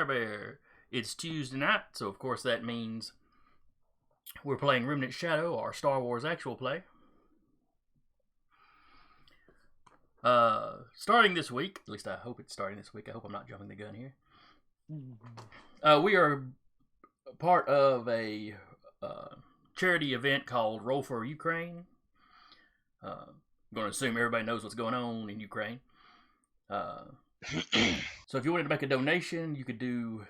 Firebear. It's Tuesday night, so of course that means we're playing Remnant Shadow, our Star Wars actual play. Starting this week, at least I hope it's starting this week. I hope I'm not jumping the gun here. We are part of a charity event called Roll for Ukraine. I'm going to assume everybody knows what's going on in Ukraine. So if you wanted to make a donation, you could do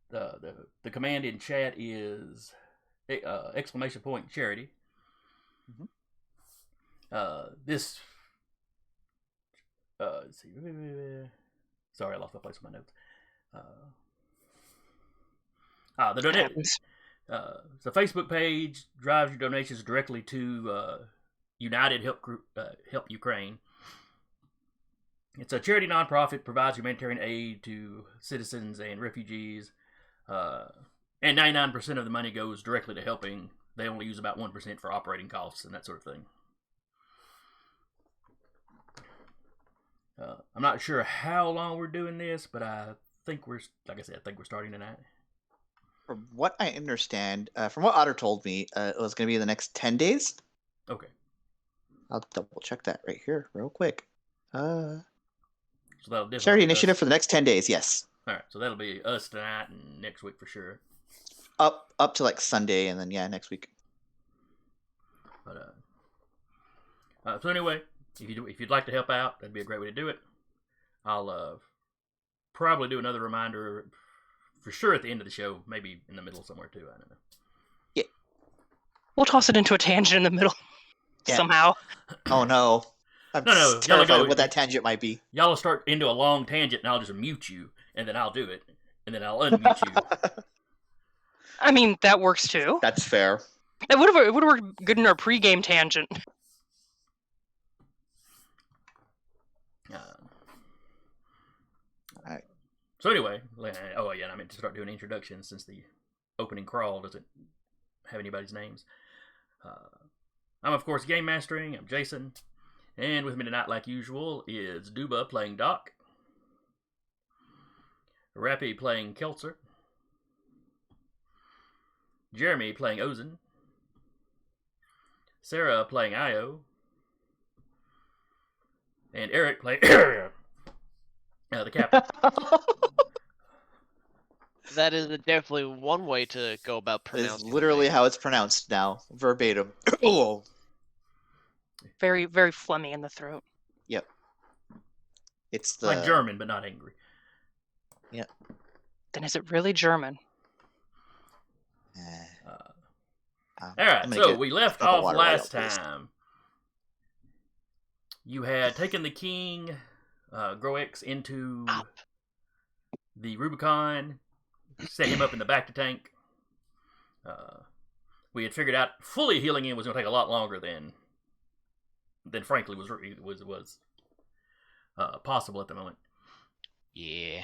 the command in chat is !charity. This let's see. Sorry, I lost my place with my notes. The donate. The Facebook page drives your donations directly to United Help Ukraine. It's a charity nonprofit, provides humanitarian aid to citizens and refugees, and 99% of the money goes directly to helping. They only use about 1% for operating costs and that sort of thing. I'm not sure how long we're doing this, but I think we're starting tonight. From what I understand, from what Otter told me, it was going to be in the next 10 days. Okay. I'll double check that right here real quick. So that'll charity initiative for the next 10 days, yes. All right, so that'll be us tonight and next week for sure. Up to like Sunday, and then next week. But so anyway, if you'd like to help out, that'd be a great way to do it. I'll probably do another reminder for sure at the end of the show, maybe in the middle somewhere too. I don't know. Yeah, we'll toss it into a tangent in the middle somehow. Oh no. I'm terrified of what that tangent might be. Y'all will start into a long tangent, and I'll just mute you, and then I'll do it, and then I'll unmute you. I mean, that works too. That's fair. It would have worked good in our pre-game tangent. Alright. So anyway, I meant to start doing introductions since the opening crawl doesn't have anybody's names. I'm of course game mastering. I'm Jason. And with me tonight, like usual, is Duba playing Doc, Rappy playing Keltzer, Jeremy playing Ozen, Sarah playing Io, and Eric playing the captain. That is definitely one way to go about pronouncing it. Is literally how it's pronounced now, verbatim. Oh. Very, very phlegmy in the throat. Yep. It's like German, but not angry. Yeah. Then is it really German? All right, so we left off last time. You had taken the king, Groex, into the Rubicon, set him up in the bacta tank. We had figured out fully healing him was going to take a lot longer than frankly was possible at the moment. Yeah.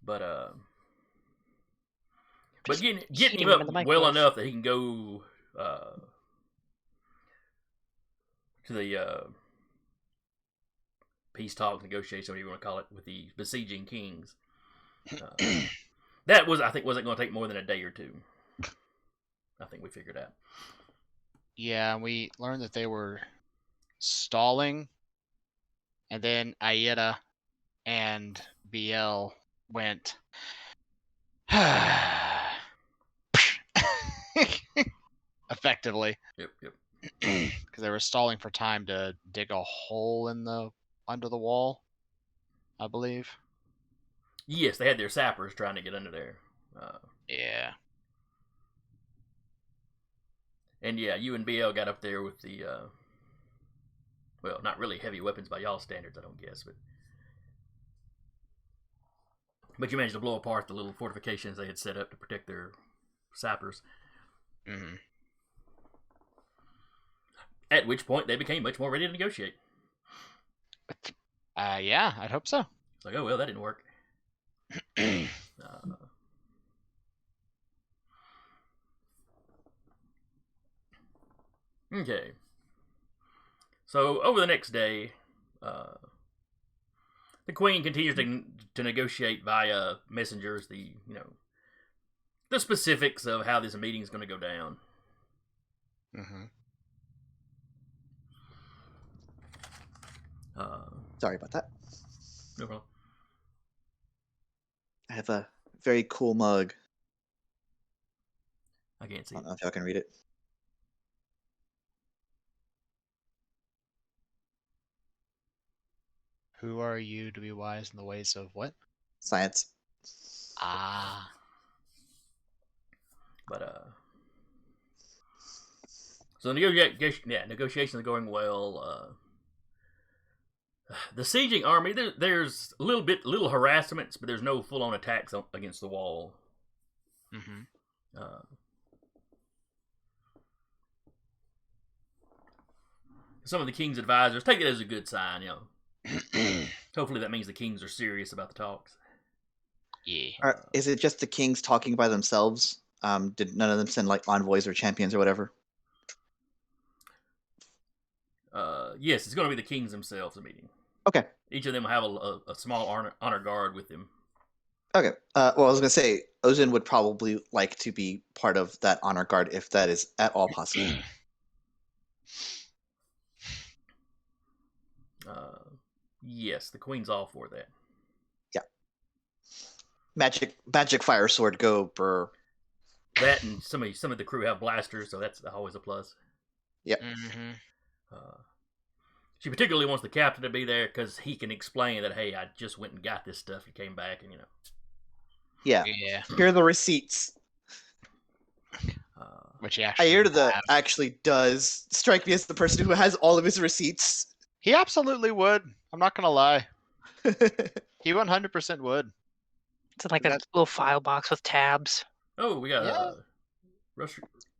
But getting him up well enough that he can go to the peace talks, negotiations, whatever you want to call it, with the besieging kings. That wasn't going to take more than a day or two. I think we figured out. Yeah, we learned that they were stalling, and then Aida and BL went effectively. Yep. Because they were stalling for time to dig a hole under the wall, I believe. Yes, they had their sappers trying to get under there. Yeah. And yeah, you and BL got up there with the well, not really heavy weapons by y'all standards, I don't guess, but you managed to blow apart the little fortifications they had set up to protect their sappers. Mm-hmm. At which point they became much more ready to negotiate. Yeah, I'd hope so. It's like, oh well, that didn't work. Okay. So over the next day, The queen continues to negotiate via messengers the specifics of how this meeting is going to go down. Mm-hmm. Sorry about that. No problem. I have a very cool mug. I can't see I it. don't know if y'all can read it. Who are you to be wise in the ways of what? Science. Ah. But so negotiations are going well. The sieging army, there's little harassments, but there's no full-on attacks against the wall. Mm-hmm. Some of the king's advisors take it as a good sign, Hopefully that means the kings are serious about the talks. Yeah. Is it just the kings talking by themselves? Did none of them send like envoys or champions or whatever? Yes, it's going to be the kings themselves meeting. Okay. Each of them will have a small honor guard with them. Okay. Well, I was gonna say Ozin would probably like to be part of that honor guard if that is at all possible. Yes, the queen's all for that. Yeah. Magic fire sword go, brr. That and some of the crew have blasters, so that's always a plus. Yep. Mm-hmm. She particularly wants the captain to be there because he can explain that, hey, I just went and got this stuff and came back, and Yeah. Yeah. Here are the receipts. Which he actually Ayurda actually does strike me as the person who has all of his receipts. He absolutely would. I'm not gonna lie. He 100% would. It's like that little file box with tabs. Oh, we got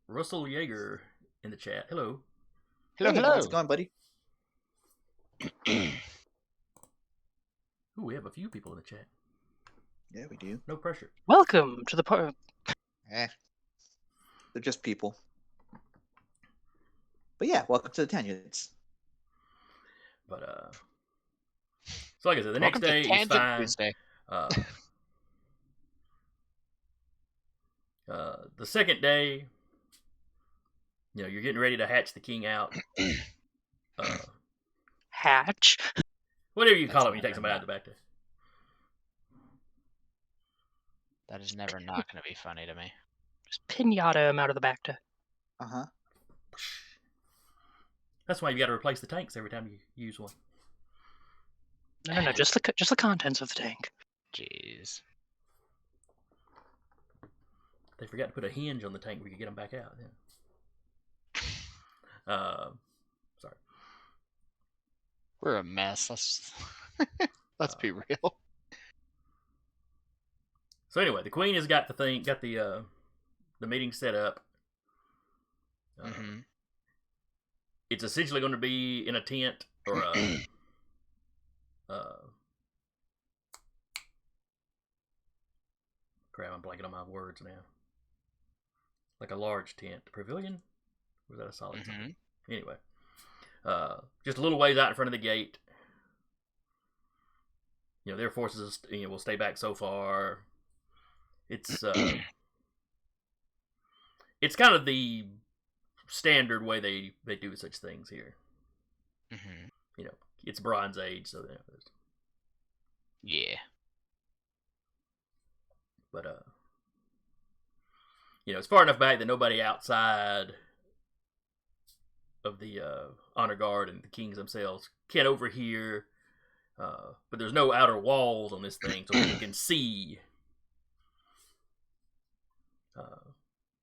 Russell Yeager in the chat. Hello. Hello, Hey, hello. how's it going, buddy? Ooh, we have a few people in the chat. Yeah, we do. No pressure. Welcome to the part. They're just people. But yeah, welcome to the Tangents. But so like I said, the Welcome next day to is Tangent fine. Tuesday. The second day, you're getting ready to hatch the king out. Hatch. Whatever you call That's it when you take somebody out of the bacta. That is never not going to be funny to me. Just pinata him out of the bacta. Uh-huh. That's why you got to replace the tanks every time you use one. No. Just the contents of the tank. Jeez. They forgot to put a hinge on the tank where you get them back out. Yeah. Sorry. We're a mess. Let's be real. So anyway, the queen has got the meeting set up. Mm-hmm. It's essentially going to be in a tent or crap, I'm blanking on my words now. Like a large tent, pavilion. Was that a solid? Mm-hmm. Anyway, just a little ways out in front of the gate. Their forces will stay back so far. It's it's kind of the standard way they do such things here. Mm-hmm. It's Bronze Age, so Yeah. But it's far enough back that nobody outside of the honor guard and the kings themselves can overhear. But there's no outer walls on this thing, so people can see.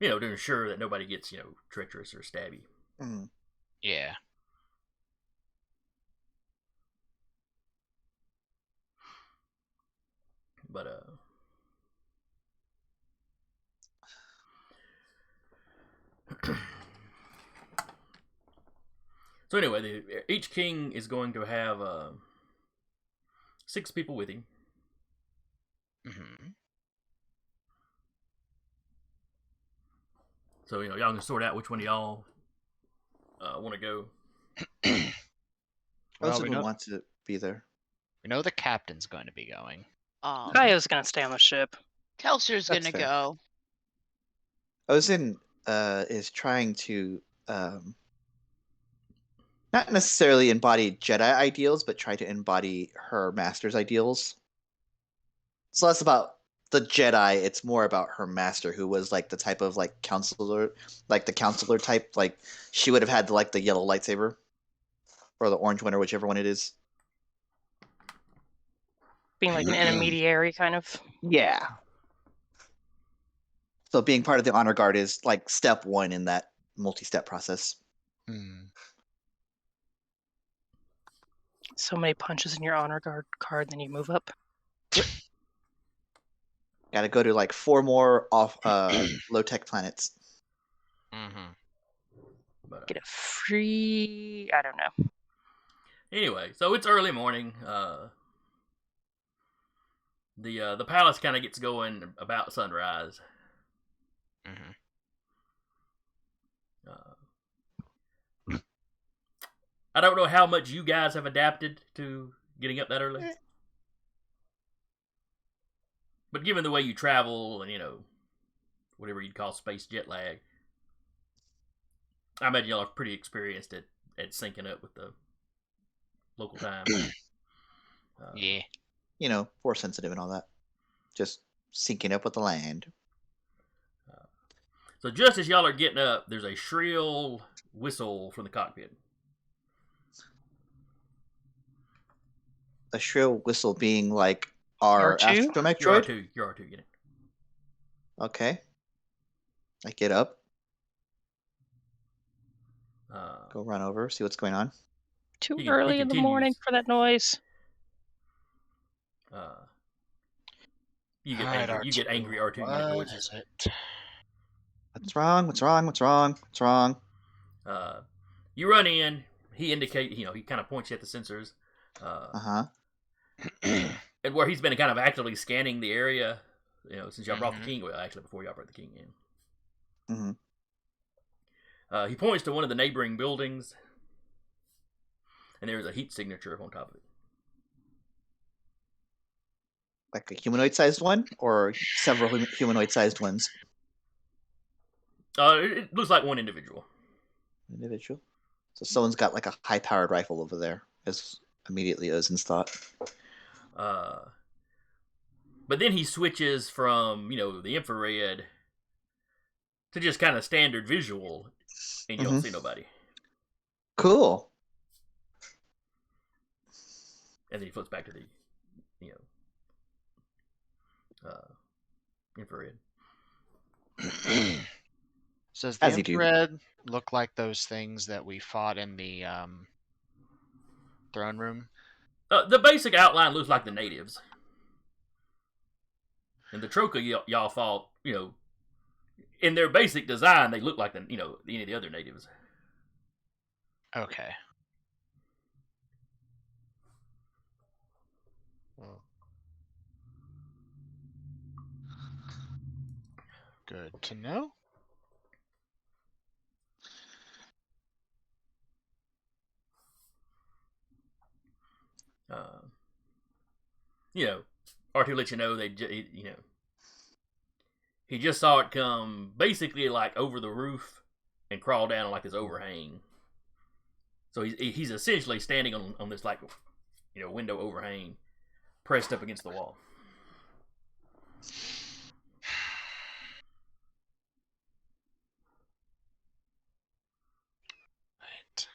To ensure that nobody gets treacherous or stabby. Mm. Yeah. But so anyway, each king is going to have 6 people with him. Mm-hmm. So y'all can sort out which one of y'all want to go. Most of them want to be there. We know the captain's going to be going. Gaio's gonna stay on the ship. Kelser's That's gonna fair. go. Ozin is trying to not necessarily embody Jedi ideals, but try to embody her master's ideals. It's less about the Jedi; it's more about her master, who was like the type of like counselor, like the counselor type. Like she would have had like the yellow lightsaber or the orange one, or whichever one it is. Being like an intermediary kind of. Yeah. So being part of the honor guard is like step one in that multi-step process. So many punches in your honor guard card, then you move up. Got to go to like 4 more off low-tech planets. But, Get a free. I don't know. anyway, so it's early morning. The palace kind of gets going about sunrise. I don't know how much you guys have adapted to getting up that early. But given the way you travel and, whatever you'd call space jet lag, I imagine y'all are pretty experienced at syncing up with the local time. Yeah. Force sensitive and all that. Just syncing up with the land. So just as y'all are getting up, there's a shrill whistle from the cockpit. A shrill whistle being like our R2? astromech You're droid? R2, get it. Okay. I get up. Uh, Go run over, see what's going on. Too He early in the morning continues. for that noise. You get Alright, angry. You get angry R2 unit What noises. is it? What's wrong? What's wrong? What's wrong? What's wrong? You run in. He indicates. He kind of points you at the sensors. Uh-huh. And where he's been kind of actively scanning the area, since y'all brought the king. Well, actually, before y'all brought the king in. Mm-hmm. He points to one of the neighboring buildings, and there's a heat signature up on top of it. Like a humanoid-sized one, or several humanoid-sized ones? It looks like one individual. Individual. So someone's got like a high-powered rifle over there, is immediately Ozin's thought. But then he switches from, the infrared to just kind of standard visual, and you don't see nobody. Cool. And then he flips back to the, infrared. So does the As you do. infrared look like those things that we fought in the throne room? The basic outline looks like the natives. And the Troca y'all fought, in their basic design, they look like any of the other natives. Okay. Good to know. R2 lets you know he just saw it come basically like over the roof and crawl down on like this overhang. So he's essentially standing on this like window overhang, pressed up against the wall. Right.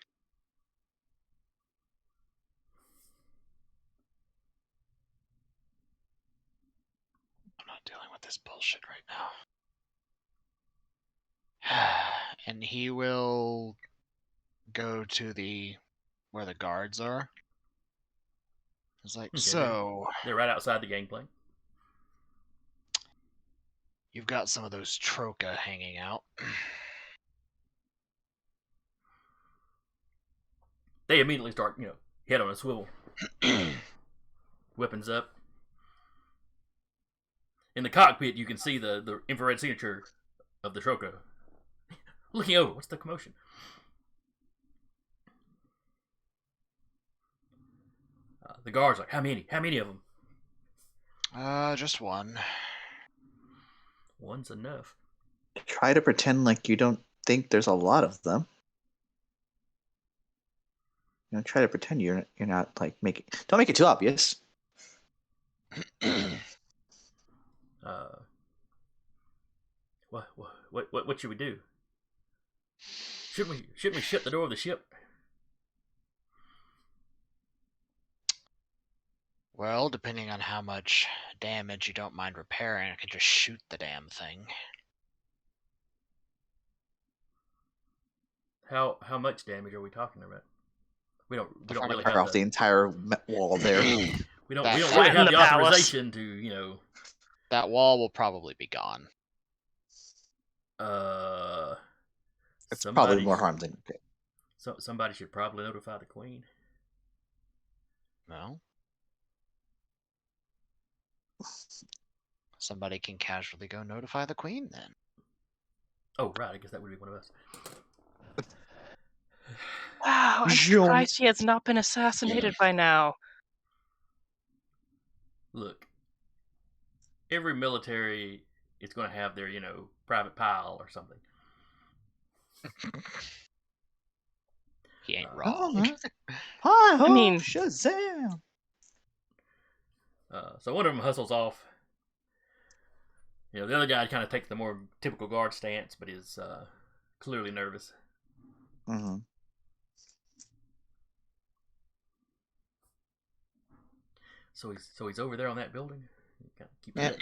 I'm not dealing with this bullshit right now. And he will go to where the guards are. It's like, Okay, so they're right outside the gangplank. you've got some of those Troca hanging out. They immediately start, head on a swivel. Weapons up. In the cockpit, you can see the infrared signature of the Troca. Looking over, what's the commotion? The guard's like, how many? How many of them? Just one. One's enough. Try to pretend like you don't think there's a lot of them. Try to pretend you're not like making. Don't make it too obvious. What should we do? Shouldn't we shut the door of the ship? Well, depending on how much damage you don't mind repairing, I could just shoot the damn thing. How much damage are we talking about? We don't really Fire have off the entire wall there. we don't That- really Flatten have the the palace. authorization to That wall will probably be gone. It's probably more harm than good. Somebody should probably notify the queen. No? Somebody can casually go notify the queen then. Oh, right. I guess that would be one of us. Wow, I'm surprised he has not been assassinated by now. Look, every military is going to have their, private pile or something. He ain't Oh, wrong. I mean- Shazam! So one of them hustles off. The other guy kind of takes the more typical guard stance, but is clearly nervous. Mm-hmm. So he's over there on that building. Keep that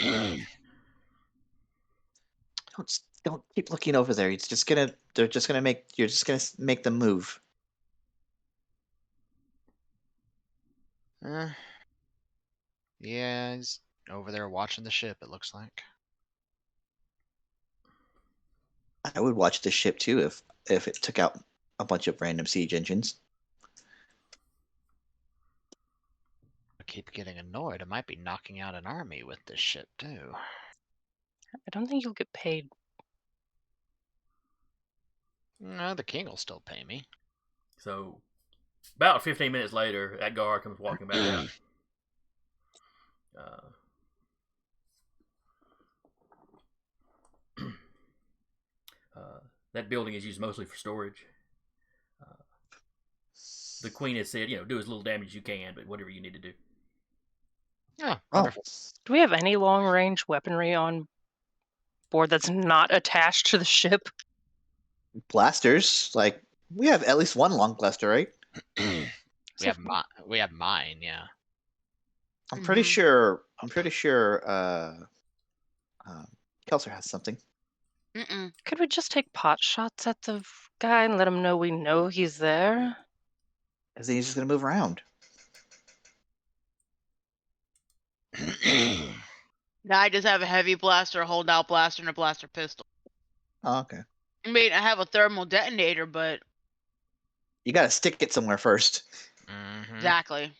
Don't keep looking over there. You're just gonna make them move. Yeah, he's over there watching the ship, it looks like. I would watch the ship too if it took out a bunch of random siege engines. I keep getting annoyed. I might be knocking out an army with this ship too. I don't think you'll get paid. No, the king will still pay me. So about 15 minutes later, that guard comes walking back out. That building is used mostly for storage. The queen has said, do as little damage you can, but whatever you need to do. Oh, wonderful. Do we have any long-range weaponry on board that's not attached to the ship? Blasters, like we have at least one long blaster, right? We have mine, yeah. I'm pretty sure. Kelser has something. Could we just take pot shots at the guy and let him know we know he's there? Because then he's just gonna move around. Now I just have a heavy blaster, a holdout blaster, and a blaster pistol. Oh, okay. I mean, I have a thermal detonator, but You gotta stick it somewhere first. exactly.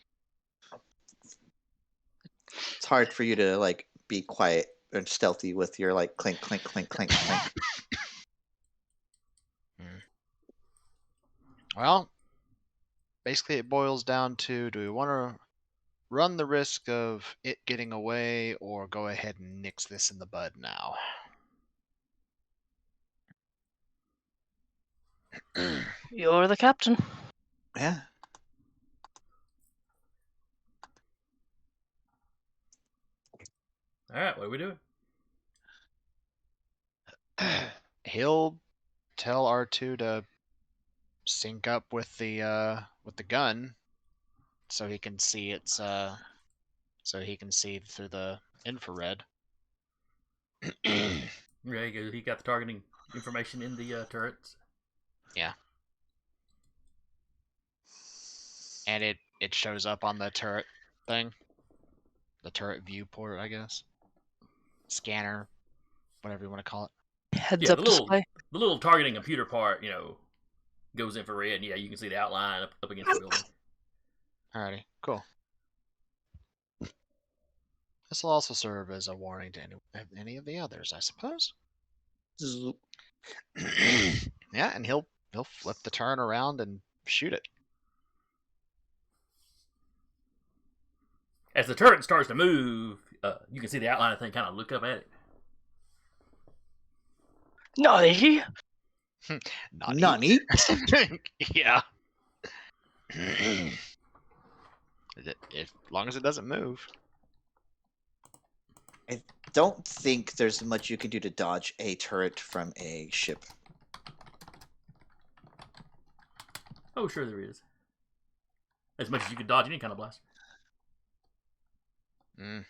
It's hard for you to like be quiet and stealthy with your like clink, clink, clink, clink, clink. Well, basically it boils down to, do we want to run the risk of it getting away or go ahead and nix this in the bud now? You're the captain. Yeah. All right, what are we doing? He'll tell R2 to sync up with the gun so he can see so he can see through the infrared. Yeah, he got the targeting information in the turrets. Yeah. And it shows up on the turret thing. The turret viewport, I guess. Scanner, whatever you want to call it. Heads up display. The little targeting computer part, goes infrared, and yeah, you can see the outline up against the building. Alrighty, cool. This will also serve as a warning to any of the others, I suppose. Yeah, and he'll flip the turn around and shoot it. As the turret starts to move, you can see the outline of the thing kind of look up at it. Nani? Nani? Yeah. As long as it doesn't move. I don't think there's much you can do to dodge a turret from a ship. Oh, sure there is. As much as you can dodge any kind of blast. Mm,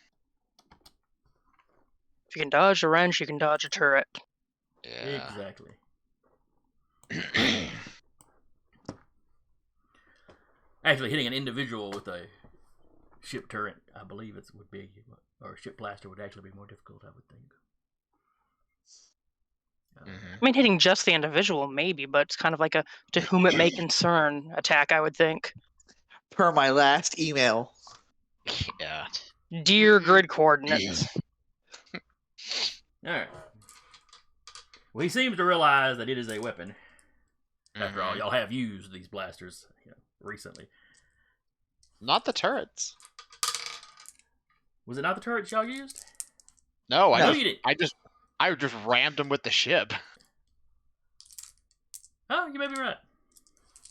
If you can dodge a wrench, you can dodge a turret. yeah. Exactly. Actually, hitting an individual with a ship turret, I believe it would be, or a ship blaster would actually be more difficult, I would think. I mean, hitting just the individual, maybe, but it's kind of like a to whom it may concern attack, I would think. Per my last email. Yeah. Dear grid coordinates. Alright. Well, he seems to realize that it is a weapon. After all, y'all have used these blasters recently. Not the turrets. Was it not the turrets y'all used? No, No, you didn't. I just rammed them with the ship. Oh, you may be right.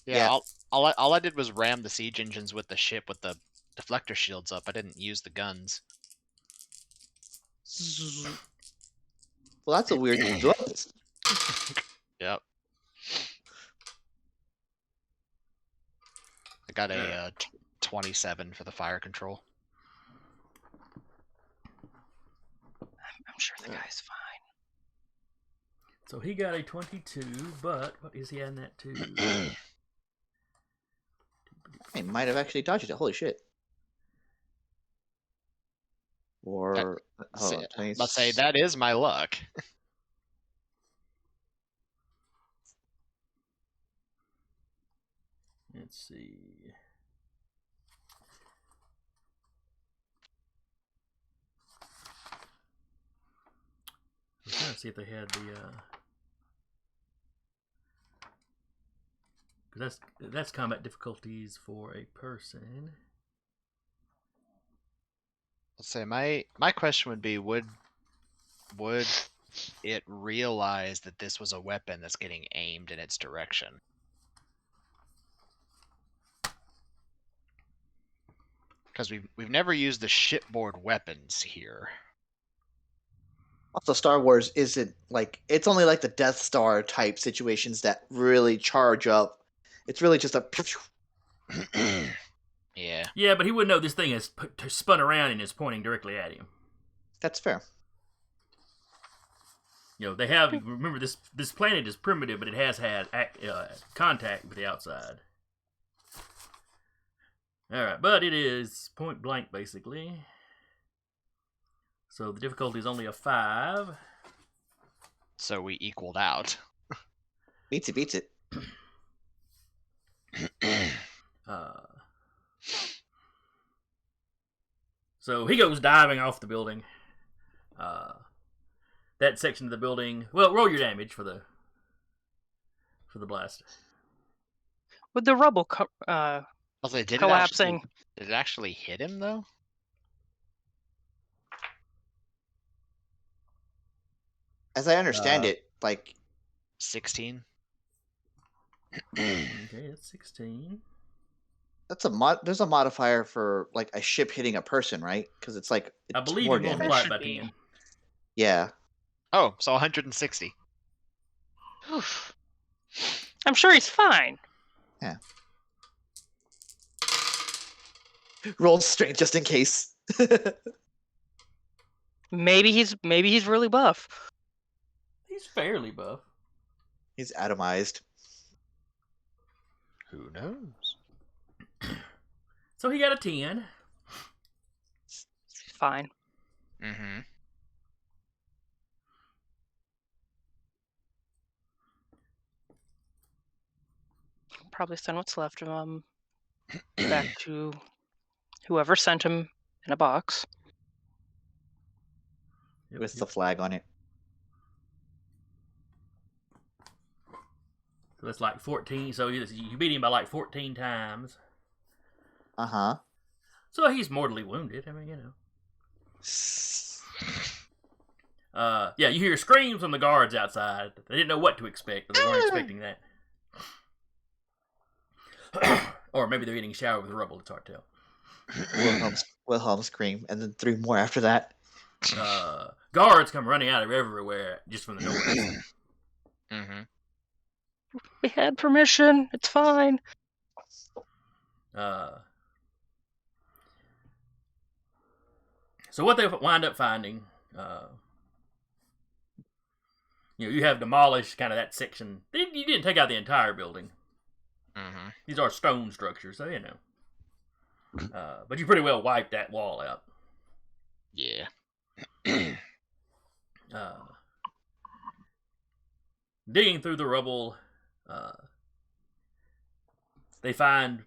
Yeah. All I did was ram the siege engines with the ship with the deflector shields up. I didn't use the guns. Well, that's a weird twist. Yep. I got a 27 for the fire control. I'm sure the guy's fine. So he got a 22, but what is he adding that to? I might have actually dodged it. Holy shit. Or Let's say that is my luck. Let's see. I'm trying to see if they had the because that's combat difficulties for a person. Let's say my question would be would it realize that this was a weapon that's getting aimed in its direction? Because we've never used the shipboard weapons here. Also, Star Wars isn't like it's only like the Death Star type situations that really charge up. It's really just a. Yeah. Yeah, but he wouldn't know this thing has spun around and is pointing directly at him. That's fair. You know, they have. Remember, this planet is primitive, but it has had contact with the outside. All right, but it is point blank basically. So the difficulty is only a 5. So we equaled out. Beats it. So he goes diving off the building. That section of the building. Well, roll your damage for the blast. With the rubble Did collapsing. Did it actually hit him though? As I understand it, like 16. Okay, that's 16. that's there's a modifier for like a ship hitting a person, right? Because it's like I believe more you damage. multiply it by 10. Yeah. Oh, so 160. I'm sure he's fine. Yeah. Roll strength just in case. Maybe he's really buff. He's fairly buff. He's atomized. Who knows? So he got a 10. Fine. Mm-hmm. Probably send what's left of him back to whoever sent him in a box. Yep, With the flag on it. So that's like 14. So you beat him by like 14 times. Uh-huh. So he's mortally wounded. I mean, you know. Yeah, you hear screams from the guards outside. They didn't know what to expect, but they weren't expecting that. Or maybe they're getting showered with rubble. It's hard to tell. Wilhelm scream, and then 3 more after that. Guards come running out of everywhere just from the noise. Mm-hmm. We had permission. It's fine. So what they wind up finding, you have demolished kind of that section. You didn't take out the entire building. Mm-hmm. These are stone structures, so you know. But you pretty well wiped that wall out. Yeah. Digging through the rubble, they find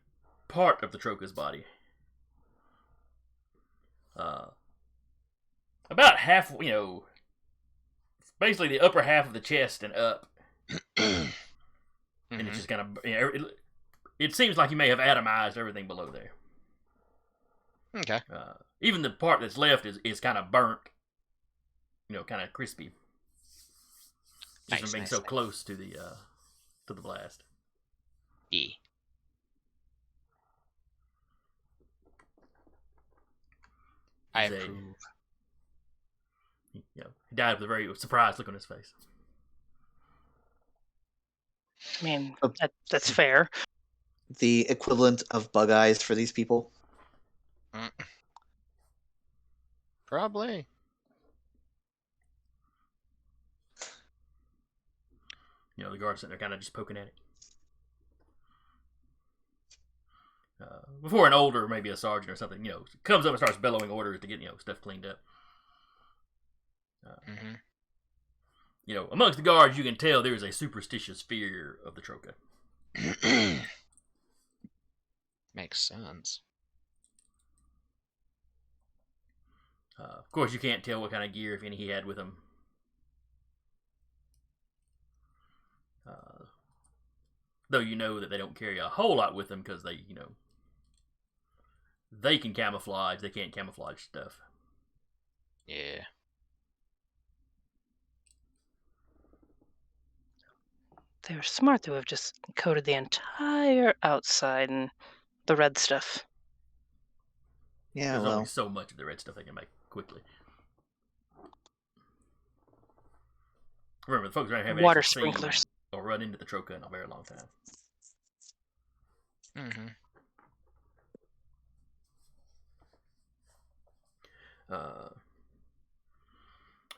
part of the Troca's body. About half, basically the upper half of the chest and up. And it's just kind of, it seems like you may have atomized everything below there. Okay. Even the part that's left is kind of burnt, kind of crispy. Just from being so close to the blast. Yeah. I approve. He died with a very surprised look on his face. I mean, that's fair. The equivalent of bug eyes for these people. Probably. The guard's sitting there kind of just poking at it. Before an older, maybe a sergeant or something, comes up and starts bellowing orders to get, stuff cleaned up. Amongst the guards, you can tell there is a superstitious fear of the Troca. Makes sense. Of course, you can't tell what kind of gear, if any, he had with him. Though you know that they don't carry a whole lot with them because they, they can camouflage. They can't camouflage stuff. Yeah. They were smart to have just coated the entire outside in the red stuff. Yeah, There's only so much of the red stuff they can make quickly. Remember, the folks around here have Water sprinklers. Or run into the Troca in a very long time.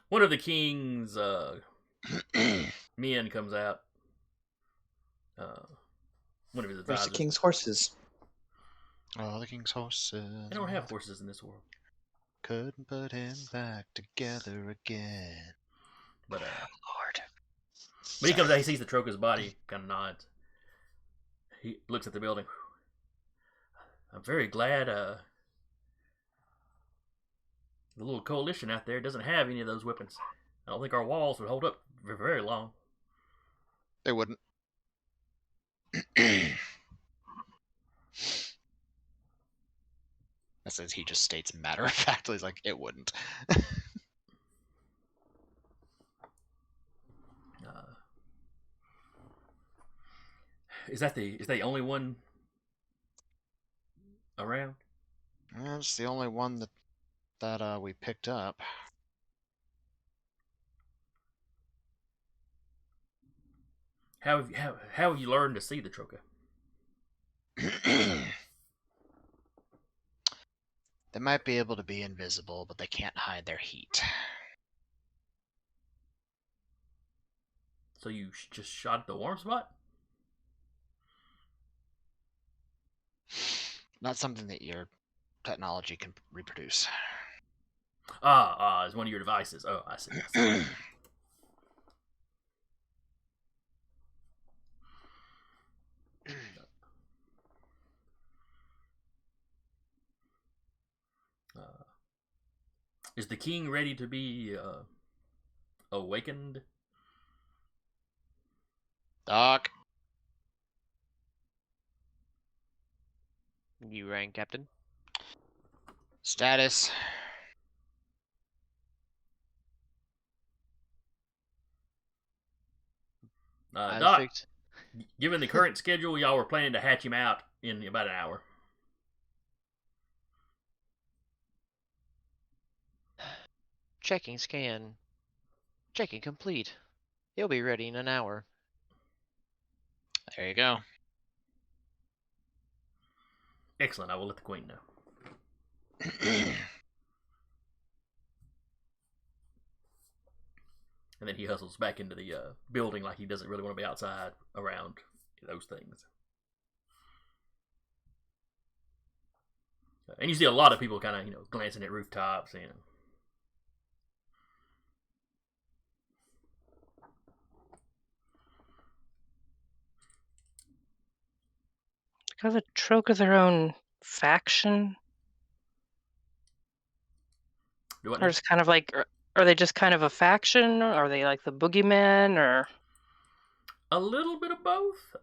One of the king's men comes out. One of his advisors. Where's the king's horses? Oh, the king's horses. They don't have horses in this world. Couldn't put him back together again. But Lord. But he comes out, he sees the Troca's body, kind of nods. He looks at the building. I'm very glad the little coalition out there doesn't have any of those weapons. I don't think our walls would hold up for very long. They wouldn't. That says he just states matter of factly. He's like, it wouldn't. Is the only one around? It's the only one that we picked up. How have you learned to see the Troca? They might be able to be invisible, but they can't hide their heat. So you just shot at the warm spot? Not something that your technology can reproduce. It's one of your devices. Oh, I see. Is the king ready to be awakened? Doc. You rang, Captain? Status. Doc, given the current schedule, y'all were planning to hatch him out in about an hour. Checking scan. Checking complete. He'll be ready in an hour. There you go. Excellent. I will let the Queen know. And then he hustles back into the building like he doesn't really want to be outside around those things. And you see a lot of people kind of, glancing at rooftops, Are the Troka their own faction? Or just kind of like, are they just kind of a faction? Or are they like the boogeymen? Or a little bit of both.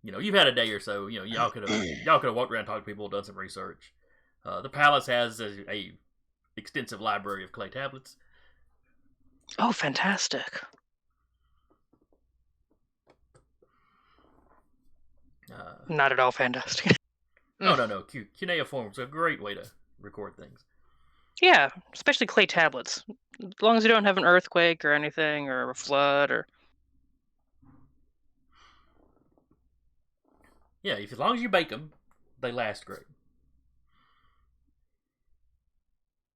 You've had a day or so. Y'all could have walked around, talked to people, done some research. The palace has a extensive library of clay tablets. Oh, fantastic! Not at all fantastic. No. Cuneiform's a great way to record things. Yeah, especially clay tablets. As long as you don't have an earthquake or anything, or a flood, or... Yeah, as long as you bake them, they last great.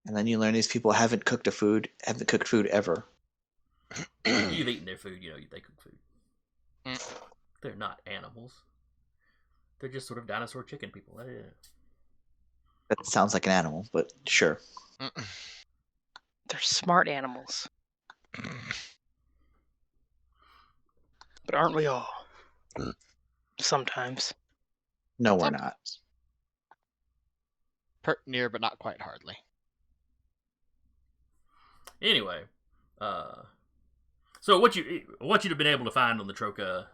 And then you learn these people haven't cooked food ever. You've eaten their food, they cook food. They're not animals. They're just sort of dinosaur chicken people. That sounds like an animal, but sure. They're smart animals. But aren't we all? Sometimes. No, we're not. Pert near, but not quite hardly. Anyway, so what you'd have been able to find on the Troka,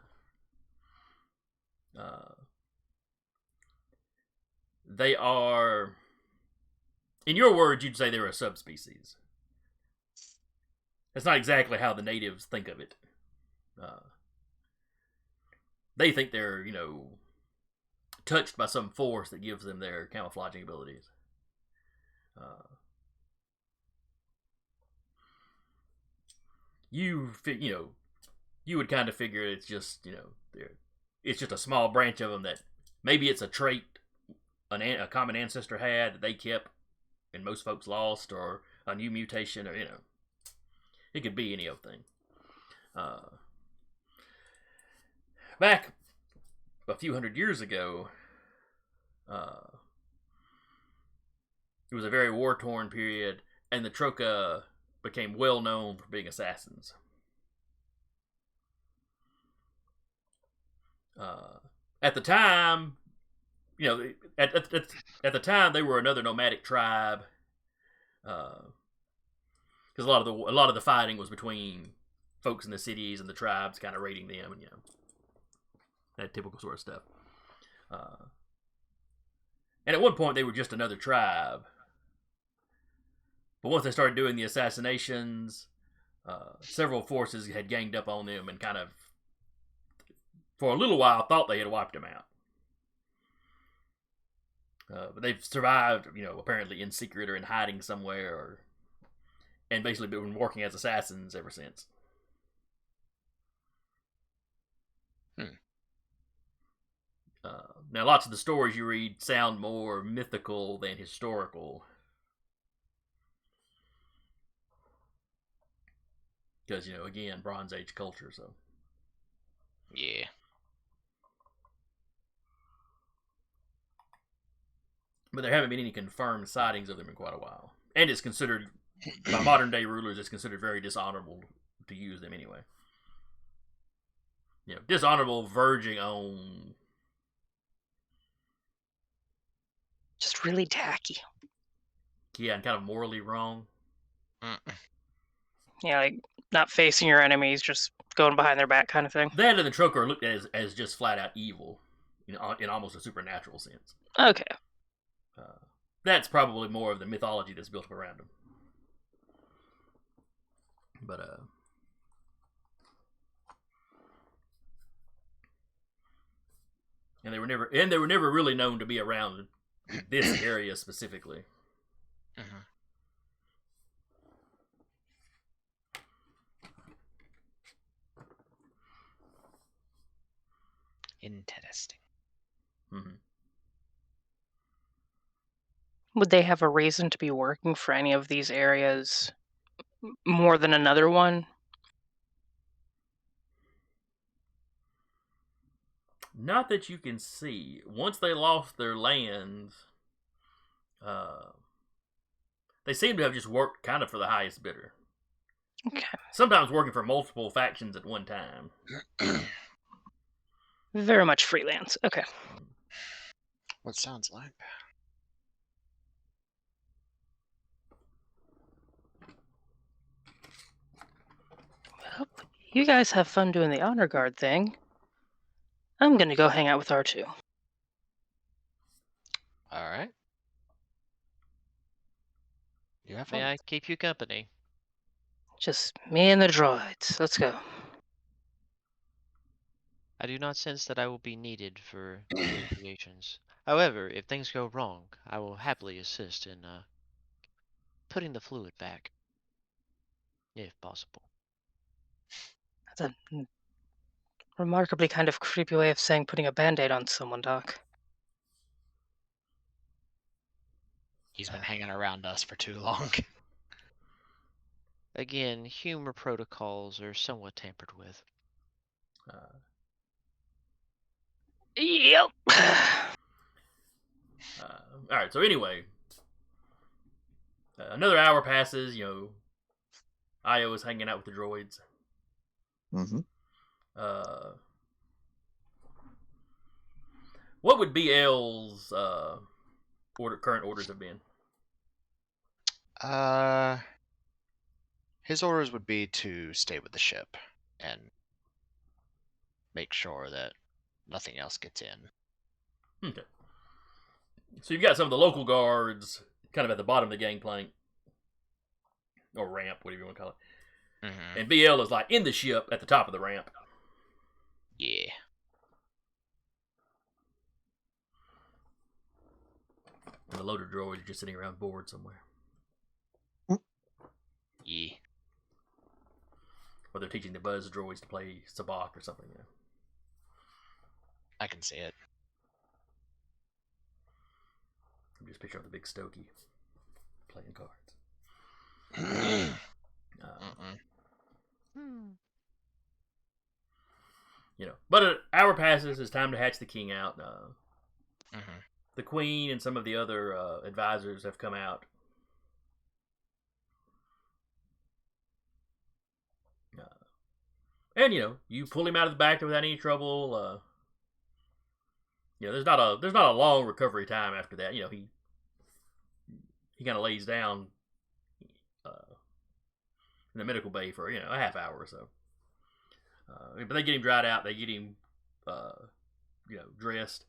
they are, in your words, you'd say they're a subspecies. That's not exactly how the natives think of it. They think they're, touched by some force that gives them their camouflaging abilities. You would kind of figure it's just, it's just a small branch of them that maybe it's a trait a common ancestor had that they kept and most folks lost, or a new mutation, or, it could be any old thing. Back a few hundred years ago, it was a very war-torn period, and the Troka became well known for being assassins. At the time, at the time they were another nomadic tribe, because a lot of the fighting was between folks in the cities and the tribes kind of raiding them, and that typical sort of stuff. And at one point they were just another tribe, but once they started doing the assassinations, several forces had ganged up on them and kind of, for a little while, thought they had wiped them out. But they've survived, apparently in secret or in hiding somewhere, and basically been working as assassins ever since. Now, lots of the stories you read sound more mythical than historical. Because, again, Bronze Age culture, so. Yeah. But there haven't been any confirmed sightings of them in quite a while. And it's considered, by modern day rulers, it's considered very dishonorable to use them anyway. Dishonorable, verging on... Just really tacky. Yeah, and kind of morally wrong. Yeah, like not facing your enemies, just going behind their back kind of thing. That and the Troka are looked at as just flat out evil. in almost a supernatural sense. Okay. That's probably more of the mythology that's built up around him. But and they were never really known to be around this area specifically. Mm-hmm. Interesting. Mm-hmm. Would they have a reason to be working for any of these areas more than another one? Not that you can see. Once they lost their lands, they seem to have just worked kind of for the highest bidder. Okay. Sometimes working for multiple factions at one time. Very much freelance. Okay. What sounds like? Well, you guys have fun doing the honor guard thing. I'm gonna go hang out with R2. All right. You have fun. May I keep you company? Just me and the droids. Let's go. I do not sense that I will be needed for negotiations. However, if things go wrong, I will happily assist in putting the fluid back, if possible. That's a remarkably kind of creepy way of saying putting a band-aid on someone, Doc. He's been hanging around us for too long. Again, humor protocols are somewhat tampered with. Yep. All right. So anyway, another hour passes. Io is hanging out with the droids. Mm-hmm. What would BL's current orders have been? His orders would be to stay with the ship and make sure that nothing else gets in. Okay. So you've got some of the local guards kind of at the bottom of the gangplank. Or ramp, whatever you want to call it. Mm-hmm. And BL is like in the ship at the top of the ramp. Yeah. And the loader droid is just sitting around bored somewhere. Yeah. Or they're teaching the buzz droids to play sabacc or something. I can see it. I'm just picturing the big Stokey playing cards. But an hour passes. It's time to hatch the king out. The queen and some of the other advisors have come out. And you pull him out of the bacta without any trouble. There's not a long recovery time after that. He kind of lays down in the medical bay for a half hour or so. But they get him dried out. They get him dressed.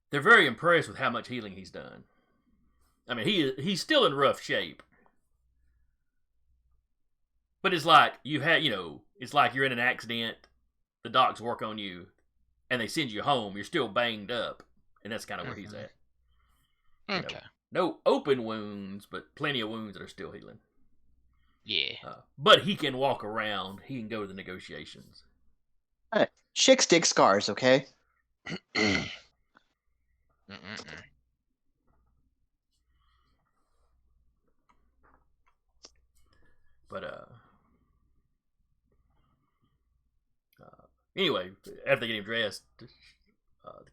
They're very impressed with how much healing he's done. I mean, he's still in rough shape. But it's like it's like you're in an accident, the docs work on you, and they send you home. You're still banged up, and that's kind of where he's at. Okay. No open wounds, but plenty of wounds that are still healing. Yeah. But he can walk around. He can go to the negotiations. All right. Chicks dig scars, okay? But anyway, after they get him dressed, the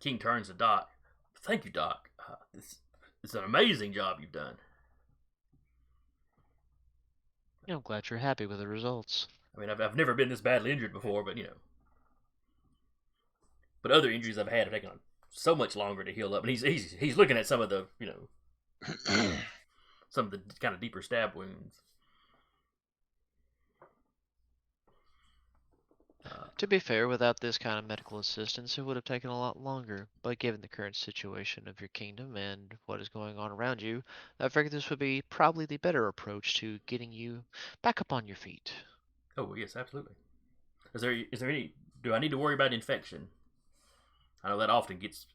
king turns to Doc. Thank you, Doc. It's an amazing job you've done. I'm glad you're happy with the results. I mean, I've never been this badly injured before, but but other injuries I've had have taken so much longer to heal up. And he's looking at some of the some of the kind of deeper stab wounds. To be fair, without this kind of medical assistance, it would have taken a lot longer. But given the current situation of your kingdom and what is going on around you, I figured this would be probably the better approach to getting you back up on your feet. Oh yes, absolutely. Is there any? Do I need to worry about infection? I know that often gets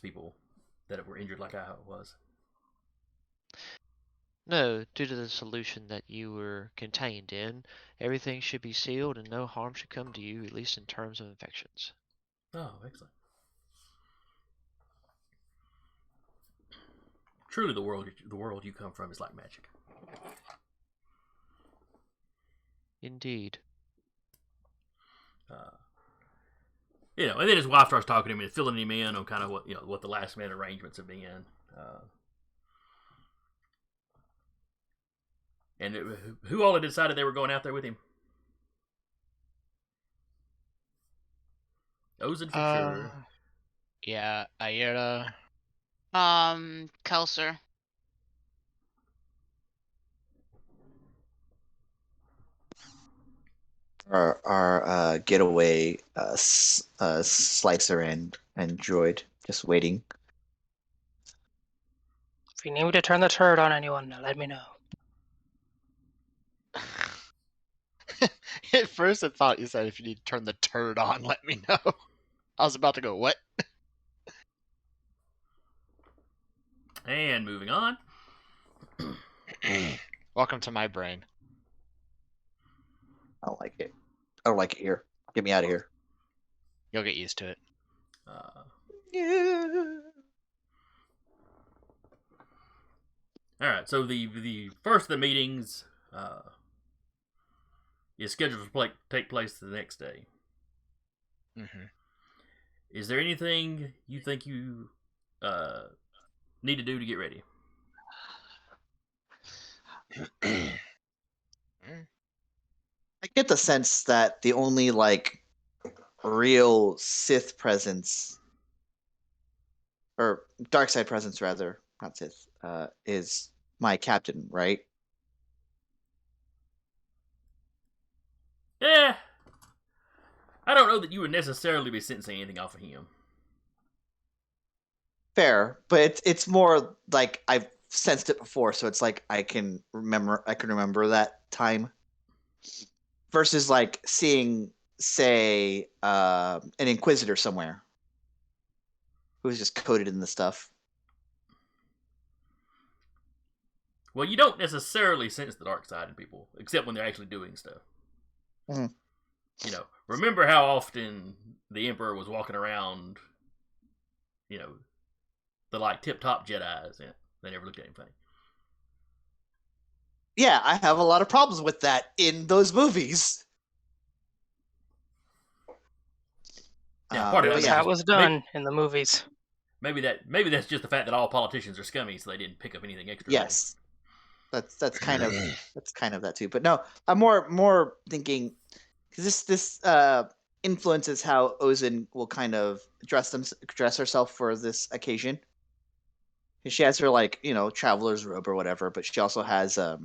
people that were injured like I was. No, due to the solution that you were contained in, everything should be sealed and no harm should come to you, at least in terms of infections. Oh, excellent. Truly, the world you come from is like magic. Indeed. And then his wife starts talking to him and filling him in on kind of what the last minute arrangements have been. And who all had decided they were going out there with him? Ozen for sure. Yeah, Ayera. Kelser. Our getaway slicer and droid just waiting. If you need me to turn the turret on anyone, let me know. At first, I thought you said if you need to turn the turd on, let me know. I was about to go, what? And moving on. Welcome to my brain. I don't like it. I don't like it here. Get me out of here. You'll get used to it. Yeah. All right. So the first of the meetings is scheduled to take place the next day. Mm-hmm. Is there anything you think you need to do to get ready? I get the sense that the only real Sith presence, or dark side presence rather, not Sith, is my captain, right? Yeah. I don't know that you would necessarily be sensing anything off of him. Fair, but it's more like I've sensed it before, so it's like I can remember that time. Versus seeing, say, an Inquisitor somewhere who's just coated in the stuff. Well, you don't necessarily sense the dark side in people, except when they're actually doing stuff. Mm. Remember how often the Emperor was walking around, the tip-top Jedis, and they never looked at him funny. Yeah, I have a lot of problems with that in those movies. Yeah, part of That's how it was done in the movies. Maybe that's just the fact that all politicians are scummy, so they didn't pick up anything extra. Yes, that's kind of that too. But no, I'm more thinking because this influences how Ozen will kind of dress herself for this occasion. She has her traveler's robe or whatever, but she also has the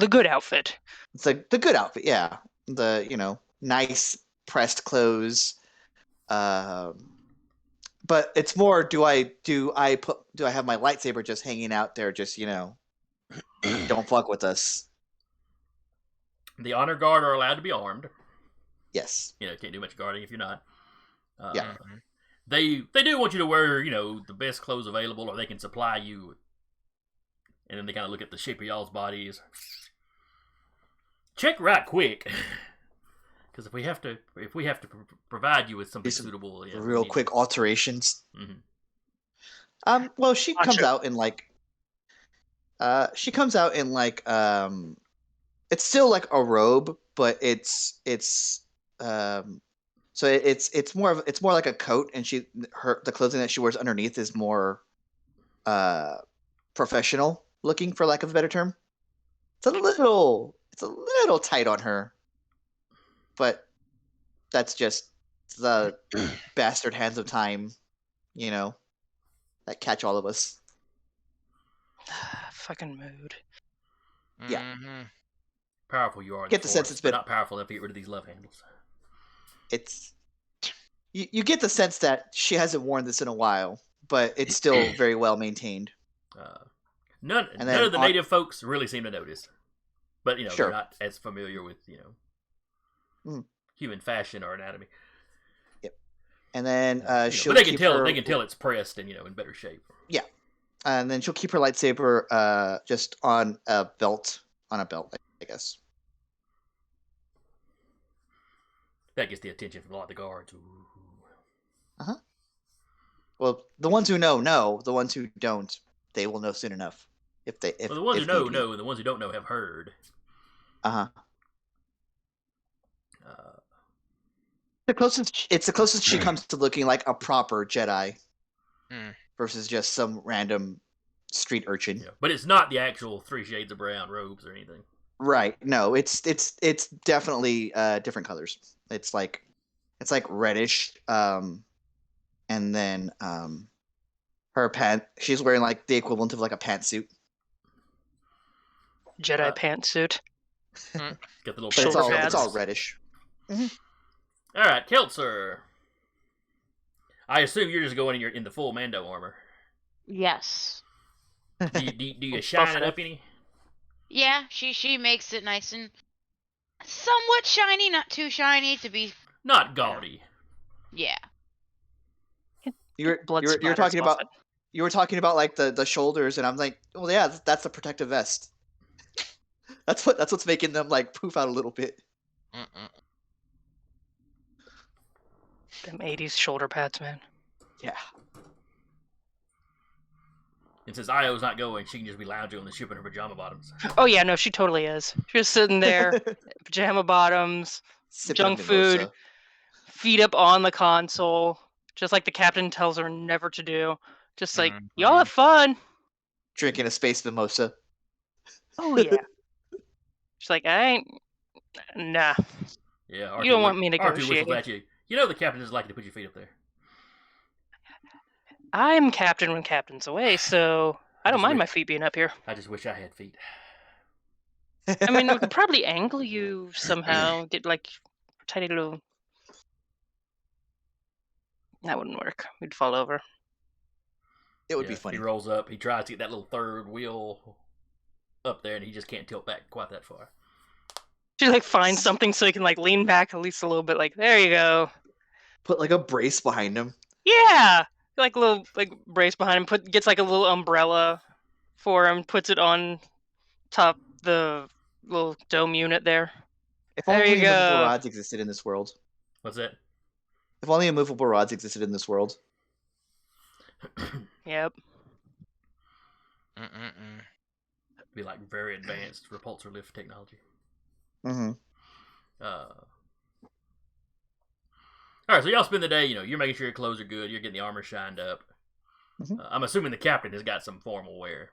good outfit. It's the good outfit, yeah. The nice pressed clothes. But it's more, do I have my lightsaber just hanging out there, just don't fuck with us. The honor guard are allowed to be armed. Yes. Can't do much guarding if you're not. Yeah. They do want you to wear, the best clothes available, or they can supply you. And then they kind of look at the shape of y'all's bodies. Check right quick, because if we have to provide you with something suitable, real quick alterations. Mm-hmm. Well, she comes out in it's still like a robe, but it's more like a coat, and the clothing that she wears underneath is more professional looking, for lack of a better term. It's a little tight on her, but that's just the bastard hands of time, that catch all of us. Fucking mood. Yeah. Mm-hmm. powerful you are in Get the the sense force, it's but been- not powerful enough to get rid of these love handles. It's you get the sense that she hasn't worn this in a while, but it's still very well maintained. None And then of the native folks really seem to notice, but Sure. they're not as familiar with human fashion or anatomy. And then she'll but they can keep tell her, they can tell it's pressed and in better shape. Yeah, and then she'll keep her lightsaber just on a belt, I guess. That gets the attention from a lot of the guards. Ooh. Well, the ones who know. The ones who don't, they will know soon enough. If Well, the ones who need be. know, and the ones who don't know have heard. It's the closest she comes to looking like a proper Jedi, versus just some random street urchin. Yeah, but it's not the actual 3 shades of brown robes or anything. Right? No, it's definitely different colors. It's like reddish, and then her pant. She's wearing like the equivalent of like a pantsuit. Jedi pantsuit. Got the little But Shoulder pads. it's all reddish. All right, Keltzer. I assume you're just going in the full Mando armor. Yes. Do you shine it up any? Yeah, she makes it nice and somewhat shiny, not too shiny to be. Not gaudy. Yeah. You're Blood talking splatters about off it. you were talking about like the shoulders, and I'm like, well, yeah, that's a protective vest. That's what's making them like poof out a little bit. Them 80s shoulder pads, man. Yeah. And since Io's not going, she can just be lounging on the ship in her pajama bottoms. Oh yeah, no, she totally is. She's just sitting there, pajama bottoms, Sipping junk on food, mimosa. feet up on the console, just like the captain tells her never to do. Just like, y'all have fun. Drinking a space mimosa. Oh yeah. She's like, I ain't. Nah. Yeah, You don't want me R2 whistles negotiating. at you. You know the captain doesn't like you to put your feet up there. I'm captain when captain's away, so I don't just mind wish- my feet being up here. I just wish I had feet. I mean, we could probably angle you somehow. Get like a tiny little. That wouldn't work. We'd fall over. It would be funny. He rolls up. He tries to get that little third wheel up there, and he just can't tilt back quite that far. She like finds something so he can like lean back at least a little bit. Like, there you go. Put like a brace behind him. Yeah, like a little like brace behind him. Gets like a little umbrella for him. Puts it on top the little dome unit there. If There only you immovable go. rods existed in this world. What's that? If only immovable rods existed in this world. Yep. Be like very advanced repulsor lift technology. Mm-hmm. All right, so y'all spend the day. You're making sure your clothes are good. You're getting the armor shined up. Mhm. I'm assuming the captain has got some formal wear.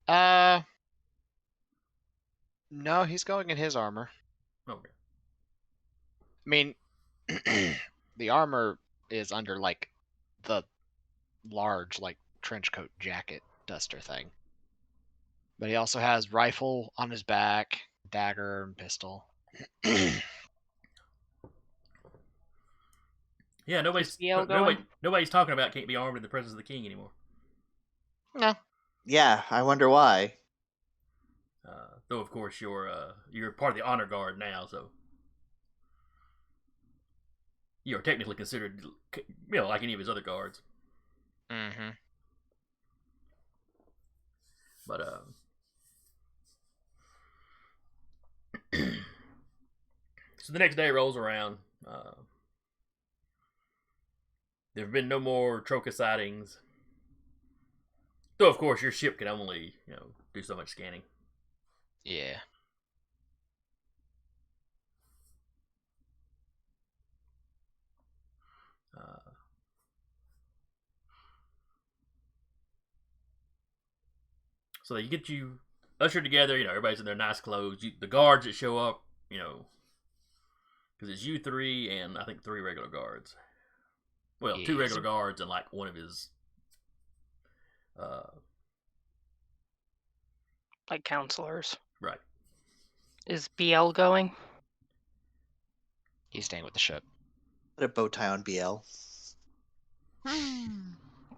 No, he's going in his armor. Okay. I mean, the armor is under like the large like trench coat jacket duster thing. But he also has rifle on his back, dagger and pistol. Yeah, nobody's Yell going? nobody's talking about can't be armed in the presence of the king anymore. No. Yeah, I wonder why. Though of course you're part of the honor guard now, so you're technically considered like any of his other guards. Mm-hmm. But so the next day rolls around. There have been no more Troca sightings. Though of course your ship can only do so much scanning. Yeah. So they get you ushered together. Everybody's in their nice clothes. The guards that show up, because it's you three and I think 3 regular guards. Well, 2 regular guards and like one of his, Like counselors. Right. Is BL going? He's staying with the ship. Put a bow tie on BL.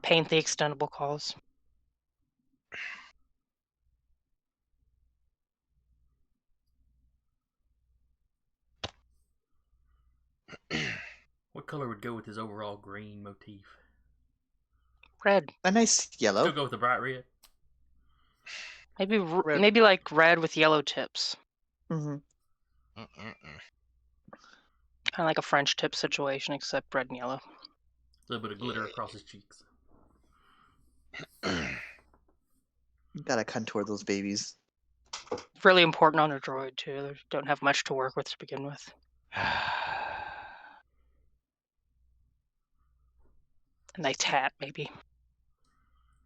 Paint the extendable calls. What color would go with his overall green motif? Red. A nice yellow. Still go with the bright red? Maybe Red. maybe like red with yellow tips. Mm-hmm. Kind of like a French tip situation, except red and yellow. A little bit of glitter across his cheeks. You gotta contour those babies. Really important on a droid too. They don't have much to work with to begin with. And they tat maybe.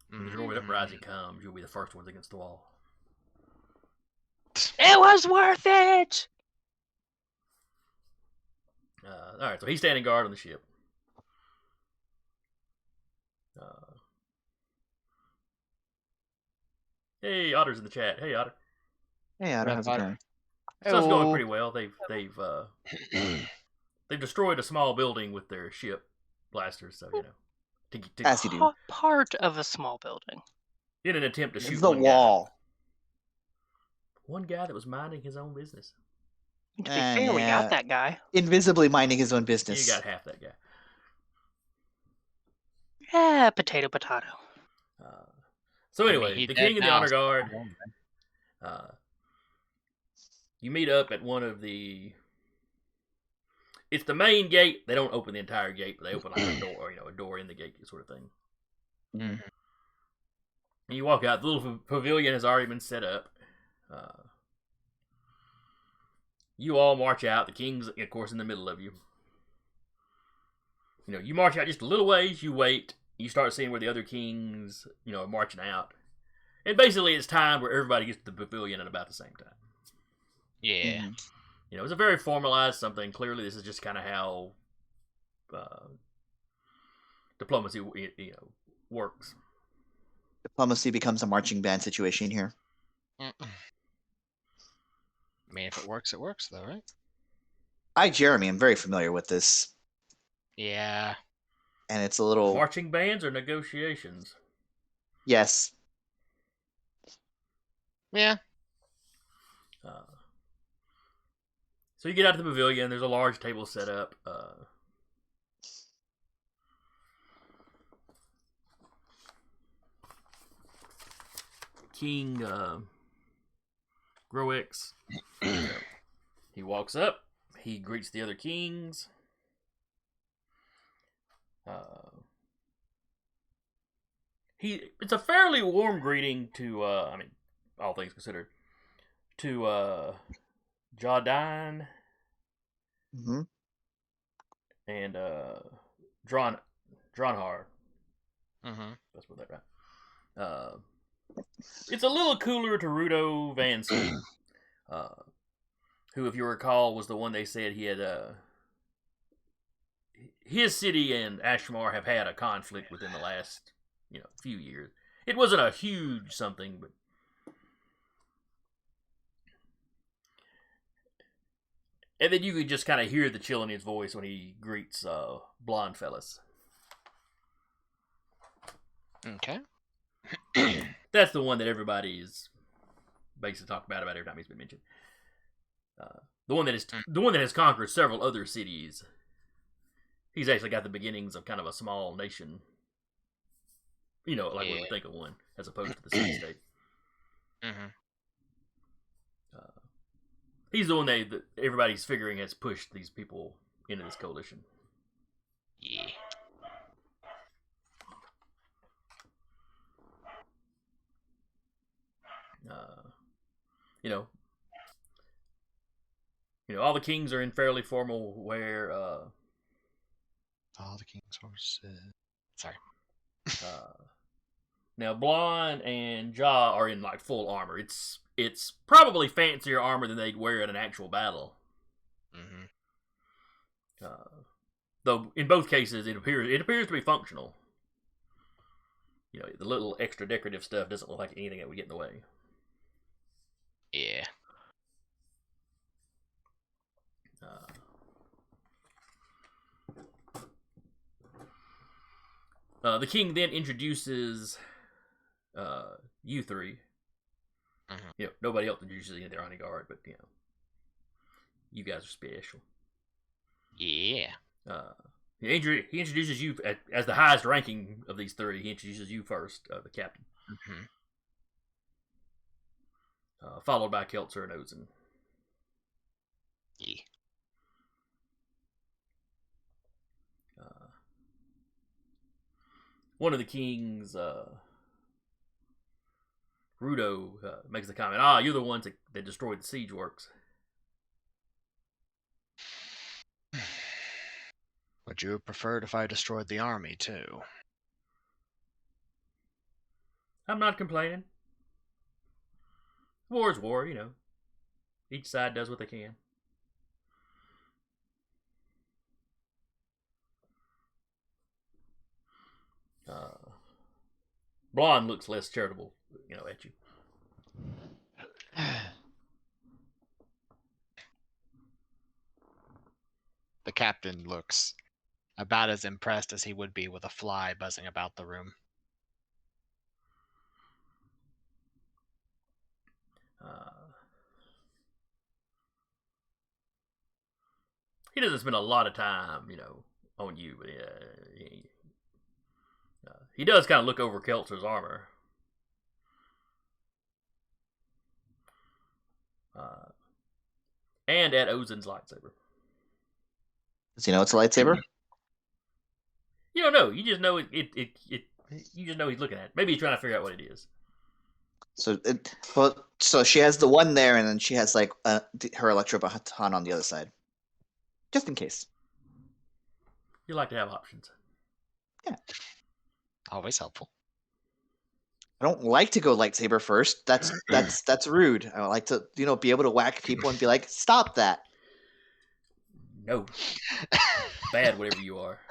When the droid uprising comes, you'll be the first ones against the wall. It was worth it! Alright, so he's standing guard on the ship. Hey, Otter's in the chat. Hey, Otter. Hey, Otter, how's it going? So it's going pretty well. They've destroyed a small building with their ship blasters, so you know. As you do. Part of a small building. In an attempt to shoot The one wall. guy. One guy that was minding his own business. To be fair, we got that guy. Invisibly minding his own business. You got half that guy. Yeah, potato. So anyway, the king and the honor guard. You meet up at one of the. It's the main gate. They don't open the entire gate, but they open like a door, a door in the gate, sort of thing. Mm-hmm. And you walk out. The little pavilion has already been set up. You all march out. The king's, of course, in the middle of you. You march out just a little ways. You wait. You start seeing where the other kings, are marching out. And basically, it's time where everybody gets to the pavilion at about the same time. Yeah. Mm-hmm. It's a very formalized something. Clearly, this is just kind of how diplomacy, works. Diplomacy becomes a marching band situation here. I mean, if it works, though, right? I, Jeremy, am very familiar with this. Yeah. And it's a little... Marching bands or negotiations? Yes. Yeah. So you get out to the pavilion. There's a large table set up. King Groex. He walks up. He greets the other kings. It's a fairly warm greeting to, all things considered, to Jardine and Dronhar. That's what that right. It's a little cooler to Rudo Vanson, who, if you recall, was the one they said he had. His city and Ashmar have had a conflict within the last, few years. It wasn't a huge something, but. And then you could just kind of hear the chill in his voice when he greets blonde fellas. Okay. That's the one that everybody is basically talking about every time he's been mentioned. The one that has conquered several other cities. He's actually got the beginnings of kind of a small nation. Like what we think of one, as opposed to the city-state. He's the one that everybody's figuring has pushed these people into this coalition. Yeah. All the kings are in fairly formal wear. All the king's horses. Sorry. Now, Blonde and Ja are in like full armor. It's probably fancier armor than they'd wear in an actual battle. Though in both cases, it appears to be functional. The little extra decorative stuff doesn't look like anything that would get in the way. Yeah. The king then introduces you three. Mhm. Nobody else introduces you. They're on the guard, but you guys are special. Yeah. He introduces you as the highest ranking of these three. He introduces you first, the captain, followed by Keltzer and Ozen. Yeah. One of the kings, Rudo, makes the comment, you're the ones that destroyed the siege works. Would you have preferred if I destroyed the army, too? I'm not complaining. War's war, Each side does what they can. Blonde looks less charitable, at you. The captain looks about as impressed as he would be with a fly buzzing about the room. He doesn't spend a lot of time, on you, but he does kind of look over Keltzer's armor. And at Ozen's lightsaber. Does he know it's a lightsaber? You don't know. You just know it. You just know he's looking at it. Maybe he's trying to figure out what it is. So she has the one there, and then she has like her electro baton on the other side, just in case. You like to have options. Yeah, always helpful. I don't like to go lightsaber first. That's rude. I like to be able to whack people and be like, stop that. No. Bad, whatever you are.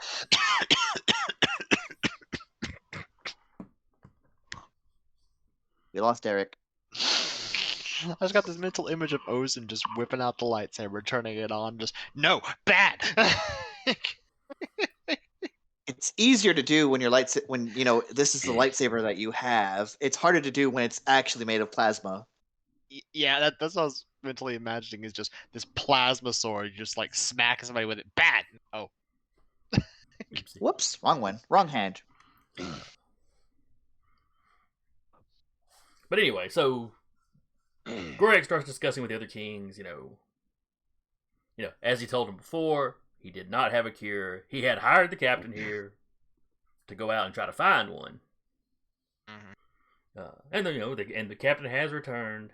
We lost Eric. I just got this mental image of Ozen just whipping out the lightsaber, turning it on, just, no, bad! It's easier to do when this is the lightsaber that you have. It's harder to do when it's actually made of plasma. Yeah, that's what I was mentally imagining, is just this plasma sword, you just like smack somebody with it, bad! Oh. Whoops, wrong one. Wrong hand. But anyway, so Groex starts discussing with the other kings, as he told him before, he did not have a cure. He had hired the captain here to go out and try to find one. And then, the captain has returned.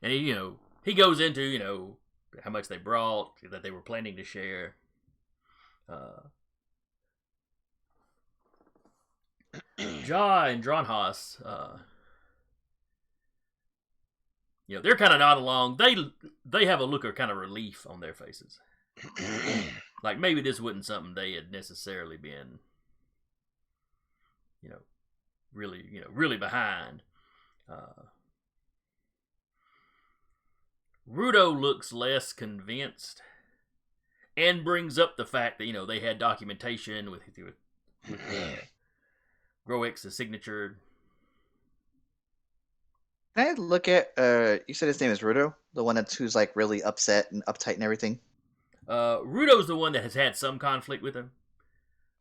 And he goes into, how much they brought, that they were planning to share. Ja and Dronhas, they're kind of not along. They have a look of kind of relief on their faces. Like maybe this wasn't something they had necessarily been, really behind. Rudo looks less convinced and brings up the fact that, they had documentation with Groex's signature. Can I look at you said his name is Rudo? The one who's like really upset and uptight and everything? Rudo's the one that has had some conflict with him.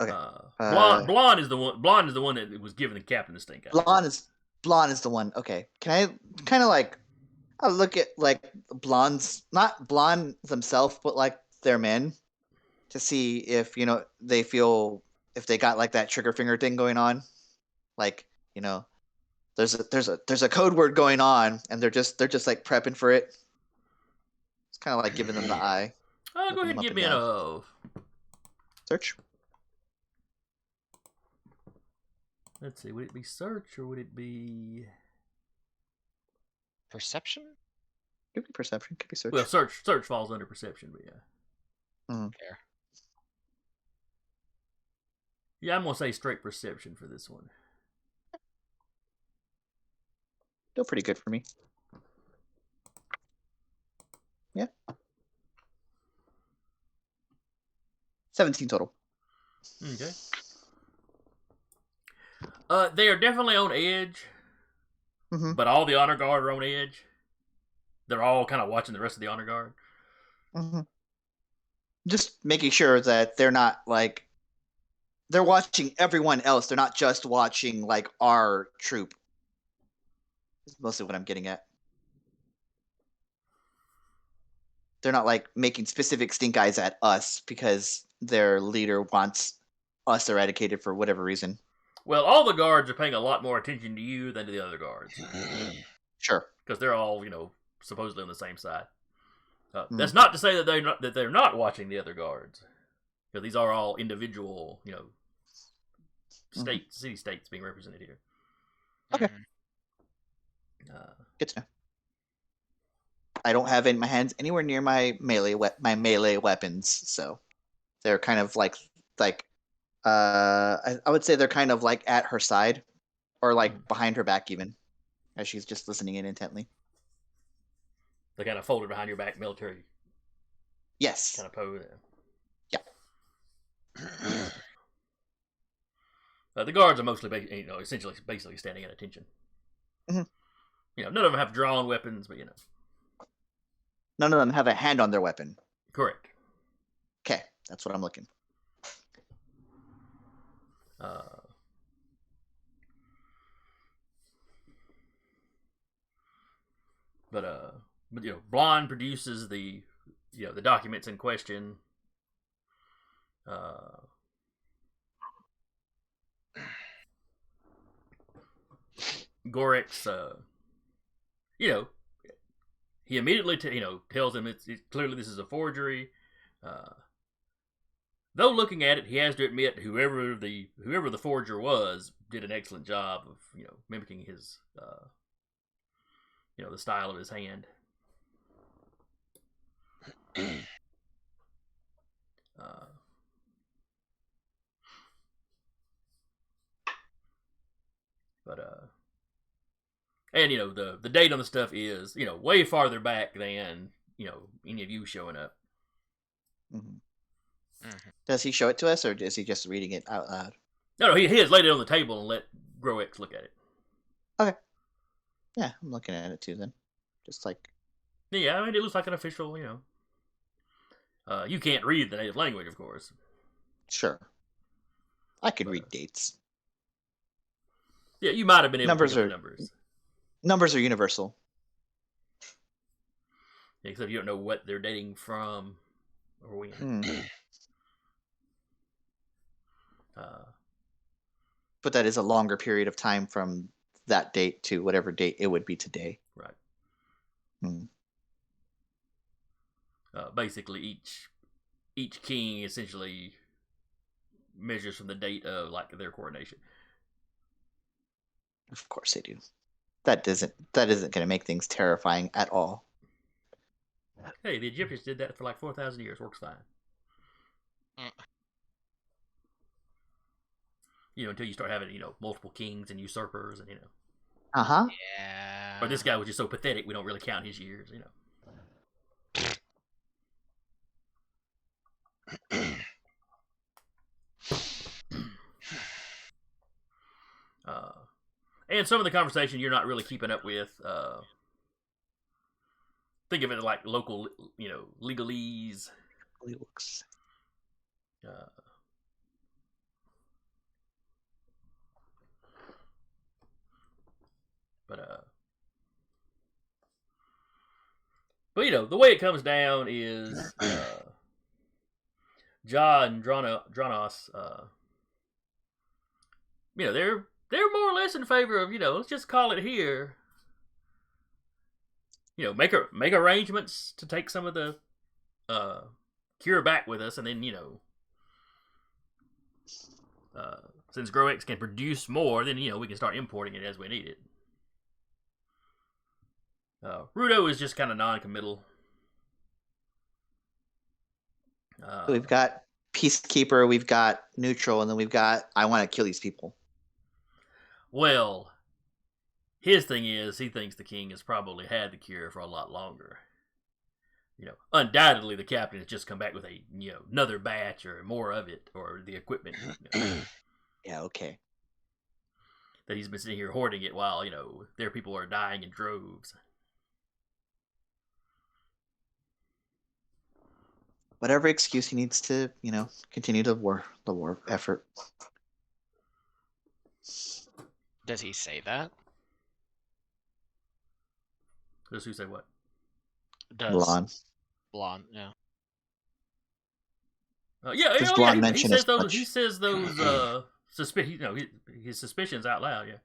Okay. Blonde is the one. Blonde is the one that was giving the captain the stink eye. Blonde is the one. Okay. Can I kind of like I'll look at like blondes, not blonde themselves, but like their men, to see if they feel if they got like that trigger finger thing going on, like there's a code word going on, and they're just like prepping for it. It's kind of like giving them the eye. Go ahead and give me a search. Let's see. Would it be search or would it be perception? Could be perception. Could be search. Well, search falls under perception, but yeah. Fair. Yeah, I'm gonna say straight perception for this one. Still pretty good for me. Yeah. 17 total. Okay. They are definitely on edge, but all the honor guard are on edge. They're all kind of watching the rest of the honor guard. Just making sure that they're not like they're watching everyone else. They're not just watching like our troop. That's mostly what I'm getting at. They're not like making specific stink eyes at us because their leader wants us eradicated for whatever reason. Well, all the guards are paying a lot more attention to you than to the other guards. Sure. Because they're all, supposedly on the same side. That's not to say that they're not watching the other guards. Because these are all individual, city states being represented here. Okay. Good to know. I don't have in my hands anywhere near my melee weapons, so they're kind of like I would say they're kind of like at her side, or like behind her back even, as she's just listening in intently. They kind of folded behind your back, military. Yes. Kind of pose. Yeah. The guards are mostly, essentially, basically standing at attention. None of them have drawn weapons, but None of them have a hand on their weapon. Correct. Okay, that's what I'm looking. But Blonde produces the documents in question. Groex, he immediately tells him it's clearly this is a forgery. Though looking at it, he has to admit whoever the forger was did an excellent job of mimicking his the style of his hand. And the date on the stuff is way farther back than any of you showing up. Does he show it to us, or is he just reading it out loud? No, he has laid it on the table and let Groex look at it. Okay. Yeah, I'm looking at it too then. Just like... Yeah, I mean, it looks like an official, you can't read the native language, of course. Sure. I could read dates. Yeah, you might have been able to pick up the numbers. Numbers are universal. Yeah, except you don't know what they're dating from or when. But that is a longer period of time from that date to whatever date it would be today. Right. Basically, each king essentially measures from the date of their coronation. Of course they do. That isn't going to make things terrifying at all. Hey, the Egyptians did that for 4,000 years. Works fine. Until you start having multiple kings and usurpers and Yeah. Or this guy was just so pathetic we don't really count his years. And some of the conversation you're not really keeping up with. Think of it like local, legalese. But the way it comes down is John and Dronos, they're more or less in favor of, let's just call it here. Make arrangements to take some of the cure back with us, and then since Groex can produce more, then we can start importing it as we need it. Rudo is just kind of non-committal. We've got Peacekeeper, we've got Neutral, and then we've got I want to kill these people. Well, his thing is he thinks the king has probably had the cure for a lot longer. Undoubtedly the captain has just come back with another batch or more of it, or the equipment. Yeah, okay. That he's been sitting here hoarding it while their people are dying in droves. Whatever excuse he needs to, continue the war effort. Does he say that? Does who say what? Does Blonde, yeah. Yeah, Does Blonde he mention says as those. much? He says those. His suspicions out loud. Yeah.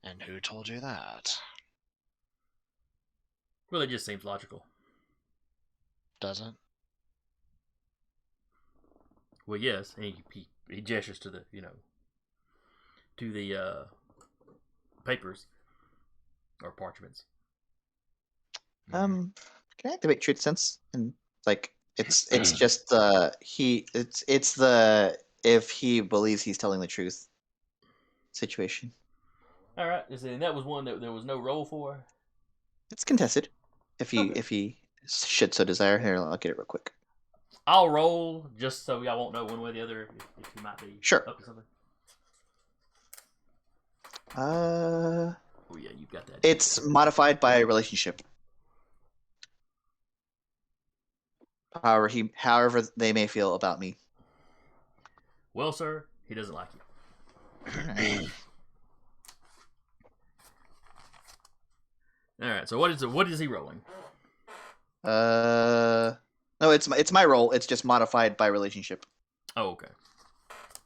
And who told you that? Well, it just seems logical. Doesn't? Well, yes. He gestures to the papers or parchments. Can I activate truth sense? And it's just it's the if he believes he's telling the truth situation. All right, and that was one that there was no roll for. It's contested. If he should so desire. Here, I'll get it real quick. I'll roll just so y'all won't know one way or the other if he might be Sure. up to something. Oh yeah, you've got that. It's modified by relationship. However they may feel about me. Well, sir, he doesn't like you. All right. So what is he rolling? No, it's my role. It's just modified by relationship. Oh, okay.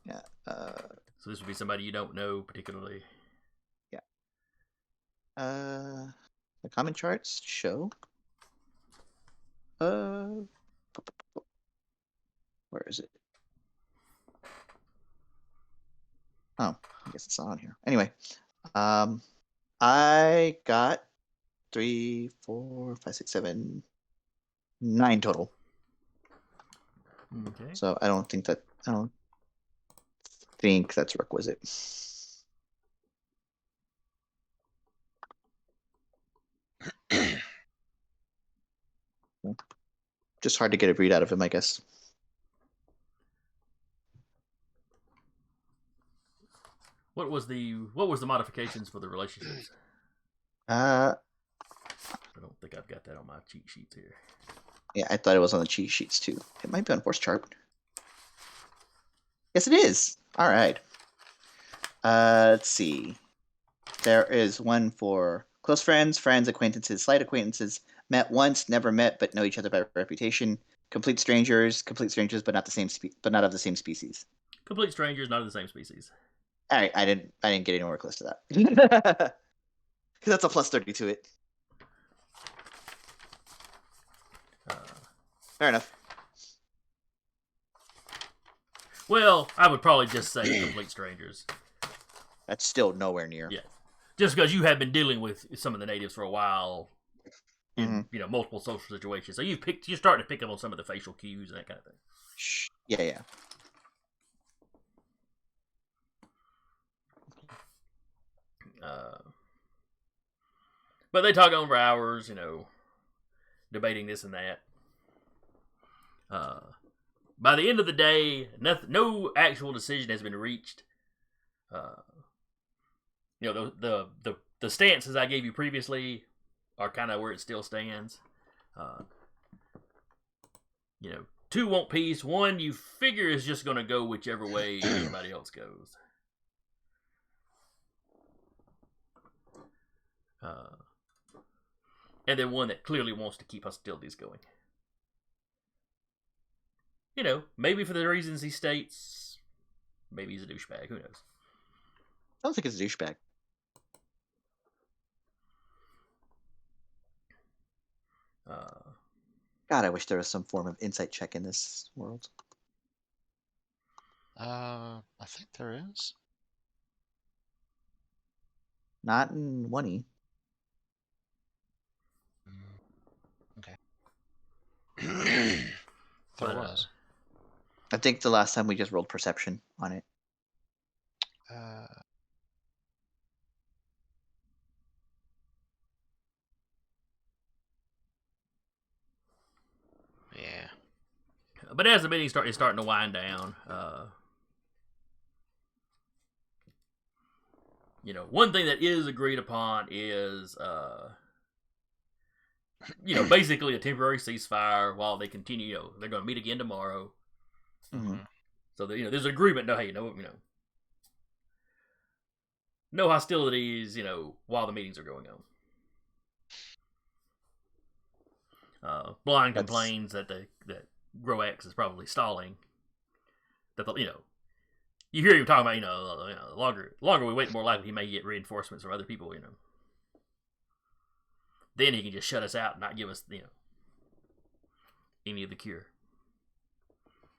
Yeah. So this would be somebody you don't know particularly. Yeah. The common charts show. Where is it? Oh, I guess it's not on here. Anyway, I got 3, 4, 5, 6, 7, 9 total. Okay. So I don't think that's requisite. Just hard to get a read out of him, I guess. What was the modifications for the relationships? I don't think I've got that on my cheat sheets here. Yeah, I thought it was on the cheat sheets too. It might be on Force Chart. Yes, it is. All right. Let's see. There is one for close friends, acquaintances, slight acquaintances, met once, never met, but know each other by reputation. Complete strangers, but not of the same species. Complete strangers, not of the same species. All right, I didn't get anywhere close to that because that's a plus 30 to it. Fair enough. Well, I would probably just say complete strangers. That's still nowhere near. Yeah, just because you have been dealing with some of the natives for a while in multiple social situations, so you're starting to pick up on some of the facial cues and that kind of thing. Yeah. But they talk on for hours, debating this and that. By the end of the day, no actual decision has been reached. The stances I gave you previously are kind of where it still stands. 2 want peace. 1 you figure is just going to go whichever way everybody else goes. And then 1 that clearly wants to keep hostilities going. Maybe for the reasons he states, maybe he's a douchebag. Who knows? I don't think it's a douchebag. God, I wish there was some form of insight check in this world. I think there is. Not in 1E. Okay. There was. I think the last time we just rolled perception on it. Yeah. But as the meeting is starting to wind down, one thing that is agreed upon is, basically a temporary ceasefire while they continue. They're going to meet again tomorrow. Mm-hmm. So that, there's an agreement. No, hey, no hostilities. While the meetings are going on. Blind complains that Groex is probably stalling. That you hear him talking about the longer we wait, the more likely he may get reinforcements from other people. Then he can just shut us out and not give us any of the cure.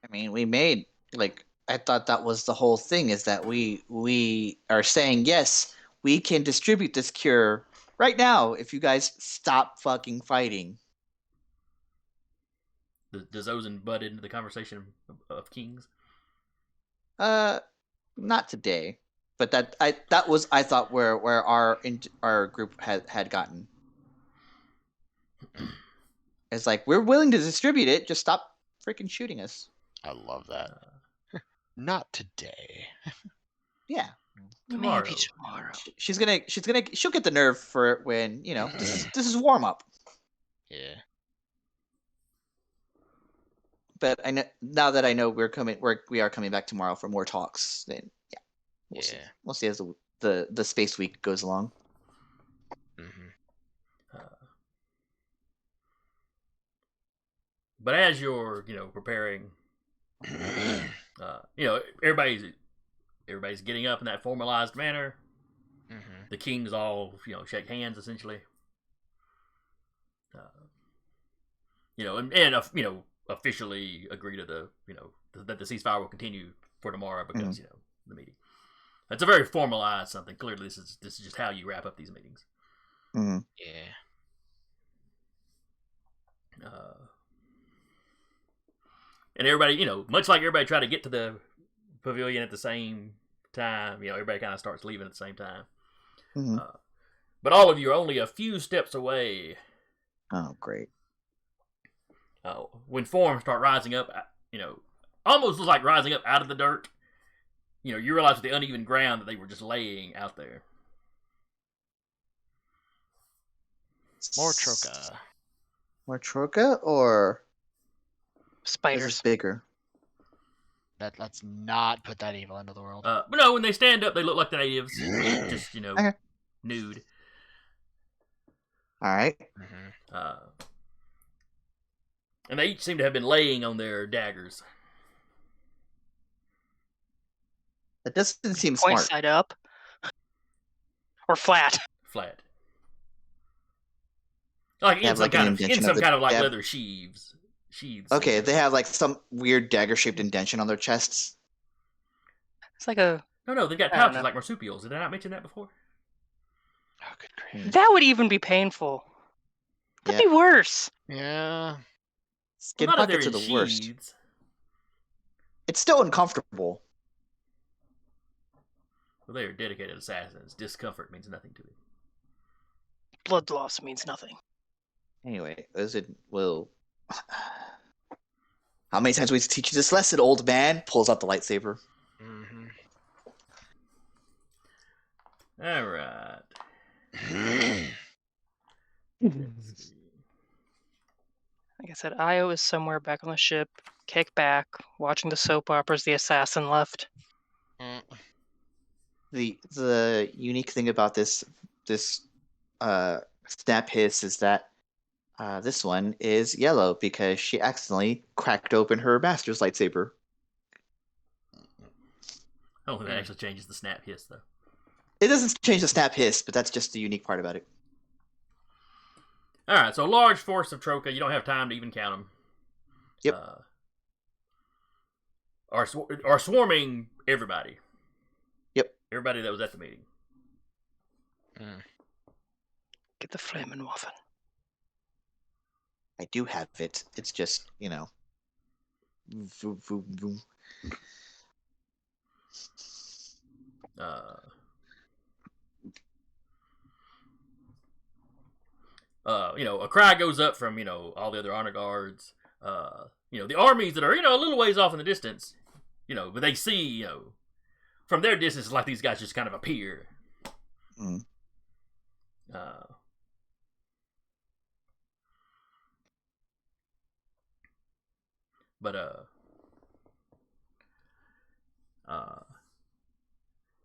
I mean, we made I thought that was the whole thing, is that we are saying yes, we can distribute this cure right now if you guys stop fucking fighting. Does Ozen butt into the conversation of kings? Not today, but that was, I thought, where our group had gotten. It's like, we're willing to distribute it, just stop freaking shooting us. I love that. Not today. Yeah. Tomorrow. Maybe tomorrow. She'll get the nerve for it when this is warm up. Yeah. But I know, now that I know we are coming back tomorrow for more talks, then we'll see as the space week goes along. Mm-hmm. But as you're preparing, everybody's getting up in that formalized manner. Mm-hmm. The kings all shake hands essentially. And officially agree to that the ceasefire will continue for tomorrow because the meeting. It's a very formalized something. Clearly, this is just how you wrap up these meetings. Mm-hmm. Yeah. And everybody, much like everybody tried to get to the pavilion at the same time, everybody kind of starts leaving at the same time. Mm-hmm. But all of you are only a few steps away. Oh, great. When forms start rising up, almost looks like rising up out of the dirt. You realize with the uneven ground that they were just laying out there. More Troca. More Troca, or Spiders. is this bigger? Let's not put that evil into the world. But no, when they stand up, they look like the natives, just Okay. nude. All right. Mm-hmm. And they each seem to have been laying on their daggers. That doesn't seem Point smart. side up. Or flat. Flat. Like in some kind of leather sheaths. Okay, they have like some weird dagger-shaped indention on their chests. It's like a... No, they've got pouches like marsupials. Did I not mention that before? Oh, good grief. That would even be painful. That'd be worse. Yeah. Skin pockets are the worst. It's still uncomfortable. Well, they are dedicated assassins. Discomfort means nothing to them. Blood loss means nothing. Anyway, how many times we teach you this lesson, old man? Pulls out the lightsaber. Mm-hmm. All right. Like I said, Io is somewhere back on the ship, kick back, watching the soap operas the assassin left. The unique thing about this snap hiss is that this one is yellow because she accidentally cracked open her master's lightsaber. I don't think that actually changes the snap hiss, though. It doesn't change the snap hiss, but that's just the unique part about it. All right, so a large force of Troca. You don't have time to even count them. Yep. Are swarming everybody. Yep. Everybody that was at the meeting. Get the flaming waffen. I do have it. It's just, Vroom, vroom, vroom. A cry goes up from all the other honor guards. The armies that are a little ways off in the distance. But they see from their distance, it's like these guys just kind of appear. Mm.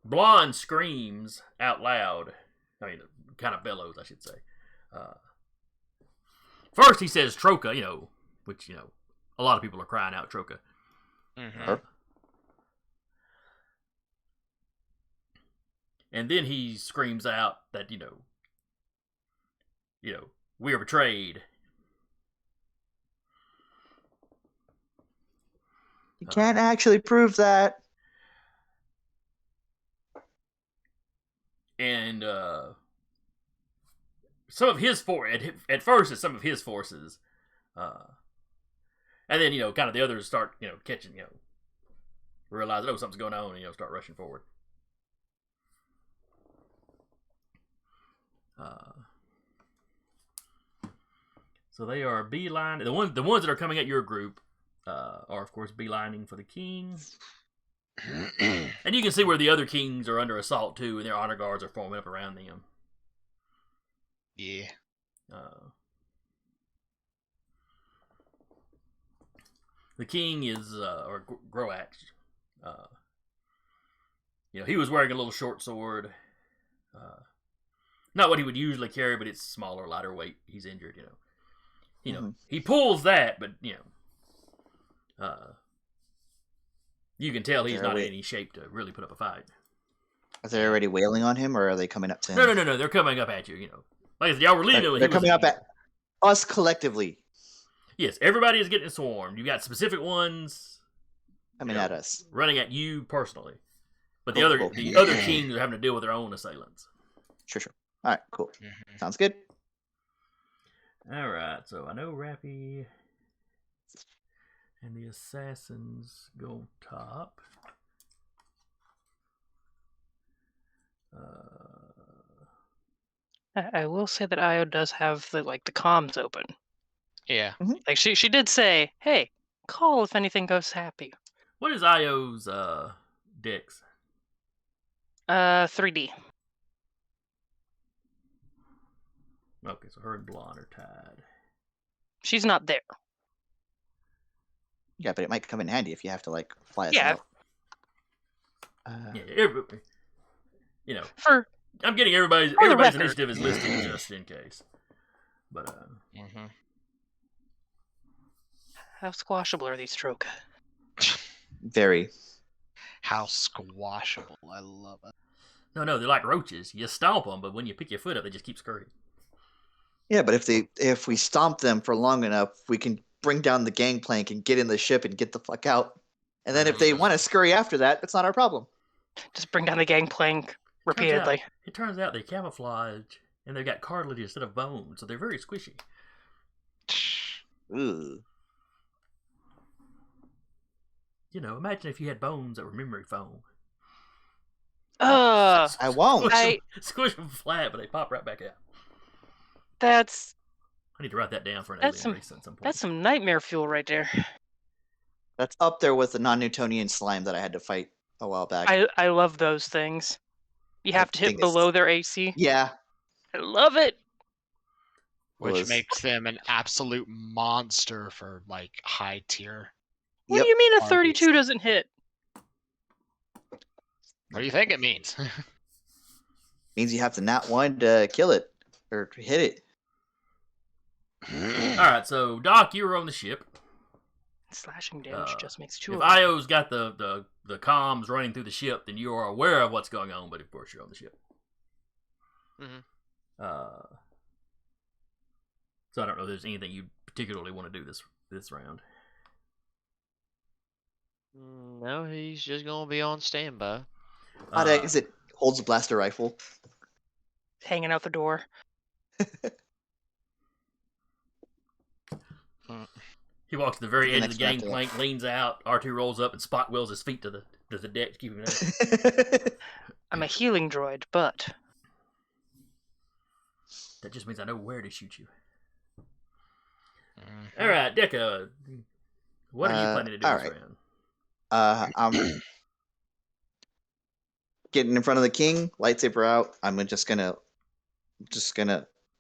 Blonde screams out loud. I mean, kind of bellows, I should say. First, he says Troca, which, a lot of people are crying out Troca. Mm-hmm. And then he screams out that, we are betrayed. You can't actually prove that. And some of his at first it's some of his forces, and then kind of the others start catching, realize something's going on, and start rushing forward. So they are beelining. The ones that are coming at your group are of course beelining for the king. And you can see where the other kings are under assault too, and their honor guards are forming up around them. Yeah. The king is, or Groex. He was wearing a little short sword. Not what he would usually carry, but it's smaller, lighter weight. He's injured, He pulls that, but you can tell he's not in any shape to really put up a fight. Are they already wailing on him, or are they coming up to him? No. They're coming up at you. Like I said, y'all were leaving. They're coming up at us collectively. Yes, everybody is getting swarmed. You got specific ones coming at us, running at you personally. But the other kings are having to deal with their own assailants. Sure. All right, cool. Mm-hmm. Sounds good. All right, so I know Rappy and the assassins go on top. I will say that Io does have the comms open. Yeah. Mm-hmm. Like she did say, "Hey, call if anything goes happy." What is Io's dex? 3D. Okay, so her and Blonde are tied. She's not there. Yeah, but it might come in handy if you have to fly us out. I'm getting everybody's initiative is listed just in case. But how squashable are these Troca? Very. How squashable! I love it. No, they're like roaches. You stomp them, but when you pick your foot up, they just keep scurrying. Yeah, but if we stomp them for long enough, we can bring down the gangplank and get in the ship and get the fuck out. And then if they want to scurry after that, that's not our problem. Just bring down the gangplank repeatedly. It turns out they camouflage and they've got cartilage instead of bone, so they're very squishy. Ooh. Imagine if you had bones that were memory foam. I won't. Squish them flat, but they pop right back out. I need to write that down for an alien race at some point. That's some nightmare fuel right there. That's up there with the non-Newtonian slime that I had to fight a while back. I love those things. You have to hit below their AC. Yeah. I love it. Which makes them an absolute monster for high tier. What do you mean a 32 doesn't hit? What do you think it means? Means you have to nat 1 to kill it or hit it. Alright, so Doc, you were on the ship. Slashing damage just makes 2 if of them. Io's got the comms running through the ship, then you are aware of what's going on, but of course you're on the ship. Mm-hmm. So I don't know if there's anything you particularly want to do this round. No, he's just gonna be on standby. Hot exit holds a blaster rifle. Hanging out the door. He walks to the very The edge of the next one after gangplank, leans out. R2 rolls up and spot wheels his feet to the deck to keep him there. I'm a healing droid, but That just means I know where to shoot you. Mhm. All right, Deca. What are you planning to do all this right. round? I'm getting in front of the king, lightsaber out. I'm just gonna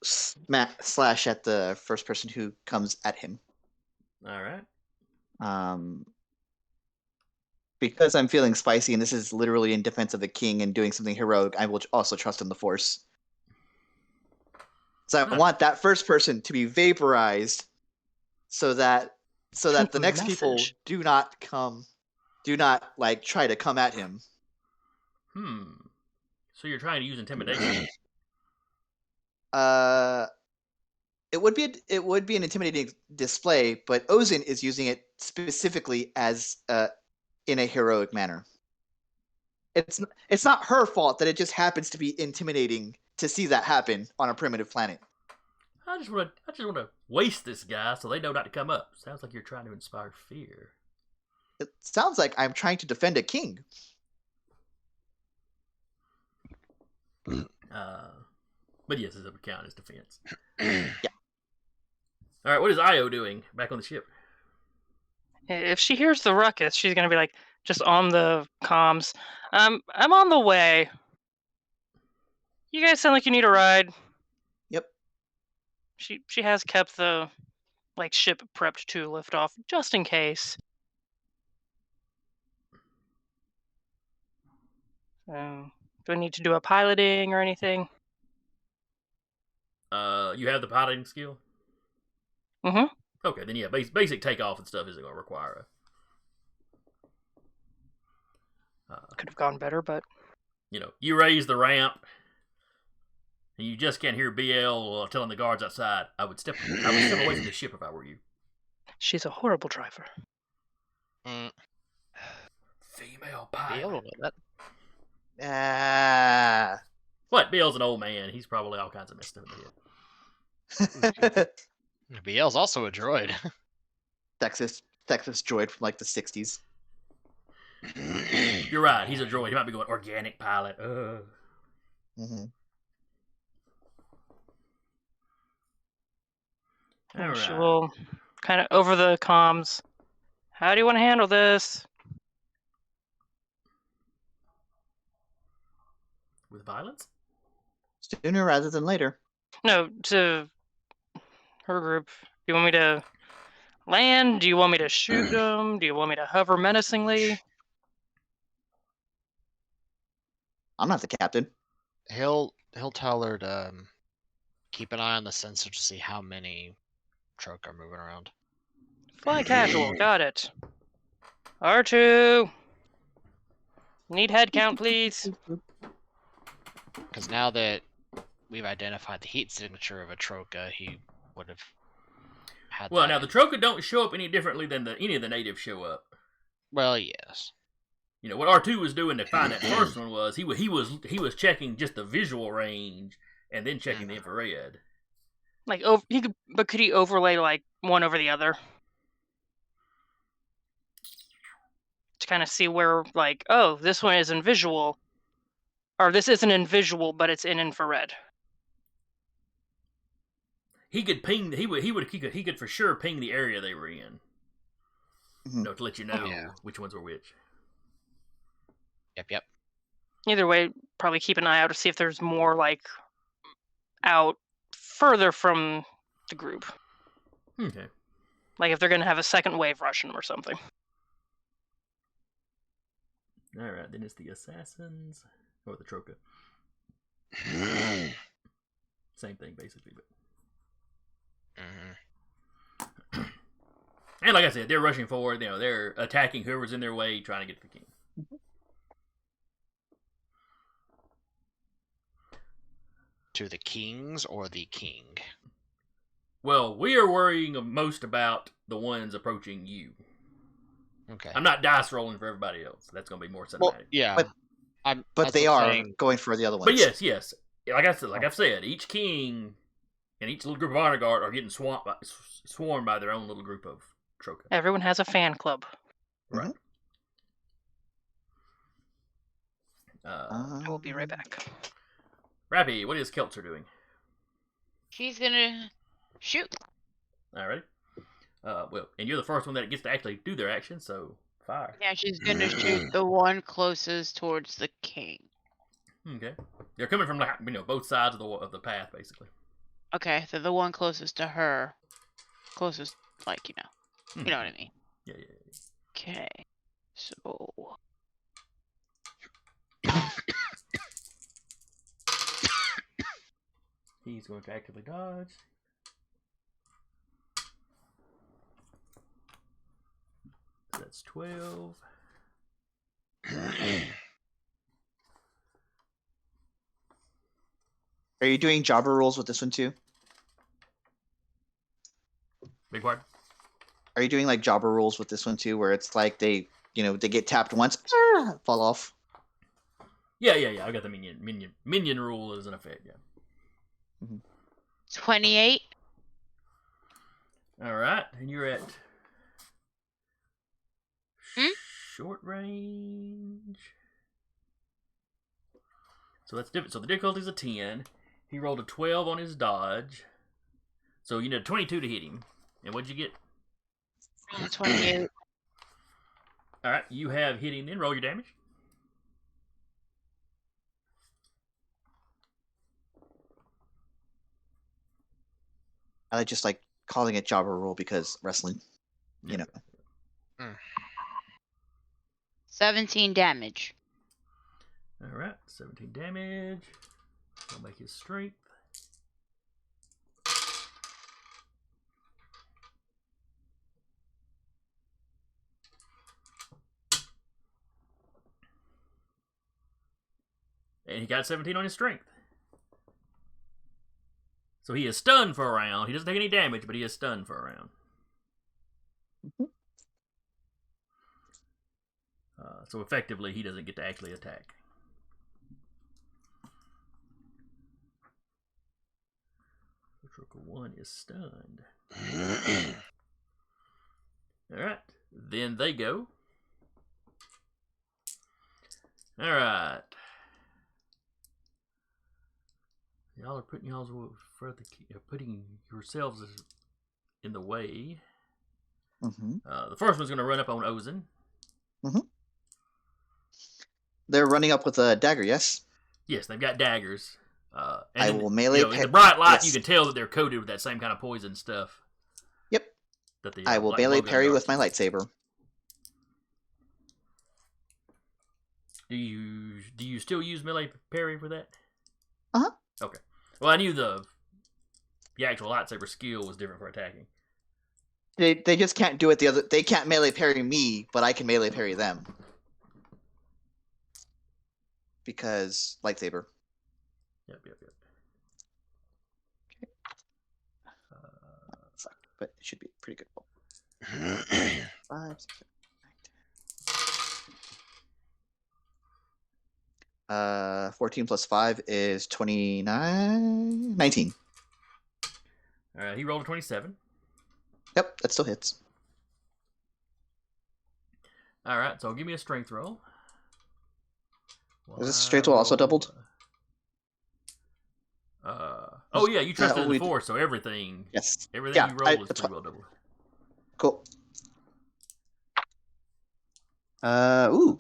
slash at the first person who comes at him. All right. Because I'm feeling spicy, and this is literally in defense of the king and doing something heroic, I will also trust in the Force. So I want that first person to be vaporized, so that the next people Message. do not like try to come at him. So you're trying to use intimidation? It would be an intimidating display, but Ozin is using it specifically as in a heroic manner. It's not her fault that it just happens to be intimidating to see that happen on a primitive planet. I just want to waste this guy so they know not to come up. Sounds like you're trying to inspire fear. It sounds like I'm trying to defend a king. But yes, it would count as defense. Yeah. All right, what is Io doing back on the ship? if she hears the ruckus, she's gonna be like, just on the comms. I'm on the way. You guys sound like you need a ride. Yep. She has kept the ship prepped to lift off just in case. Do I need to do a piloting or anything? You have the piloting skill? Mm-hmm. Okay, then yeah, basic takeoff and stuff isn't going to require Could have gone better, but you raise the ramp, and you just can't hear BL telling the guards outside, I would step away from the ship if I were you. she's a horrible driver. Female I pilot. don't know that. What? BL's an old man. He's probably all kinds of messed up in the head. BL's also a droid. Sexist droid from like the 60s. You're right. He's a droid. He might be going organic pilot. Mm-hmm. All She right. will kind of over the comms. How do you want to handle this? With violence? Sooner rather than later. No, to her group. Do you want me to land? Do you want me to shoot them? Do you want me to hover menacingly? I'm not the captain. He'll tell her to keep an eye on the sensor to see how many Troke are moving around. Fly casual, got it. R2! Need head count, please. Because now that we've identified the heat signature of a Troca, he would have had Well, that. now the Troca don't show up any differently than any of the natives show up. Well, yes. What R2 was doing to find that first one was he was checking just the visual range and then checking the infrared. Could he overlay one over the other to kind of see where this one is in visual, or this isn't in visual but it's in infrared? He could ping. He could for sure ping the area they were in. Mm-hmm. To let you know which ones were which. Yep. Either way, probably keep an eye out to see if there's more out further from the group. Okay. If they're gonna have a second wave rushing or something. All right, then it's the assassins or the Troca. Same thing basically, but. And like I said, they're rushing forward. They're attacking whoever's in their way, trying to get to the king. To the kings or the king? Well, we are worrying most about the ones approaching you. Okay. I'm not dice rolling for everybody else. That's going to be more cinematic. Well, yeah. But they are going for the other ones. But yes. Like I've said, each king and each little group of honor guard are getting swarmed by their own little group of Troca. Everyone has a fan club. Right. I will be right back. Rappy, what is Keltzer doing? She's gonna shoot. Alrighty. Well, and you're the first one that gets to actually do their action, so fire. Yeah, she's gonna shoot the one closest towards the king. Okay. They're coming from both sides of the path, basically. Okay, so the one closest to her, closest, like you know what I mean. Yeah. Okay, so He's going to actively dodge. So that's 12. Are you doing jobber rules with this one too? Big part. Are you doing like jobber rules with this one too, where it's like they get tapped once, fall off? Yeah. I got the minion rule is in effect. Yeah. 28. All right, and you're at short range. So that's different. So the difficulty is a 10. He rolled a 12 on his dodge. So you need a 22 to hit him. And what'd you get? 28. All right, you have hit him. Then roll your damage. I just like calling it jobber rule because wrestling, you know. 17 damage. All right, 17 damage. I'll make his strength. And he got 17 on his strength. So he is stunned for a round. He doesn't take any damage, but he is stunned for a round. So effectively, he doesn't get to actually attack. Troca 1 is stunned. Alright, then they go. Alright. Y'all are putting putting yourselves in the way. The first one's going to run up on Ozen. They're running up with a dagger, yes? Yes, they've got daggers. I will melee. In the bright light, you can tell that they're coated with that same kind of poison stuff. Yep. That the, I will melee parry with my lightsaber. Do you still use melee parry for that? Okay. Well, I knew the actual lightsaber skill was different for attacking. They just can't do it they can't melee parry me, but I can melee parry them. Because lightsaber. Yep. Fuck, but it should be a pretty good roll. 5, 6, 7, 8, 14 plus 5 is 29. 19. Alright, he rolled a 27. Yep, that still hits. Alright, so give me a strength roll. Is this strength roll also doubled? Oh yeah, you trusted in the Force, so everything. Yes. Everything you roll is pretty well doubled. Cool. Ooh.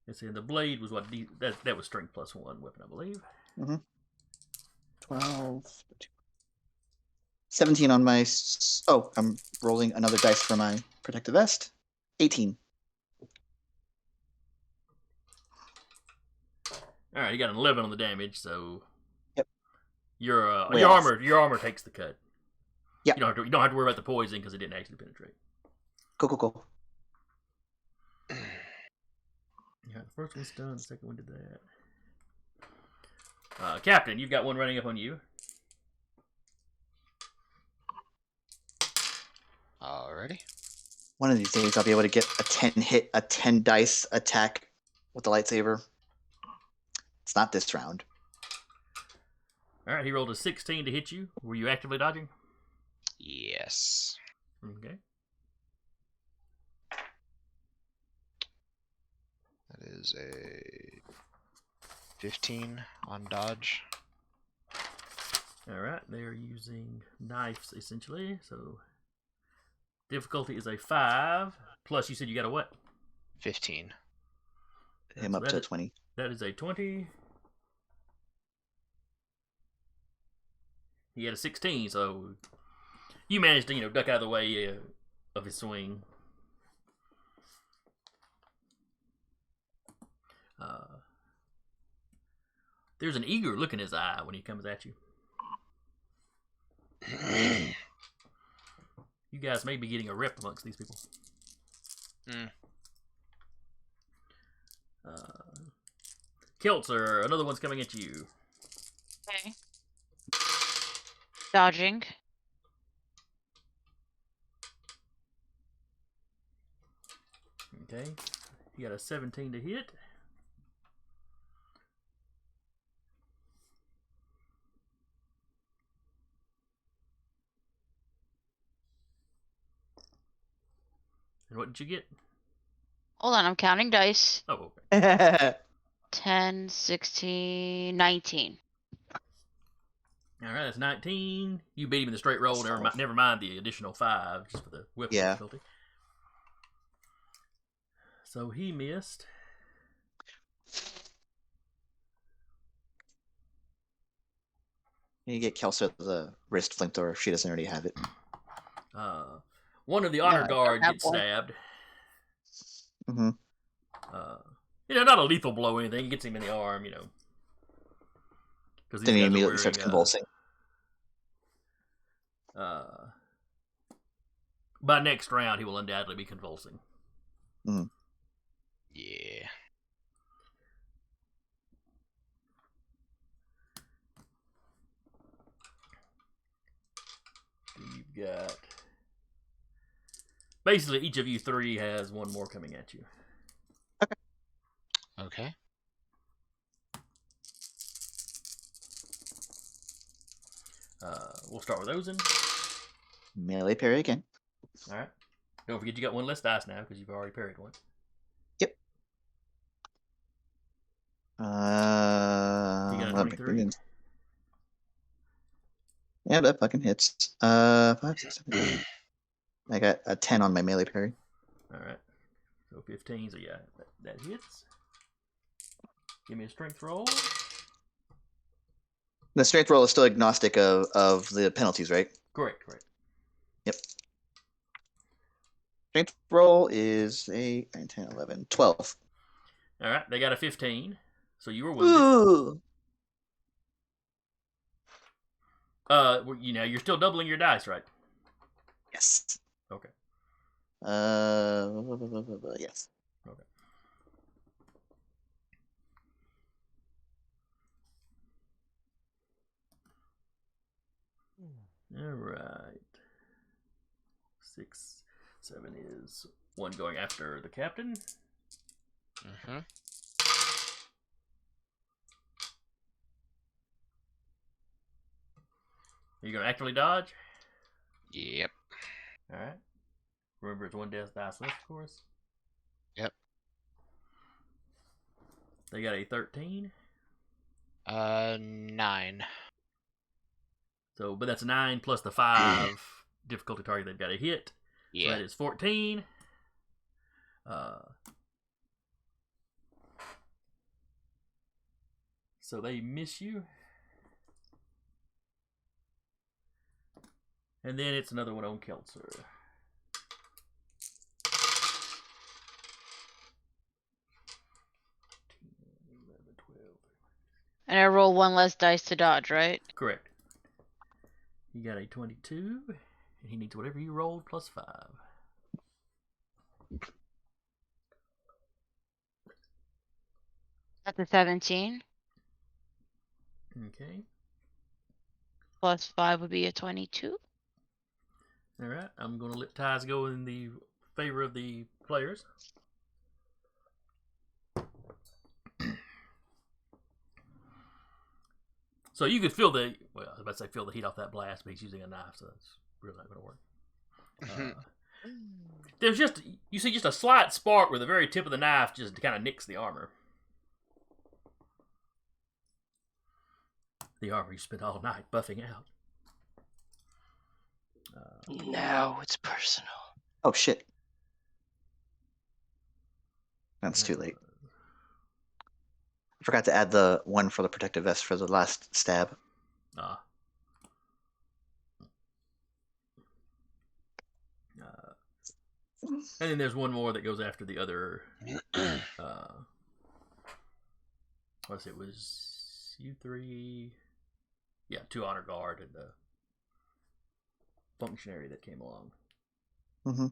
Let's see, the blade was what that was strength plus 1 weapon, I believe. 12. 17 on my. Oh, I'm rolling another dice for my protective vest. 18. All right, you got an 11 on the damage, so. Yep. Your armor takes the cut. Yeah. You don't have to worry about the poison because it didn't actually penetrate. Cool. Yeah, the first one's done. The second one did that. Captain, you've got one running up on you. Alrighty. One of these days, I'll be able to get a 10 dice attack with the lightsaber. It's not this round. All right, he rolled a 16 to hit you. Were you actively dodging? Yes. Okay. is a 15 on dodge. Alright, they're using knives, essentially, so... Difficulty is a 5, plus you said you got a what? 15. Him up to 20. That is a 20. He had a 16, so... You managed to, duck out of the way of his swing. There's an eager look in his eye when he comes at you. You guys may be getting a rep amongst these people. Keltzer, another one's coming at you. Okay. Dodging. Okay. You got a 17 to hit. And what did you get? Hold on, I'm counting dice. Oh, okay. 10, 16, 19. All right, that's 19. You beat him in the straight roll. Never mind the additional 5, just for the whip difficulty. So he missed. You get Kelso the wrist flamethrower if she doesn't already have it. One of the honor guard gets stabbed. Mm-hmm. Not a lethal blow or anything. It gets him in the arm, Then he immediately starts convulsing. By next round, he will undoubtedly be convulsing. Mm. Yeah. You've got... Basically, each of you 3 has one more coming at you. Okay. We'll start with Ozen. Melee parry again. All right. Don't forget you got one less dice now because you've already parried one. Yep. You got a 23. Yeah, that fucking hits. 5, 6, 7, 8. I got a 10 on my melee parry. All right. So 15. So yeah, that hits. Give me a strength roll. The strength roll is still agnostic of the penalties, right? Correct. Yep. Strength roll is 8, 9, 10, 11, 12. All right. They got a 15. So you were wounded. Ooh. You're still doubling your dice, right? Yes. Okay. Yes. Okay. All right. 6, 7 is one going after the captain. Mm-hmm. Are you going to actively dodge? Yep. All right. Remember, it's one death dice left, of course. Yep. They got a 13. 9. So, but that's 9 plus the 5 difficulty target they've got to hit. Yeah. So that is 14. So they miss you. And then it's another one on Keltzer. And I roll one less dice to dodge, right? Correct. He got a 22, and he needs whatever you rolled plus 5. That's a 17. Okay. Plus 5 would be a 22. All right. I'm going to let ties go in the favor of the players. So you could feel I was about to say feel the heat off that blast, but he's using a knife, so that's really not going to work. There's just you see just a slight spark where the very tip of the knife just kind of nicks the armor. The armor you spent all night buffing out. Now it's personal. Oh shit. That's too late. I forgot to add the one for the protective vest for the last stab. And then there's one more that goes after the other. It was you three. Yeah, 2 honor guard and a functionary that came along. Mm-hmm.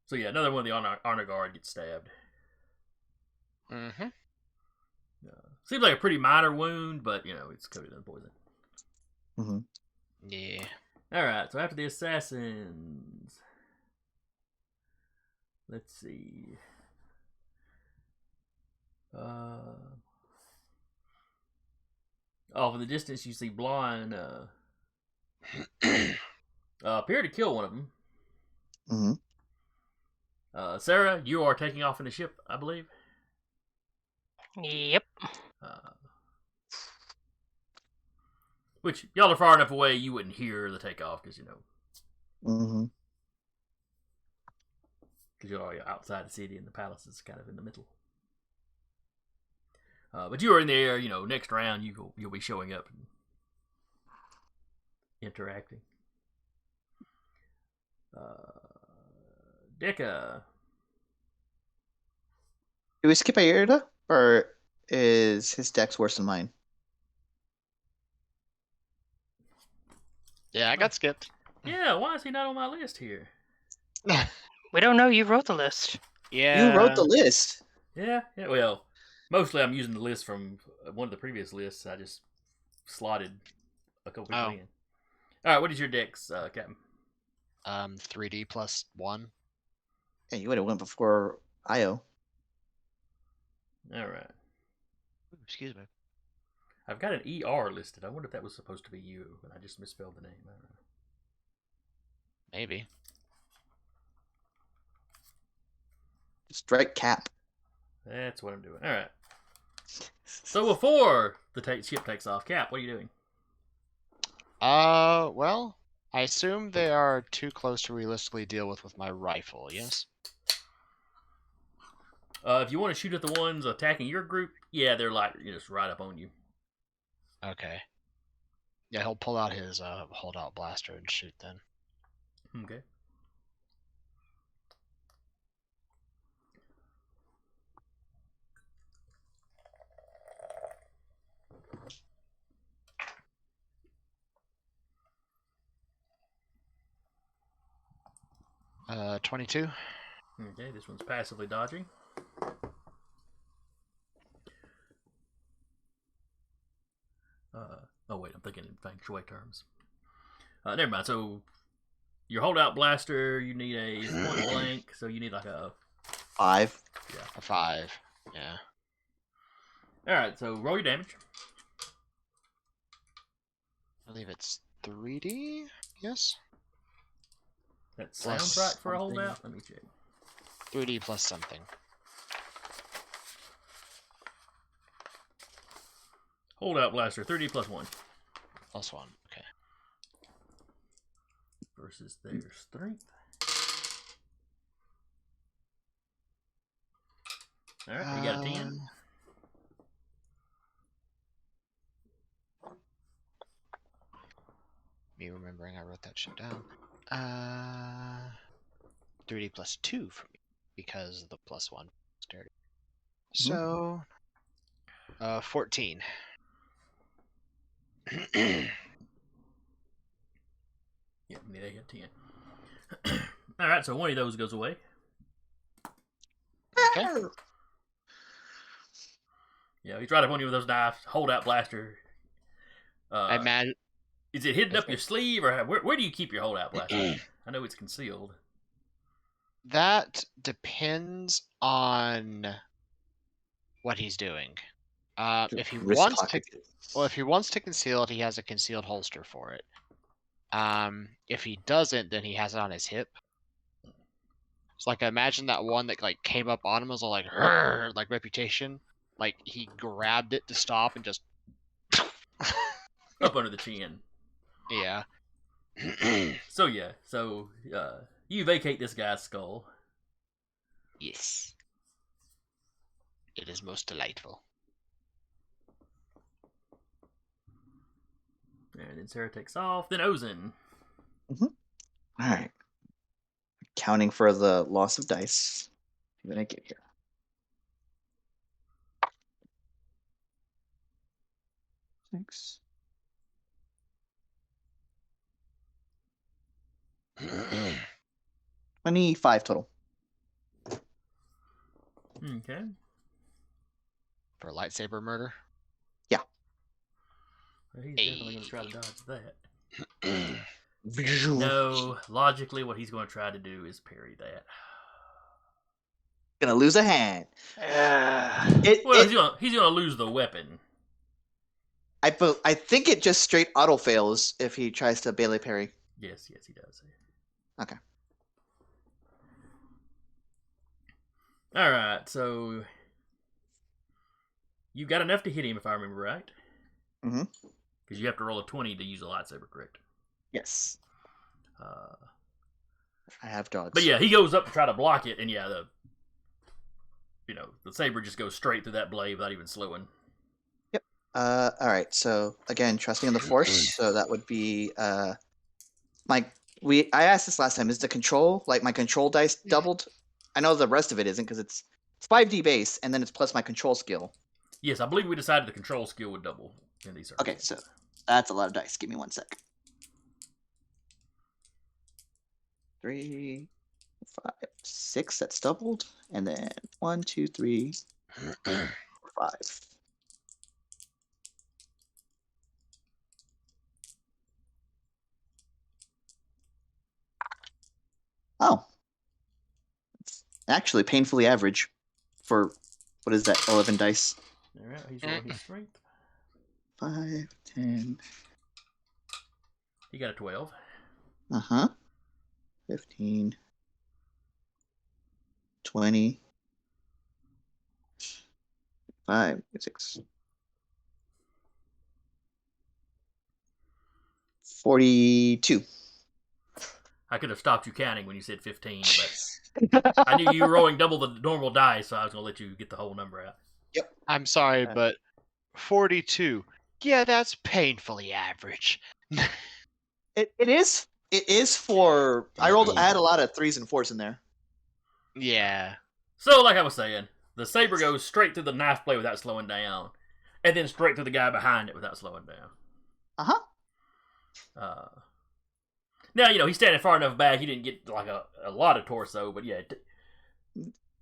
So yeah, another one of the honor guard gets stabbed. Mm-hmm. Seems like a pretty minor wound, but it's coated in poison. Mm-hmm. Yeah. All right, so after the assassins, let's see. Off in the distance, you see Blind appear to kill one of them. Mm-hmm. Sarah, you are taking off in the ship, I believe. Yep. Which y'all are far enough away you wouldn't hear the takeoff because Mm-hmm. because you're outside the city and the palace is kind of in the middle. But you are in the air. Next round you'll be showing up and interacting. Deca. Do we skip Ayrda, or is his dex worse than mine? Yeah, I got skipped. Yeah, why is he not on my list here? We don't know. You wrote the list. Yeah. You wrote the list. Yeah. Well, mostly I'm using the list from one of the previous lists. I just slotted a couple people in. All right, what is your dex, Captain? 3D plus 1. Yeah, you would have went before Io. All right. Ooh, excuse me. I've got an ER listed. I wonder if that was supposed to be you, but I just misspelled the name. I don't know. Maybe. Strike Cap. That's what I'm doing. All right. So before the ship takes off, Cap, what are you doing? Well, I assume they are too close to realistically deal with my rifle, yes? If you want to shoot at the ones attacking your group, yeah, they're just right up on you. Okay. Yeah, he'll pull out his holdout blaster and shoot then. Okay. Uh, 22. Okay, this one's passively dodging. Oh wait, I'm thinking in feng shui terms. Never mind. So your holdout blaster, you need a point blank, so you need like a 5. Yeah. A 5. Yeah. All right, so roll your damage. I believe it's 3D. Yes. That Plus sounds right for a something. holdout. Let me check. 3D plus something. Holdout blaster, 3D plus 1. Plus 1. Okay. Versus their strength. All right, you got a 10. Me remembering I wrote that shit down. 3D plus 2 for me because of the plus 1 dexterity. So, 14. Yeah, they got 10. All right, so one of those goes away. Okay. Yeah, he's right up on you with those knives. Holdout blaster. I imagine. Is it hidden up your sleeve, or where do you keep your holdout blaster? I know it's concealed. That depends on what he's doing. If he Wrist wants pocket. to, well, if he wants to conceal it, he has a concealed holster for it. If he doesn't, then he has it on his hip. It's like, imagine that one that like came up on him was all like, "Rrr," like Reputation. Like he grabbed it to stop and just Up under the chin. yeah. So you vacate this guy's skull. Yes. It is most delightful. And then Sarah takes off. Then Ozen. All right. Counting for the loss of dice. What did I get here? Six. 25 total. Okay. For lightsaber murder. Well, he's definitely going to try to dodge that. No. No, logically, what he's going to try to do is parry that. Gonna lose a hand. Well, he's going to lose the weapon. I think it just straight auto fails if he tries to Bailey parry. Yes, he does. Okay. All right, so you got enough to hit him, if I remember right. Mm-hmm. Because you have to roll a 20 to use a lightsaber, correct? Yes. I have dodge. But yeah, he goes up to try to block it, and yeah, the saber just goes straight through that blade without even slowing. Yep. All right. So again, trusting in the Force. So that would be I asked this last time. Is the control, like my control dice, doubled? I know the rest of it isn't because it's 5D base, and then it's plus my control skill. Yes, I believe we decided the control skill would double in these circles. Okay, so that's a lot of dice. Give me 1 sec. 3, 5, 6. That's doubled, and then 1, 2, 3, 5. Oh, it's actually painfully average for what is that? 11 dice. All right, he's rolling his strength. 5, 10. He got a 12. 15. 20. 5, 6. 42. I could have stopped you counting when you said 15, but I knew you were rolling double the normal dice, so I was going to let you get the whole number out. Yep. I'm sorry, but 42. Yeah, that's painfully average. It is. It is for. I had a lot of 3s and 4s in there. Yeah. So, like I was saying, the saber goes straight through the knife blade without slowing down, and then straight through the guy behind it without slowing down. Now, he's standing far enough back, he didn't get like a lot of torso, but yeah.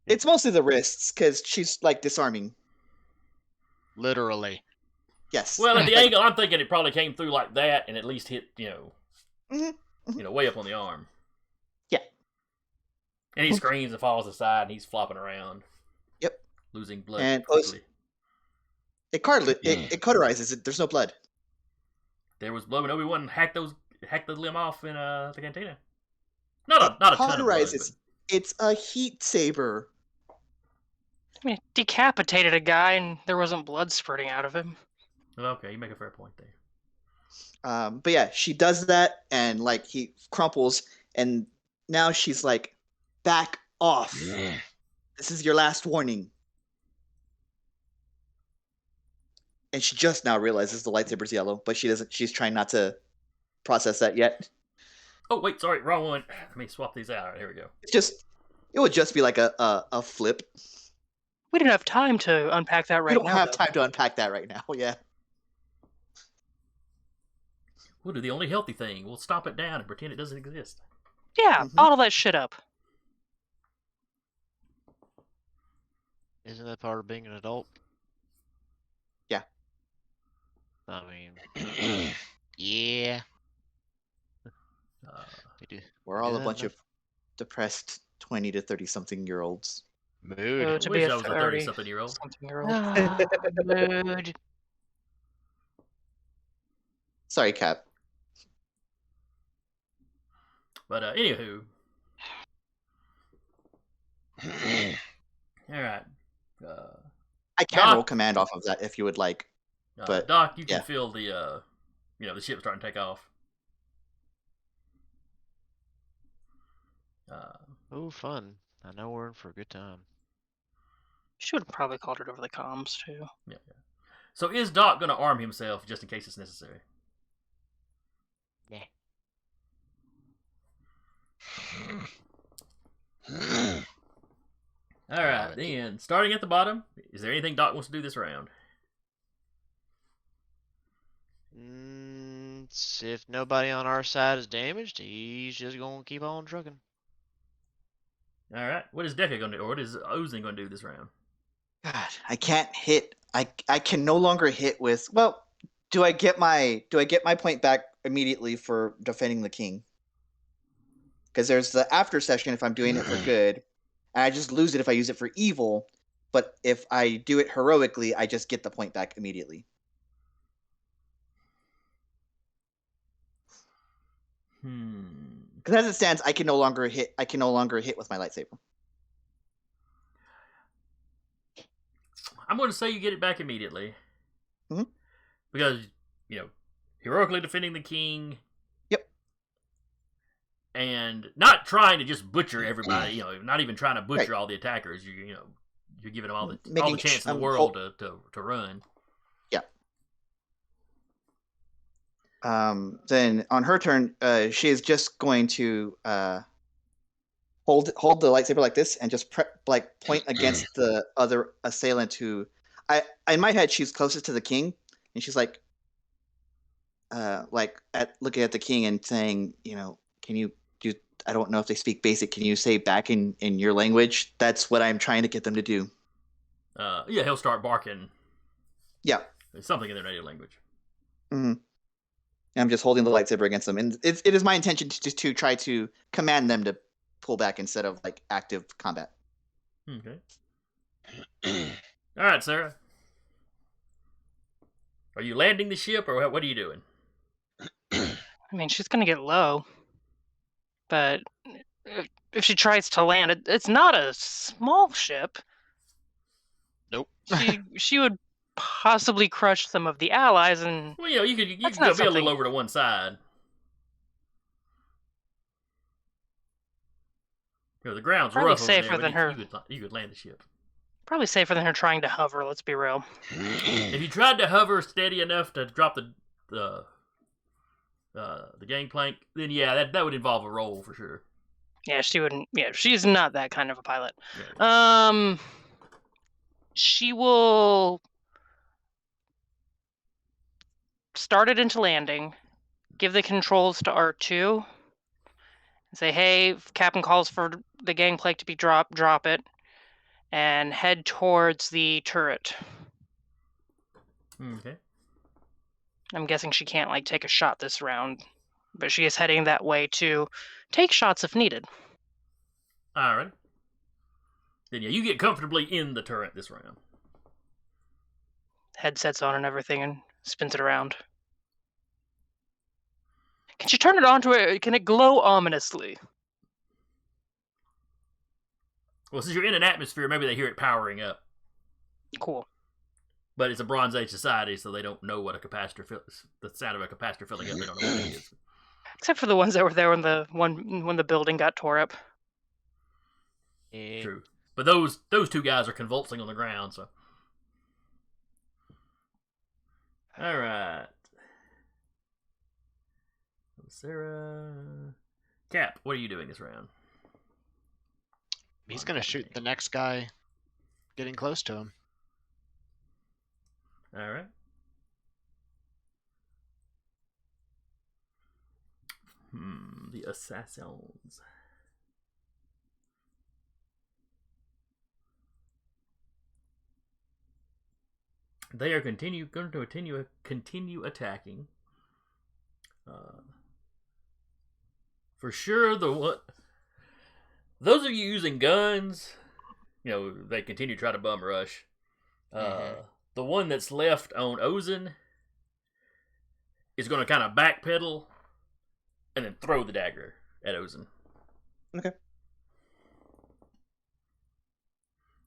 It's mostly the wrists, because she's like disarming. Literally. Yes. Well, at the angle, I'm thinking it probably came through like that and at least hit, way up on the arm. Yeah. And he screams and falls aside, and he's flopping around. Yep. Losing blood and quickly. It cauterizes it. There's no blood. There was blood when Obi-Wan hacked the limb off in the cantina. Not a ton of blood. But... It's a heat saber. I mean, it decapitated a guy and there wasn't blood spurting out of him. Okay, you make a fair point there. But yeah, she does that, and like he crumples, and now she's like, "Back off! This is your last warning." And she just now realizes the lightsaber's yellow, but she doesn't. She's trying not to process that yet. Oh wait, sorry, wrong one. Let me swap these out. All right, here we go. It would just be like a flip. We don't have time to unpack that right now. We don't have time to unpack that right now. Yeah. We'll do the only healthy thing. We'll stop it down and pretend it doesn't exist. Yeah, bottle that shit up. Isn't that part of being an adult? Yeah. I mean, yeah. We're all a bunch of depressed 20 to 30-something-year-olds. Mood. To Wish be I a was a 30-something-year-old. Mood. Sorry, Cap. But anywho, all right. I can Doc, roll command off of that if you would like. But Doc, you can yeah. feel the the ship starting to take off. Oh, fun. I know we're in for a good time. Should have probably called it over the comms, too. Yeah. So is Doc going to arm himself just in case it's necessary? Yeah. All right, then. Starting at the bottom, is there anything Doc wants to do this round? If nobody on our side is damaged, he's just going to keep on trucking. All right. What is Deca going to do, or what is Ozen going to do this round? God, I can't hit. I can no longer hit with. Well, do I get my point back immediately for defending the king? Because there's the after session if I'm doing it for good, and I just lose it if I use it for evil. But if I do it heroically, I just get the point back immediately. Because as it stands, I can no longer hit. I can no longer hit with my lightsaber. I'm going to say you get it back immediately. Mm-hmm. Because, heroically defending the king. Yep. And not trying to just butcher everybody, not even trying to butcher all the attackers. You're giving them all the chance in the world to run. Yeah. Then on her turn, she is just going to hold the lightsaber like this and just point against the other assailant who, in my head, she's closest to the king, and she's looking at the king and saying, can you do? I don't know if they speak basic. Can you say back in your language? That's what I'm trying to get them to do. Yeah, he'll start barking. Yeah, something in their native language. Mm-hmm. I'm just holding the lightsaber against them, and it is my intention to try to command them to pull back instead of active combat. Okay. All right, Sarah. Are you landing the ship, or what are you doing? I mean, she's gonna get low, but if she tries to land, it's not a small ship. Nope. She would possibly crush some of the allies, and well, you could go be a little over to one side. The ground's probably rough safer over there, than her. You could land the ship. Probably safer than her trying to hover. Let's be real. If you tried to hover steady enough to drop the gangplank, then yeah, that would involve a roll for sure. Yeah, she wouldn't. Yeah, she's not that kind of a pilot. Yeah. She will start it into landing, give the controls to R2, and say, hey, if Captain calls for the gangplank to be dropped, drop it, and head towards the turret. Okay. I'm guessing she can't take a shot this round, but she is heading that way to take shots if needed. All right. Then yeah, you get comfortably in the turret this round. Headsets on and everything, and spins it around. Can she turn it on to it? Can it glow ominously? Well, since you're in an atmosphere, maybe they hear it powering up. Cool. But it's a Bronze Age society, so they don't know what a capacitor the sound of a capacitor filling up. They don't know what it is. Except for the ones that were there when the building got tore up. True. But those two guys are convulsing on the ground, so. All right. Sarah. Cap, what are you doing this round? He's going to shoot the next guy getting close to him. All right. The assassins. They are going to continue attacking. For sure, those of you using guns, they continue to try to bum rush. The one that's left on Ozen is going to kind of backpedal and then throw the dagger. at Ozen. Okay.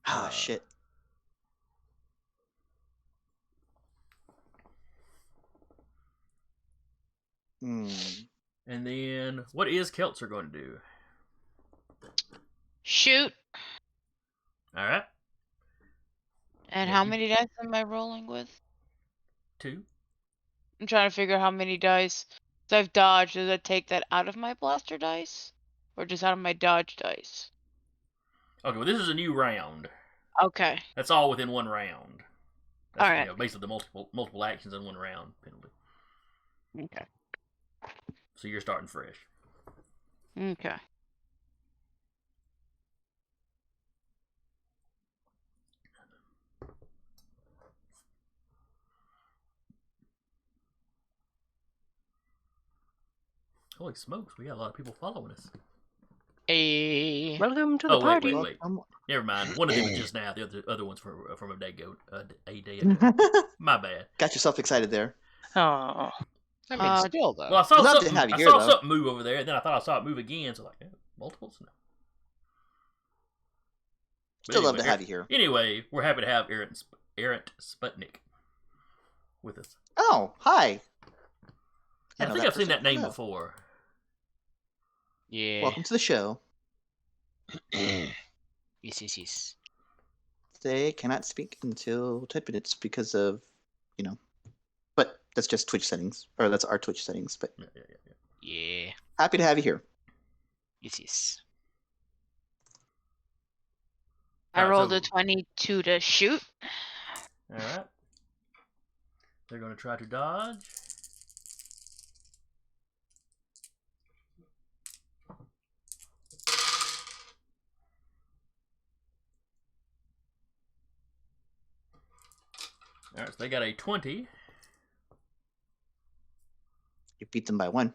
Ah, shit. And then, what is Keltzer going to do? Shoot. All right. And Yeah, how you- many dice am I rolling with? 2. I'm trying to figure out how many dice. So I've dodged. Does that take that out of my blaster dice? Or just out of my dodge dice? Okay, well, this is a new round. Okay. That's all within one round. That's, All right. Basically the multiple actions in one round penalty. Okay. So you're starting fresh. Okay. Holy smokes, we got a lot of people following us. Hey. Welcome to the Oh, wait, party. wait. Never mind. One of them was just now. The other one's from a day ago. My bad. Got yourself excited there. Oh. I mean, still though. Well, I saw Love to something. have you I here, saw though. something move over there, and then I thought I saw it move again. So multiples. No. But Still love to anyway, have you here. Anyway, we're happy to have Errant Sputnik with us. Oh, hi. I know think that I've seen person. that name Hello. before. Yeah. Welcome to the show. Yes. They cannot speak until 10 minutes because of, but that's just Twitch settings, or that's our Twitch settings. But Yeah. happy to have you here. Yes. I rolled so- a 22 to shoot. All right. They're going to try to dodge. All right, so they got a 20. You beat them by 1.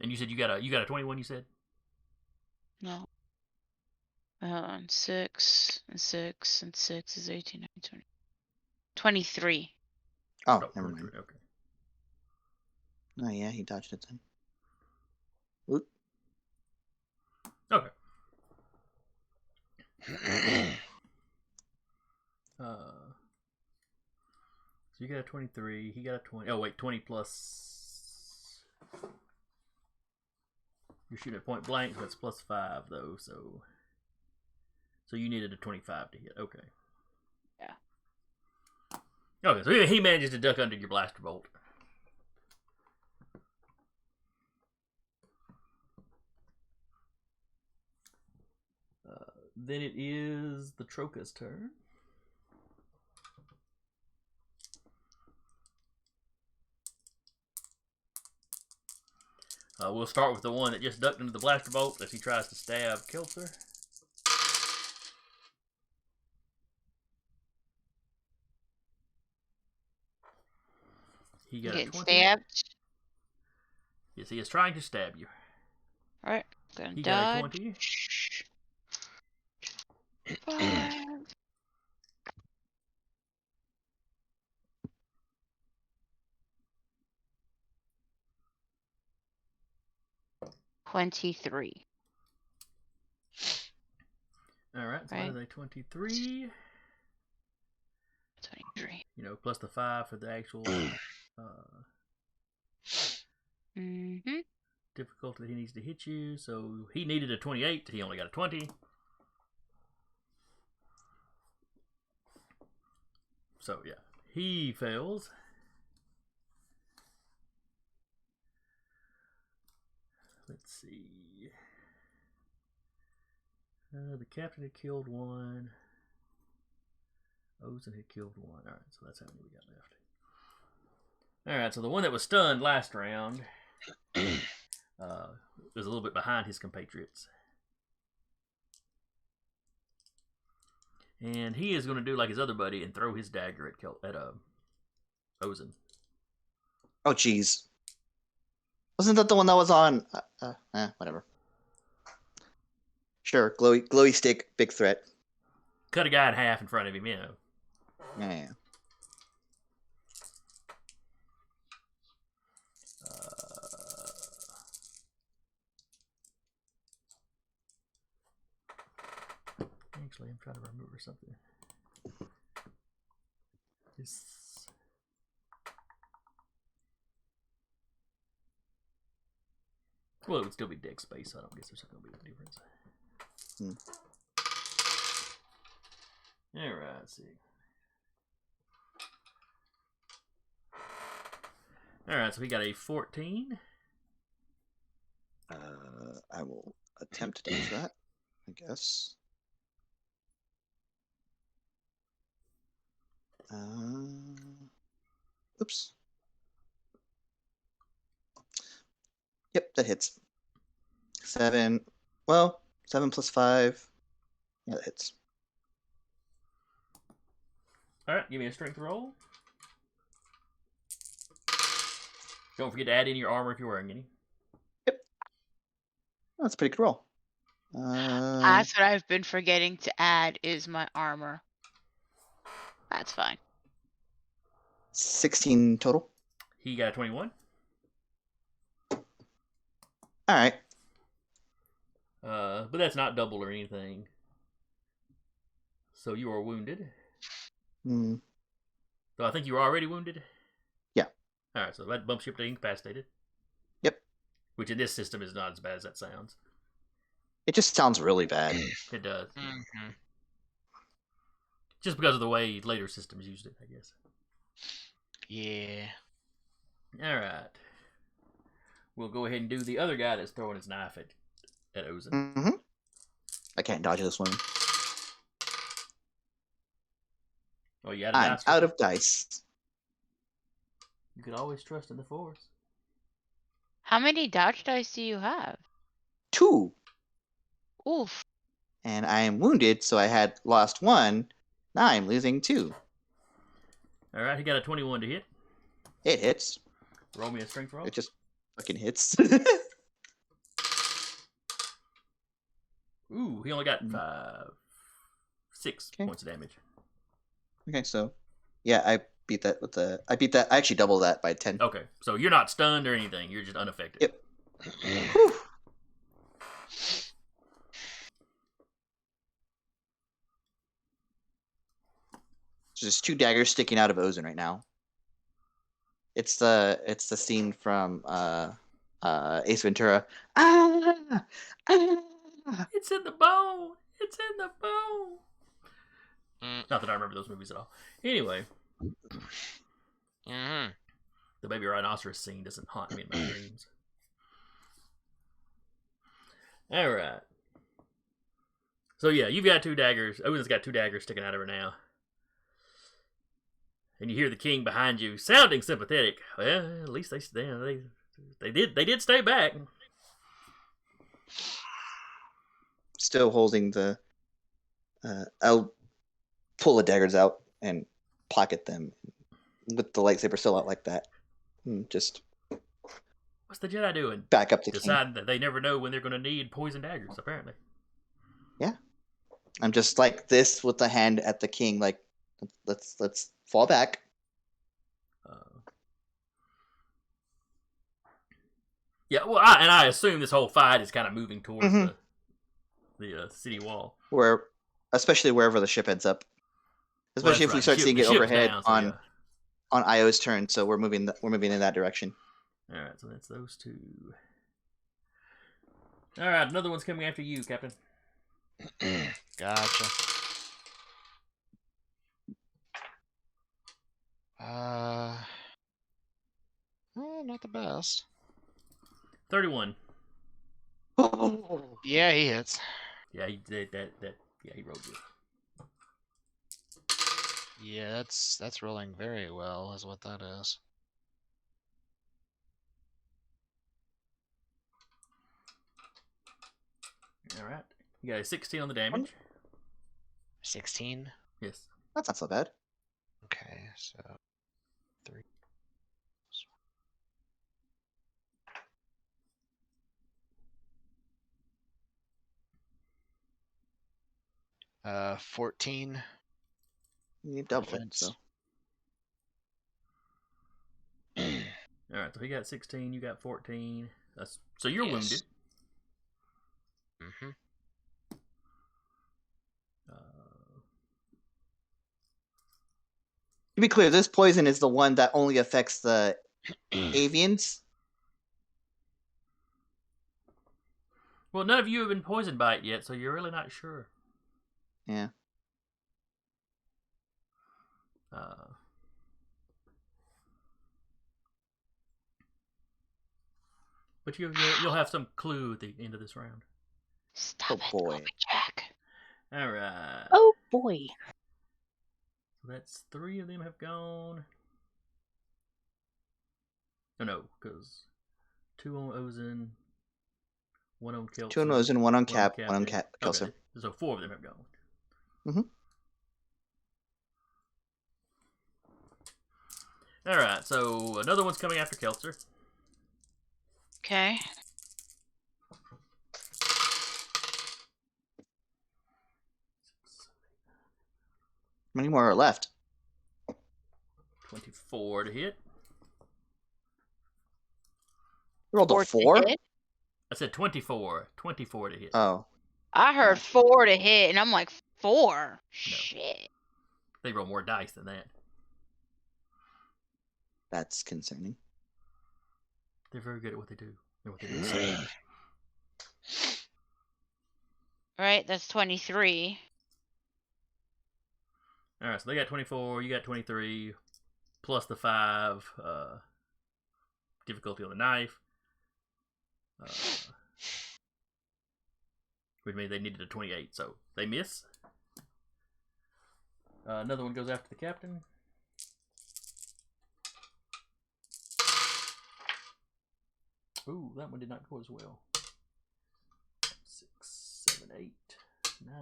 And you said you got a 21. You said. No. 6 and 6 and 6 is 18, 19, 20. 23. Oh, No, never 23, mind. Okay. Oh yeah, he dodged it then. Oop. Okay. So you got a 23. He got a 20. Oh wait, 20 plus. You're shooting at point blank. So that's plus 5 though. So you needed a 25 to hit. Okay. Yeah. Okay, so he manages to duck under your blaster bolt. Then it is the Troca's turn. We'll start with the one that just ducked into the blaster bolt as he tries to stab Keltzer. He got a Getting 20. stabbed. Yes, he is trying to stab you. Alright. Gonna He dodge. got a 20. 5. 23. Alright, so Right. that is a 23. 23. Plus the 5 for the actual Mm-hmm. difficulty that he needs to hit you. So he needed a 28. He only got a 20. So yeah, he fails. Let's see. The captain had killed 1. Ozen had killed 1. Alright, so that's how many we got left. Alright, so the one that was stunned last round was a little bit behind his compatriots. And he is going to do like his other buddy and throw his dagger at Ozen. Oh jeez. Wasn't that the one that was on? Whatever. Sure, glowy stick, big threat. Cut a guy in half in front of him, Yeah. actually. I'm trying to remember something. Well, it would still be deck space, so I don't guess there's not going to be a difference. Alright, let's see. Alright, so we got a 14. I will attempt to do that, I guess. Oops. Yep, that hits. 7. Well, 7 plus 5. Yeah, that hits. Alright, give me a strength roll. Don't forget to add in your armor if you're wearing any. Yep. That's a pretty good roll. That's what I've been forgetting to add is my armor. That's fine. 16 total. He got a 21. Alright. But that's not double or anything. So you are wounded. So I think you were already wounded? Yeah. Alright, so that bumps you up to incapacitated. Yep. Which in this system is not as bad as that sounds. It just sounds really bad. It does. Just because of the way later systems used it, I guess. Yeah. Alright. We'll go ahead and do the other guy that's throwing his knife at Ozen. Mm-hmm. I can't dodge this one. Oh, you I'm out of dice. You could always trust in the Force. How many dodge dice do you have? 2. Oof. And I am wounded, so I had lost 1. Now I'm losing 2. Alright, he got a 21 to hit. It hits. Roll me a strength roll. It just fucking hits. Ooh, he only got 6 points of damage. Okay, so yeah, I beat that with the. I actually doubled that by 10. Okay, so you're not stunned or anything. You're just unaffected. Yep. Whew. There's 2 daggers sticking out of Ozen right now. It's the scene from Ace Ventura. Ah! Ah! It's in the bone. It's in the bone. Not that I remember those movies at all. Anyway, the baby rhinoceros scene doesn't haunt me in my dreams. All right. So yeah, you've got 2 daggers. Owen's got 2 daggers sticking out of her now. And you hear the king behind you, sounding sympathetic. Well, at least they did stay back. Still holding the. I'll pull the daggers out and pocket them with the lightsaber still out like that. Just. What's the Jedi doing? Back up the king. Deciding that they never know when they're going to need poison daggers. Apparently. Yeah, I'm just like this with the hand at the king, like let's fall back. Yeah, well, I assume this whole fight is kind of moving towards the city wall, especially wherever the ship ends up. Especially if we start seeing it overhead on Io's turn, so we're moving in that direction. All right, so that's those 2. All right, another one's coming after you, Captain. Gotcha. Not the best. 31. Oh. Yeah, he hits. Yeah, he did that. Yeah, he rolled good. Yeah, that's rolling very well, is what that is. All right, you got a 16 on the damage. 16. Yes. That's not so bad. Okay, so 3. 14. You need double it, Defense. so. All right, so he got 16. You got 14. So you're wounded. To be clear, this poison is the one that only affects the avians. Well, none of you have been poisoned by it yet, so you're really not sure. Yeah. But you'll have some clue at the end of this round. Stop it, boy. Jack. All right. Oh boy. So that's 3 of them have gone. Oh, no, because 2 on Ozen, 1 on Kelso. 2 on Ozen, 1 on Cap, 1 on Kelso. Okay. So 4 of them have gone. Mm-hmm. All right, so another one's coming after Kelser. Okay. How many more are left? 24 to hit. You rolled a 4? To hit? I said 24. 24 to hit. Oh. I heard 4 to hit, and I'm like, 4? Shit. They roll more dice than that. That's concerning. They're very good at what they do. And what they do. Right, that's 23. All right, so they got 24. You got 23, plus the 5 difficulty on the knife. Which means they needed a 28, so they miss. Another one goes after the captain. Ooh, that one did not go as well. 6, 7, 8, 9,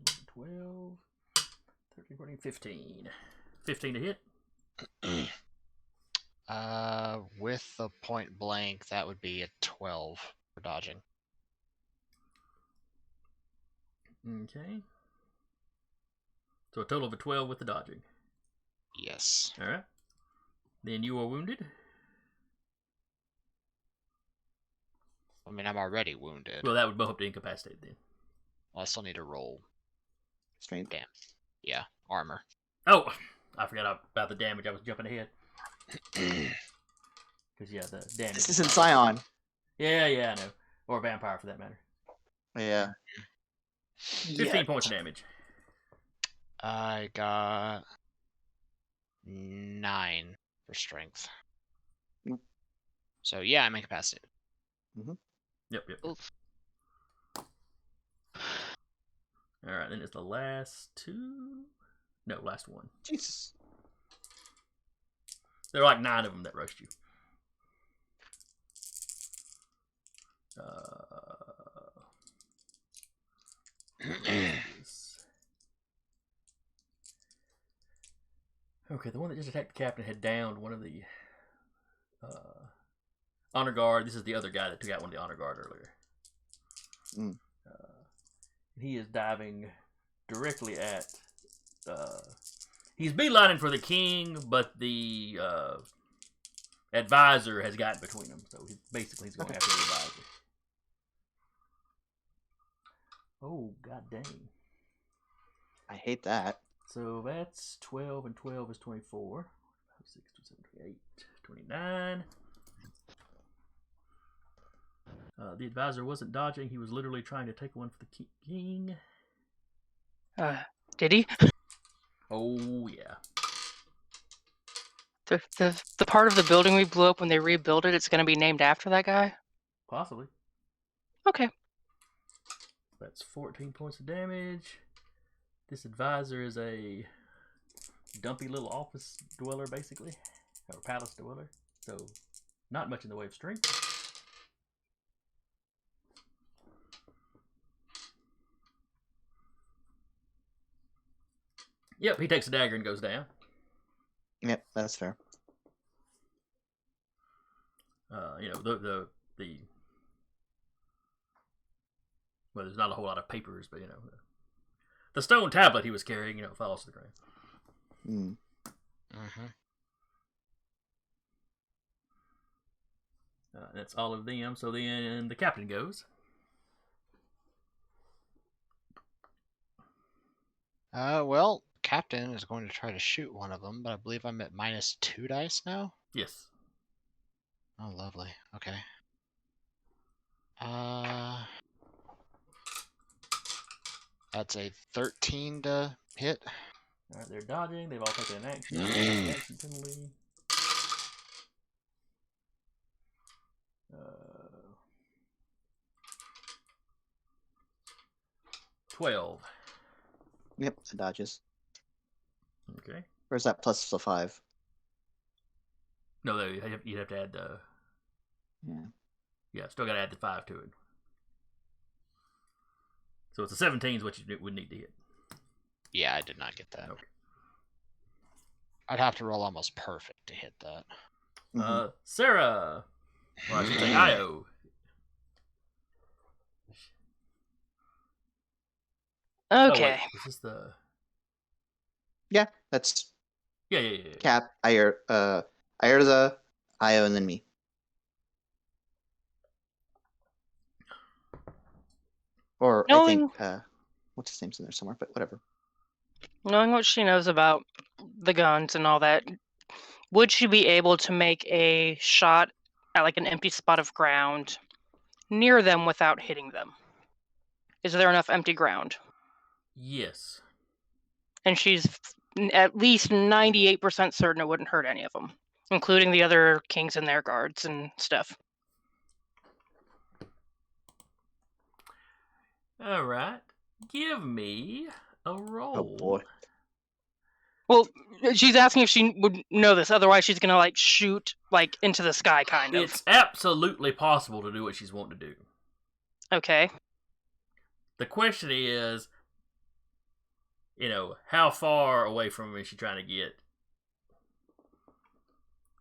10, 12, 13, 14, 15. 15 to hit. With the point blank, that would be a 12 for dodging. Okay. So a total of a 12 with the dodging. Yes. All right. Then you are wounded. I mean, I'm already wounded. Well, that would bump up to incapacitate then. Well, I still need to roll. Strength. Damn. Yeah, armor. Oh, I forgot about the damage. I was jumping ahead. Because, yeah, the damage. This isn't Scion. Yeah, I know. Or vampire, for that matter. Yeah. 15 points of damage. I got 9 for strength. Yep. So, yeah, I'm incapacitated. Yep. Oof. All right, then it's the last 2. No, last 1. Jesus. There are like 9 of them that rushed you. Okay, the one that just attacked the captain had downed one of the honor guard. This is the other guy that took out one of the honor guard earlier. He is diving directly at. He's beelining for the king, but the advisor has gotten between them. So basically, he's going after the advisor. Oh, god dang. I hate that. So that's 12, and 12 is 24. 6, 7, 28, 29. The advisor wasn't dodging. He was literally trying to take one for the king. Did he? Oh, yeah. The part of the building we blew up when they rebuilt it, it's going to be named after that guy? Possibly. Okay. That's 14 points of damage. This advisor is a dumpy little office dweller, basically. Or palace dweller. So, not much in the way of strength. Yep, he takes a dagger and goes down. Yep, that's fair. The well, there's not a whole lot of papers, but the stone tablet he was carrying, falls to the ground. That's all of them. So then the captain goes. Well, captain is going to try to shoot one of them, but I believe I'm at -2 dice now. Yes. Oh, lovely. Okay. That's a 13 to hit. All right, they're dodging. They've all taken an action. The action penalty. 12. Yep, it dodges. Okay. Where's that plus the 5? No, you'd have to add the. Yeah. Yeah, still got to add the 5 to it. So it's a 17 is what you would need to hit. Yeah, I did not get that. Okay. I'd have to roll almost perfect to hit that. Sarah. Or I should say Io. Okay. Oh, wait. Is this the. Yeah, that's Yeah. Cap, Ayerza, Io, and then me. Or I think what's his name's in there somewhere, but whatever. Knowing what she knows about the guns and all that, would she be able to make a shot at like an empty spot of ground near them without hitting them? Is there enough empty ground? Yes. And she's at least 98% certain it wouldn't hurt any of them, including the other kings and their guards and stuff. All right. Give me a roll. Oh boy. Well, she's asking if she would know this. Otherwise, she's gonna like shoot like into the sky, kind of. It's absolutely possible to do what she's wanting to do. Okay. The question is, how far away from him is she trying to get?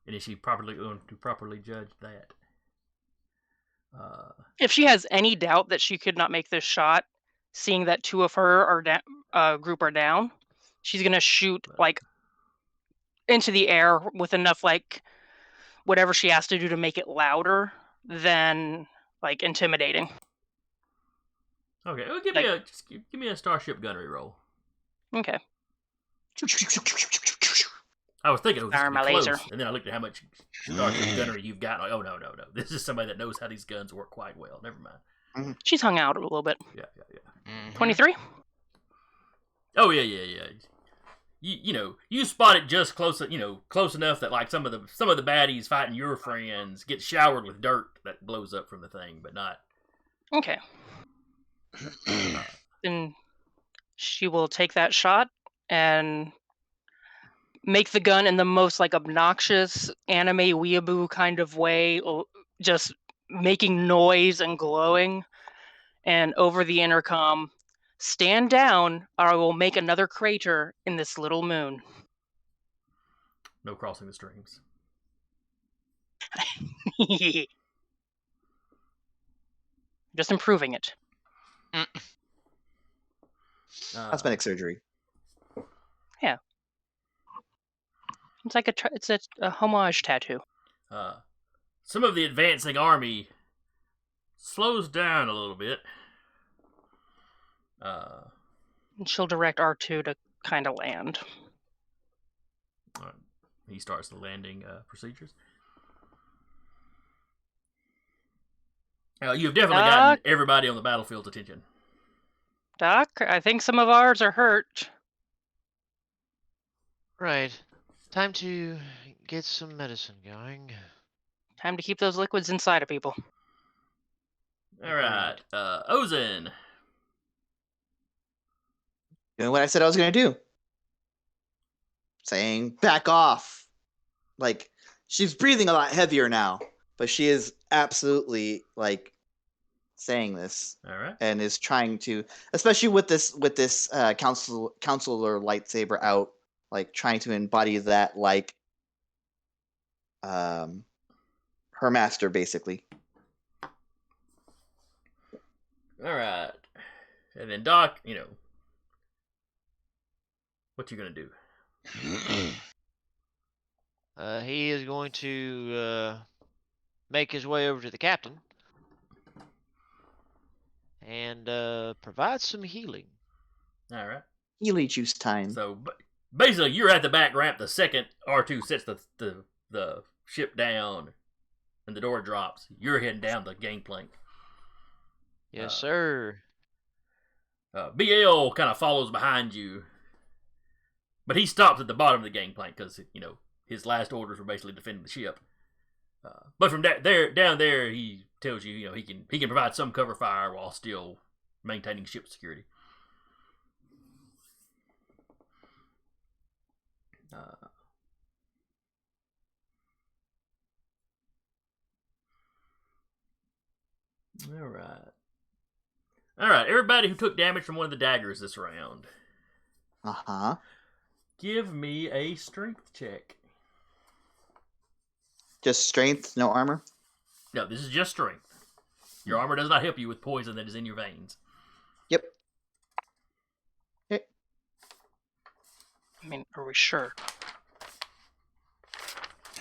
And is she going to properly judge that? If she has any doubt that she could not make this shot, seeing that 2 of her group are down, she's gonna shoot like into the air with enough like whatever she has to do to make it louder than like intimidating. Okay, well, give me a starship gunnery roll. Okay. I was thinking, this Fire could be my close, laser. and then I looked at how much starship gunnery you've got. Like, oh no, this is somebody that knows how these guns work quite well. Never mind. She's hung out a little bit. Yeah. 23? Oh yeah. You spot it just close enough that like some of the baddies fighting your friends get showered with dirt that blows up from the thing, but not. Okay. Then she will take that shot and make the gun in the most like obnoxious anime weeaboo kind of way, just making noise and glowing. And over the intercom, stand down or I will make another crater in this little moon. No crossing the streams. Just improving it. Cosmetic surgery. Yeah. It's like a homage tattoo. Some of the advancing army slows down a little bit. And she'll direct R2 to kind of land. He starts the landing procedures. You've definitely gotten everybody on the battlefield's attention. Doc, I think some of ours are hurt. Right. Time to get some medicine going. Time to keep those liquids inside of people. All right. Ozen. Doing what I said I was going to do. Saying, back off. Like, she's breathing a lot heavier now, but she is absolutely, like, saying this. All right. And is trying to, especially with this counselor lightsaber out, like, trying to embody that, like, her master, basically. All right. And then Doc, what you going to do? He is going to make his way over to the captain and provide some healing. All right. Healy juice time. So basically, you're at the back ramp the second R2 sets the ship down and the door drops. You're heading down the gangplank. Yes, sir. BL kind of follows behind you, but he stops at the bottom of the gangplank because his last orders were basically defending the ship. But from down there, he tells you he can provide some cover fire while still maintaining ship security. All right. Everybody who took damage from one of the daggers this round. Give me a strength check. Just strength, no armor? No, this is just strength. Your armor does not help you with poison that is in your veins. Yep. I mean, are we sure?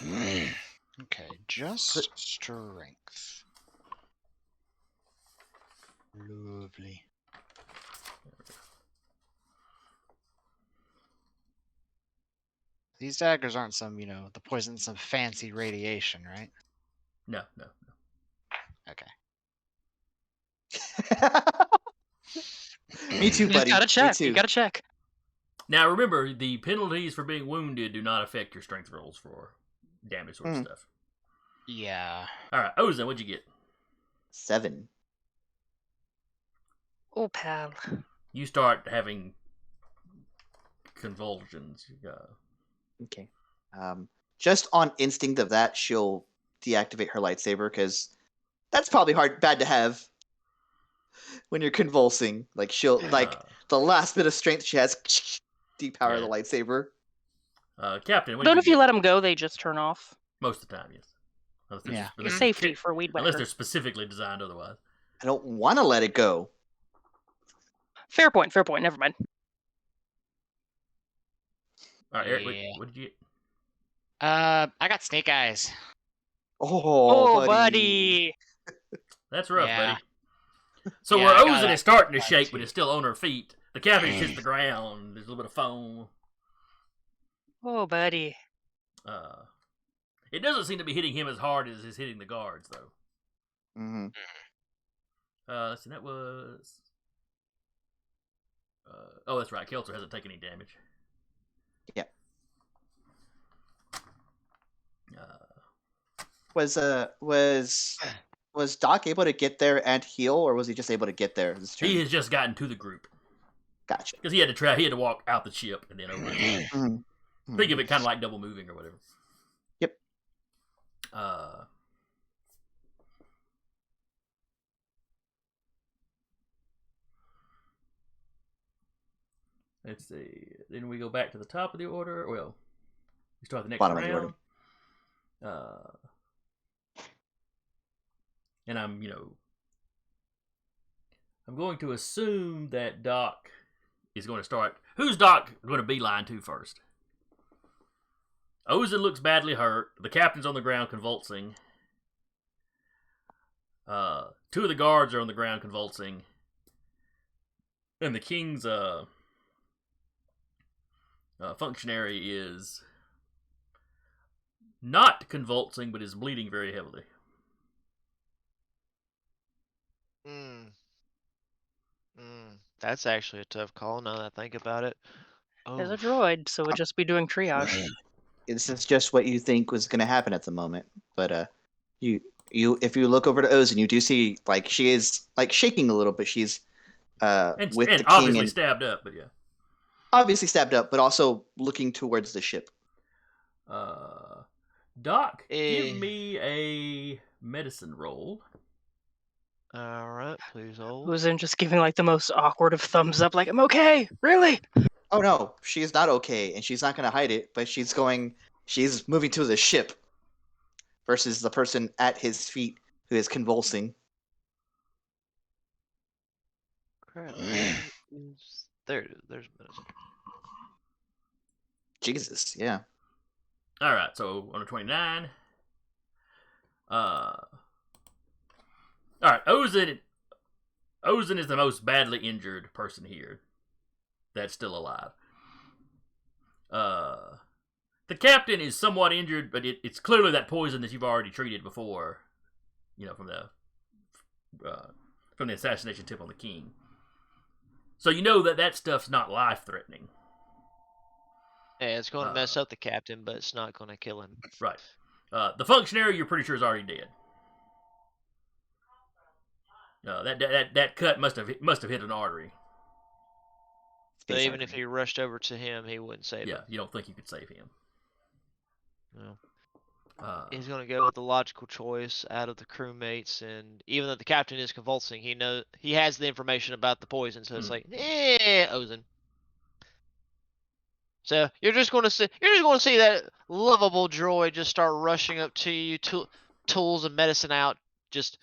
Okay, just strength. Lovely. These daggers aren't some, the poison, some fancy radiation, right? No. Okay. Me too, buddy. You gotta check. Me too. You gotta check. Now remember, the penalties for being wounded do not affect your strength rolls for damage sort of stuff. Yeah. All right, Ozan, what'd you get? 7. Oh, pal. You start having convulsions. Okay. Just on instinct of that, she'll deactivate her lightsaber because that's probably bad to have when you're convulsing. Like she'll the last bit of strength she has, depower the lightsaber. Captain, Don't if you let them go, they just turn off. Most of the time, yes. Unless safety for weed whacker. Unless they're specifically designed otherwise. I don't want to let it go. Fair point. Never mind. All right, Eric, what did you get? I got snake eyes. Oh, buddy. That's rough, buddy. So where Ozan is starting to shake, but is still on her feet, the captain hits the ground. There's a little bit of foam. Oh, buddy. It doesn't seem to be hitting him as hard as it's hitting the guards, though. Mm-hmm. So that was... oh, that's right. Kelter hasn't taken any damage. Yeah. Was Doc able to get there and heal, or was he just able to get there this turn? He has just gotten to the group. Gotcha. Because he had to walk out the ship and then over. Think of it kind of like double moving or whatever. Yep. Let's see. Then we go back to the top of the order. Well, we start the next Bottom round. of the order. And I'm going to assume that Doc is going to start. Who's Doc going to beeline to first? Ozan looks badly hurt. The captain's on the ground convulsing. 2 of the guards are on the ground convulsing. And the king's functionary is not convulsing, but is bleeding very heavily. That's actually a tough call now that I think about it. There's a droid, so we'd just be doing triage. This is just what you think was going to happen at the moment, but you if you look over to Ozan, you do see she is shaking a little bit. She's with the king obviously stabbed up, but yeah. Obviously stabbed up, but also looking towards the ship. Doc, give me a medicine roll. Alright, please hold. Ozan just giving the most awkward of thumbs up, I'm okay, really? Oh no, she's not okay, and she's not going to hide it, but she's moving to the ship versus the person at his feet who is convulsing. Crap. There's medicine. Jesus, yeah. Alright, so on a 29. Alright, Ozan is the most badly injured person here. that's still alive. The captain is somewhat injured, but it's clearly that poison that you've already treated before, from the assassination tip on the king. So you know that stuff's not life-threatening. Yeah, it's going to mess up the captain, but it's not going to kill him. Right. The functionary, you're pretty sure is already dead. That cut must have hit an artery. So even if he rushed over to him, he wouldn't save him. Yeah, you don't think you could save him. No. He's going to go with the logical choice out of the crewmates, and even though the captain is convulsing, he has the information about the poison, so it's like, Ozen. So you're just going to see that lovable droid just start rushing up to you, tools and medicine out, just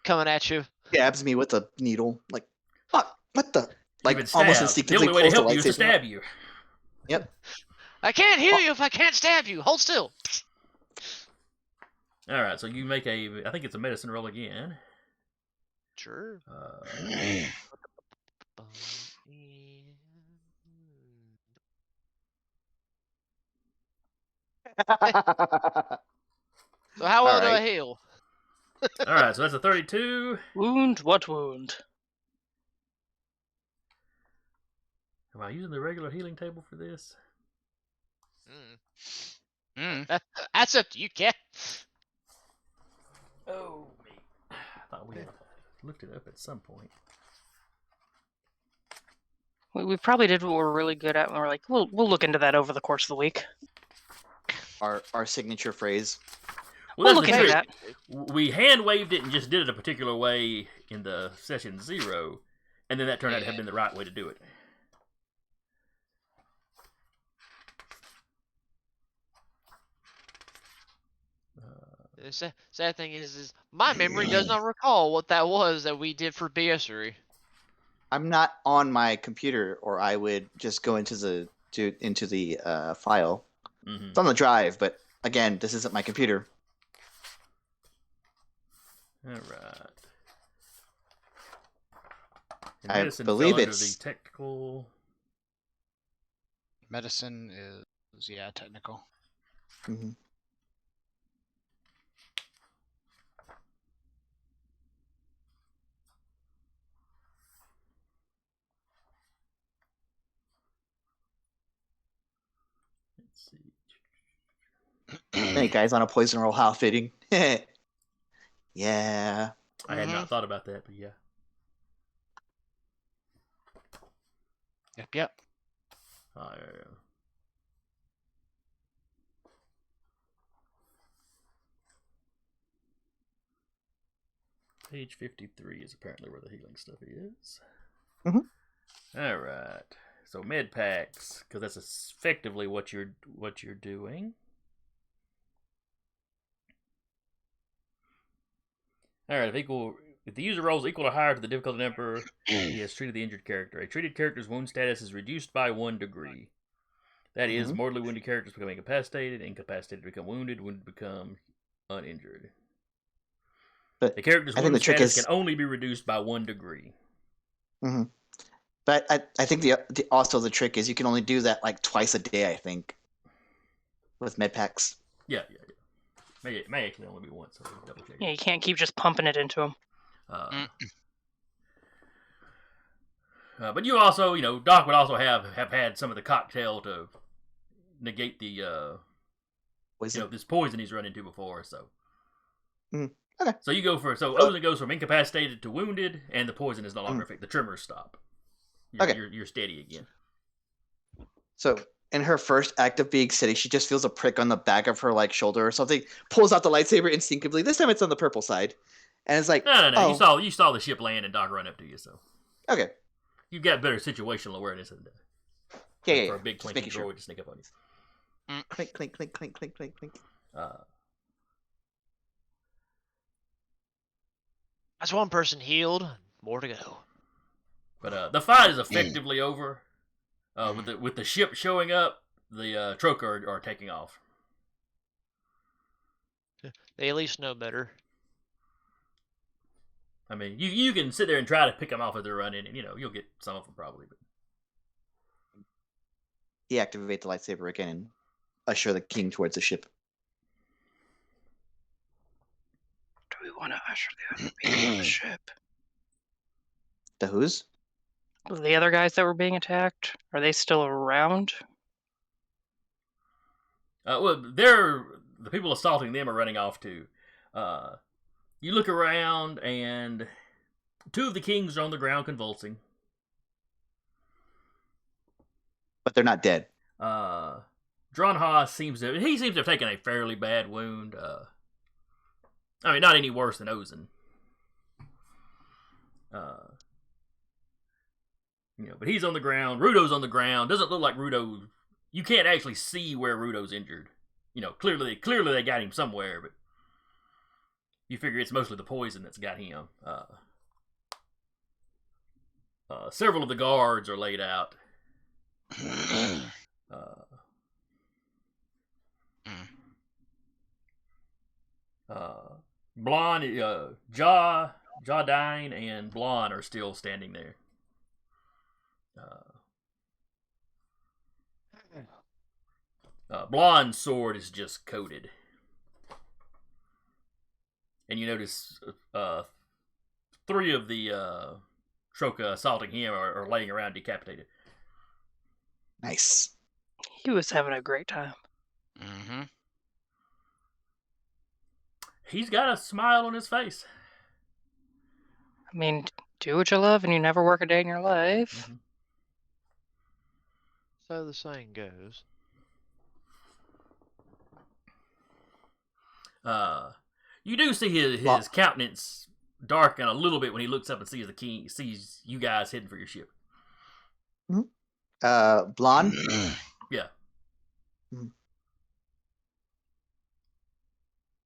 coming at you. Stabs me with a needle, like, fuck, what the? Like, almost instinctively. The only way to help you is to stab you. Yep. I can't heal you if I can't stab you. Hold still. All right, so you make I think it's a medicine roll again. Sure. So how well do I heal? All right, so that's a 32. Wound? What wound? Am I using the regular healing table for this? That's up to you, Cat. Oh, me. I thought we had looked it up at some point. We probably did what we're really good at, and we're like, we'll look into that over the course of the week. Our signature phrase. We'll look into that. We hand waved it and just did it a particular way in the session 0, and then that turned out to have been the right way to do it. The sad thing is my memory does not recall what that was that we did for BSery. I'm not on my computer, or I would just go into the file. Mm-hmm. It's on the drive, but again, this isn't my computer. All right. I believe it's the technical. Medicine is technical. Mm-hmm. Let's see. Hey guys, on a poison roll, how fitting. Yeah. I had not thought about that, but yeah. Yep. Page 53 is apparently where the healing stuff is. Mm-hmm. All right. So med packs, because that's effectively what you're doing. All right. If the user rolls equal or higher to the difficulty number, he has treated the injured character. A treated character's wound status is reduced by 1 degree. That is, mortally wounded characters become incapacitated become wounded become uninjured. But the character's wound status can only be reduced by 1 degree. Mm-hmm. But I think also the trick is you can only do that like twice a day, I think, with med packs. Yeah. It may actually only be once. So double check. Yeah, you can't keep just pumping it into them. But you also, Doc would also have had some of the cocktail to negate the this poison he's run into before. So okay. So Ozen goes from incapacitated to wounded, and the poison is no longer effective. The tremors stop. You're steady again. So in her first act of being steady, she just feels a prick on the back of her shoulder or something. Pulls out the lightsaber instinctively. This time it's on the purple side, and it's like, no. Oh. You saw the ship land and Doc run up to you. So okay, you've got better situational awareness than that. For a big clinky droid to sneak up on you. Clink, clink, clink, clink, clink, clink, clink. That's one person healed. More to go. But the fight is effectively over. With the ship showing up, the Troker are taking off. They at least know better. I mean, you can sit there and try to pick them off as they're running, and you'll get some of them probably. But deactivate the lightsaber again and usher the king towards the ship. Do we want to usher the other people on the ship? The who's? The other guys that were being attacked, are they still around? Well, the people assaulting them are running off too. You look around, and 2 of the kings are on the ground convulsing. But they're not dead. Dronha seems to have taken a fairly bad wound. I mean, not any worse than Ozen. But he's on the ground. Rudo's on the ground. Doesn't look like Rudo. You can't actually see where Rudo's injured. Clearly they got him somewhere, but you figure it's mostly the poison that's got him. Several of the guards are laid out. Blonde, Jardine and Blonde are still standing there. Blonde's sword is just coated. And you notice 3 of the Troka assaulting him are laying around decapitated. Nice. He was having a great time. Mm-hmm. He's got a smile on his face. I mean, do what you love and you never work a day in your life. Mm-hmm. So the saying goes. You do see his countenance darken a little bit when he looks up and sees you guys heading for your ship. Blonde? Yeah.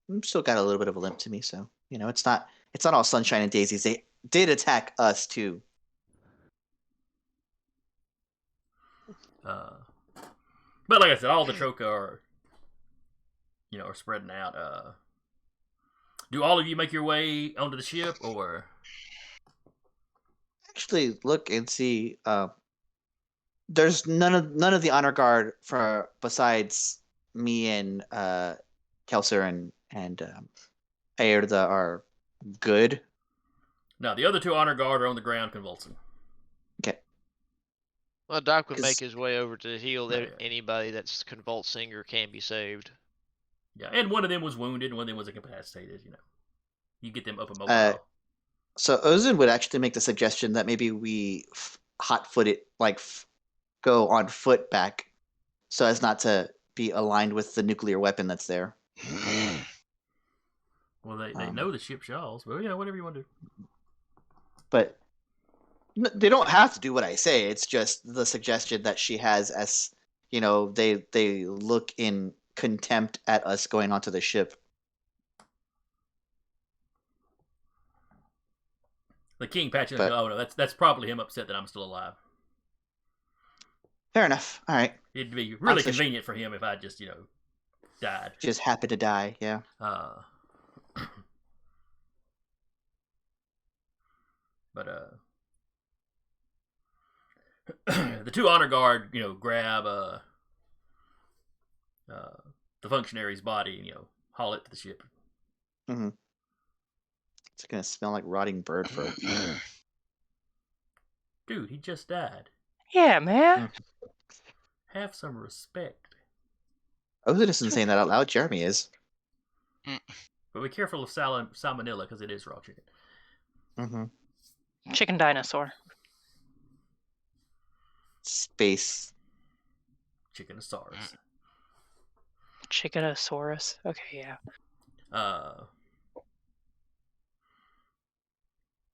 I'm still got a little bit of a limp to me, so it's not all sunshine and daisies. They did attack us too. But like I said, all the Troka are spreading out. Do all of you make your way onto the ship, or actually look and see? There's none of the honor guard besides me and Kelser and Aerda are good. No, the other 2 honor guard are on the ground convulsing. Okay. Well, Doc would make his way over to heal Yeah. anybody that's convulsing or can be saved. Yeah, and one of them was wounded, and one of them was incapacitated. You get them up and mobile. So Ozen would actually make the suggestion that maybe we hot-foot it, go on foot back, so as not to be aligned with the nuclear weapon that's there. Well, they know the ship's y'all's, but whatever you want to do. But they don't have to do what I say. It's just the suggestion that she has, as they look in contempt at us going onto the ship. The king patches and oh no, that's probably him upset that I'm still alive. Fair enough. All right. It'd be really convenient for him if I just died. Just happened to die. Yeah. But the 2 honor guard, grab the functionary's body and haul it to the ship. Mm-hmm. It's gonna smell like rotting bird fur. Dude, he just died. Yeah, man. Have some respect. Ozen isn't saying that out loud. Jeremy is. But be careful of salmonella because it is raw chicken. Mm-hmm. Chicken dinosaur. Space. Chickenosaurus. Chickenosaurus. Okay, yeah.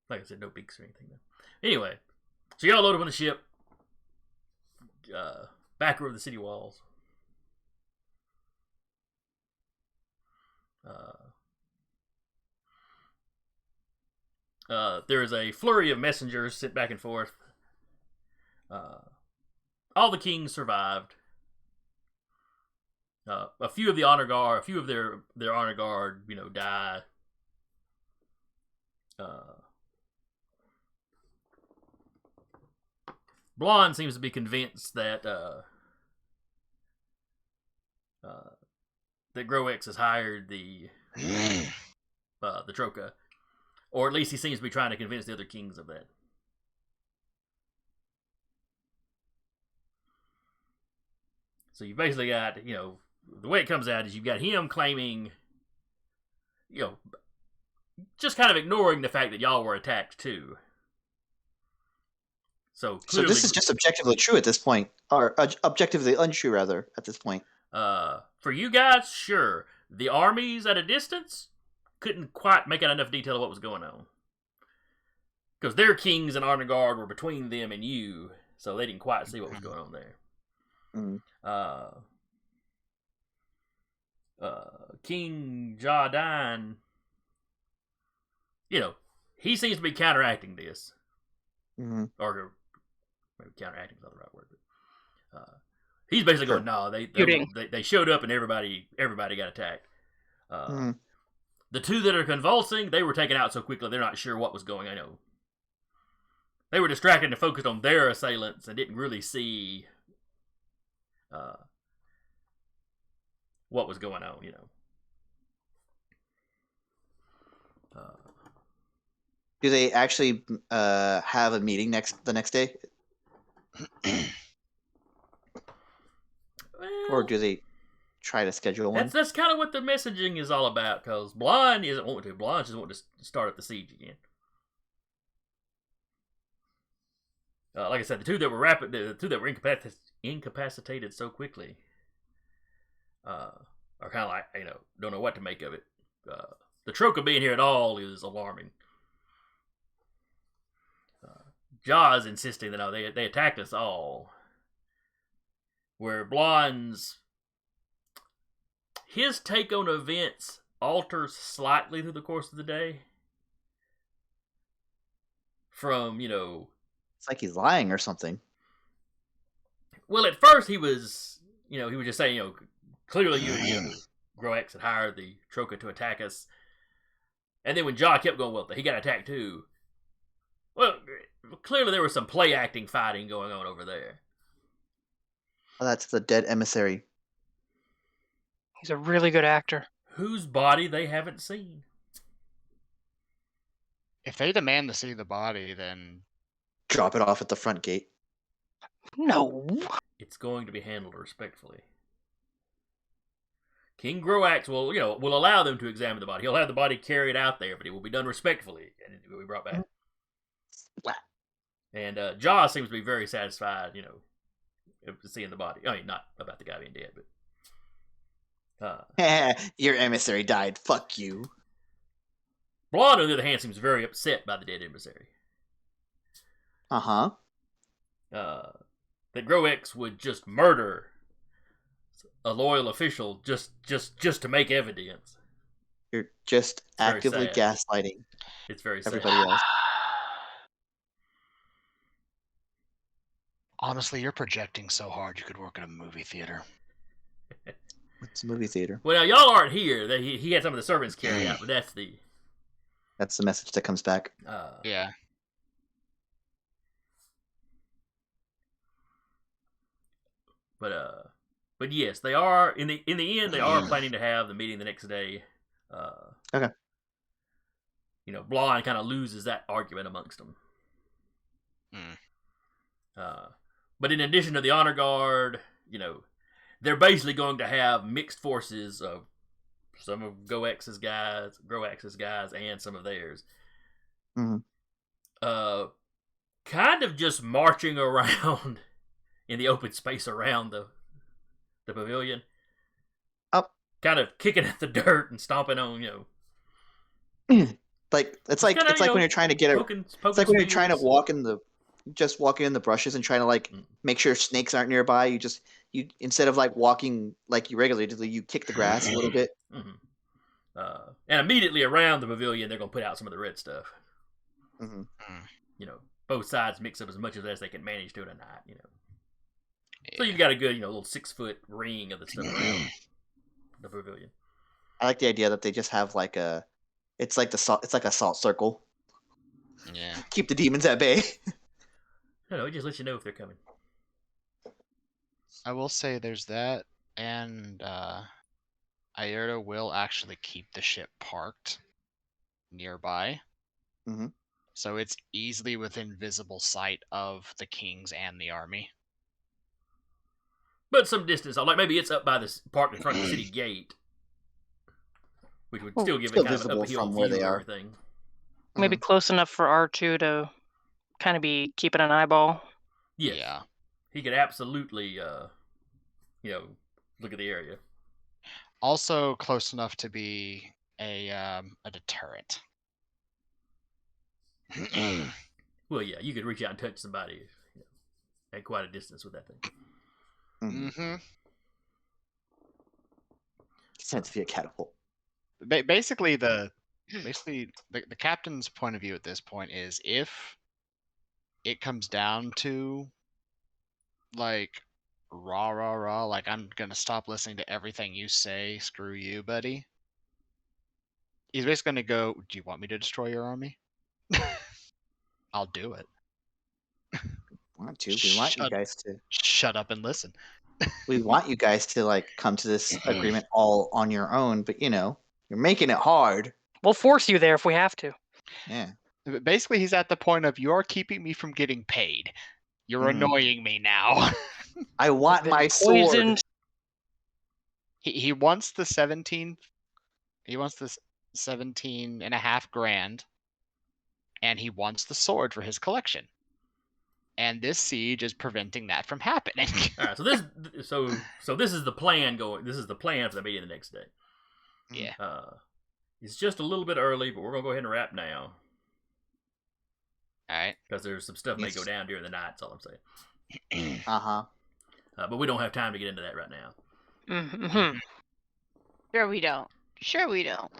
Like I said, no beaks or anything. Anyway, so y'all load up on the ship. Back over the city walls. There is a flurry of messengers sent back and forth. All the kings survived. A few of the honor guard, a few of their honor guard, died. Blonde seems to be convinced that that Groex has hired the Troka, or at least he seems to be trying to convince the other kings of that. So you basically got, the way it comes out is you've got him claiming, just kind of ignoring the fact that y'all were attacked too. So clearly, this is just objectively true at this point, or objectively untrue rather at this point. For you guys, sure. The armies at a distance couldn't quite make out enough detail of what was going on, because their kings and honor guard were between them and you, so they didn't quite see what was going on there. King Jardan, he seems to be counteracting this, or maybe counteracting is not the right word, but he's basically going, no, they showed up and everybody got attacked. The two that are convulsing, they were taken out so quickly they're not sure what was going on. They were distracted and focused on their assailants and didn't really see what was going on, Do they actually have a meeting the next day? Or do they try to schedule one? That's kind of what the messaging is all about, because Blonde isn't wanting to. Blonde just wanting to start up the siege again. Like I said, the two that were incapacitated so quickly are kind of like, don't know what to make of it. The Troka being here at all is alarming. Jaws insisting that they attacked us all. Where Blonde's his take on events alters slightly through the course of the day. From, it's like he's lying or something. Well, at first he was just saying, clearly Groex had hired the Troka to attack us. And then when Jaw kept going, well, he got attacked too. Well, clearly there was some play acting fighting going on over there. Oh, that's the dead emissary. He's a really good actor. Whose body they haven't seen. If they demand to see the body, then drop it off at the front gate. No. It's going to be handled respectfully. King Groex will allow them to examine the body. He'll have the body carried out there, but it will be done respectfully, and it will be brought back. And Jaw seems to be very satisfied, seeing the body. I mean, not about the guy being dead, but your emissary died. Fuck you. Blonde, on the other hand, seems very upset by the dead emissary. That Groex would just murder a loyal official just to make evidence. You're just actively gaslighting. It's very everybody sad. else. Honestly, you're projecting so hard you could work at a movie theater. It's a movie theater. Well, now y'all aren't here. He had some of the servants carry out, but that's the message that comes back. Yeah. But yes, they are in the end. They are planning to have the meeting the next day. Okay. Blonde kind of loses that argument amongst them. But in addition to the honor guard, they're basically going to have mixed forces of some of Groex's guys, and some of theirs. Kind of just marching around in the open space around the pavilion. Kind of kicking at the dirt and stomping on, Like it's like when you're trying to get it's like when you're trying to walk in the brushes and trying to make sure snakes aren't nearby. You instead of walking like you regularly do, you kick the grass a little bit. And immediately around the pavilion, they're gonna put out some of the red stuff. Both sides mix up as much of that as they can manage to in a night. Yeah. So you've got a good, little 6-foot ring of the stuff around the pavilion. I like the idea that they just have it's like a salt circle. Yeah. Keep the demons at bay. It just lets you know if they're coming. I will say there's that, and Ierta will actually keep the ship parked nearby. Mm-hmm. So it's easily within visible sight of the kings and the army. But some distance, like maybe it's up by the park in front of the city gate, which would still give it Still kind of an visible uphill from where view they of are. everything. Maybe close enough for R2 to kind of be keeping an eyeball. Yes. Yeah. He could absolutely, look at the area. Also close enough to be a deterrent. Well, yeah, you could reach out and touch somebody at quite a distance with that thing. Mm-hmm. It's meant to be a catapult. Basically, the captain's point of view at this point is if it comes down to like rah, like I'm gonna stop listening to everything you say, screw you, buddy. He's basically gonna go, do you want me to destroy your army? I'll do it. Want to? We want you guys to. Shut up and listen. We want you guys to like come to this agreement all on your own, but you're making it hard. We'll force you there if we have to. Yeah. Basically, he's at the point of you're keeping me from getting paid. You're annoying me now. I want my Poisoned. sword. He wants the 17. He wants the 17.5 grand, and he wants the sword for his collection. And this siege is preventing that from happening. All right, so this is the plan going. This is the plan for the meeting the next day. Yeah. It's just a little bit early, but we're gonna go ahead and wrap now. All right. Because there's some stuff may go down during the night. That's all I'm saying. But we don't have time to get into that right now. Mm-hmm. Sure we don't. Sure we don't.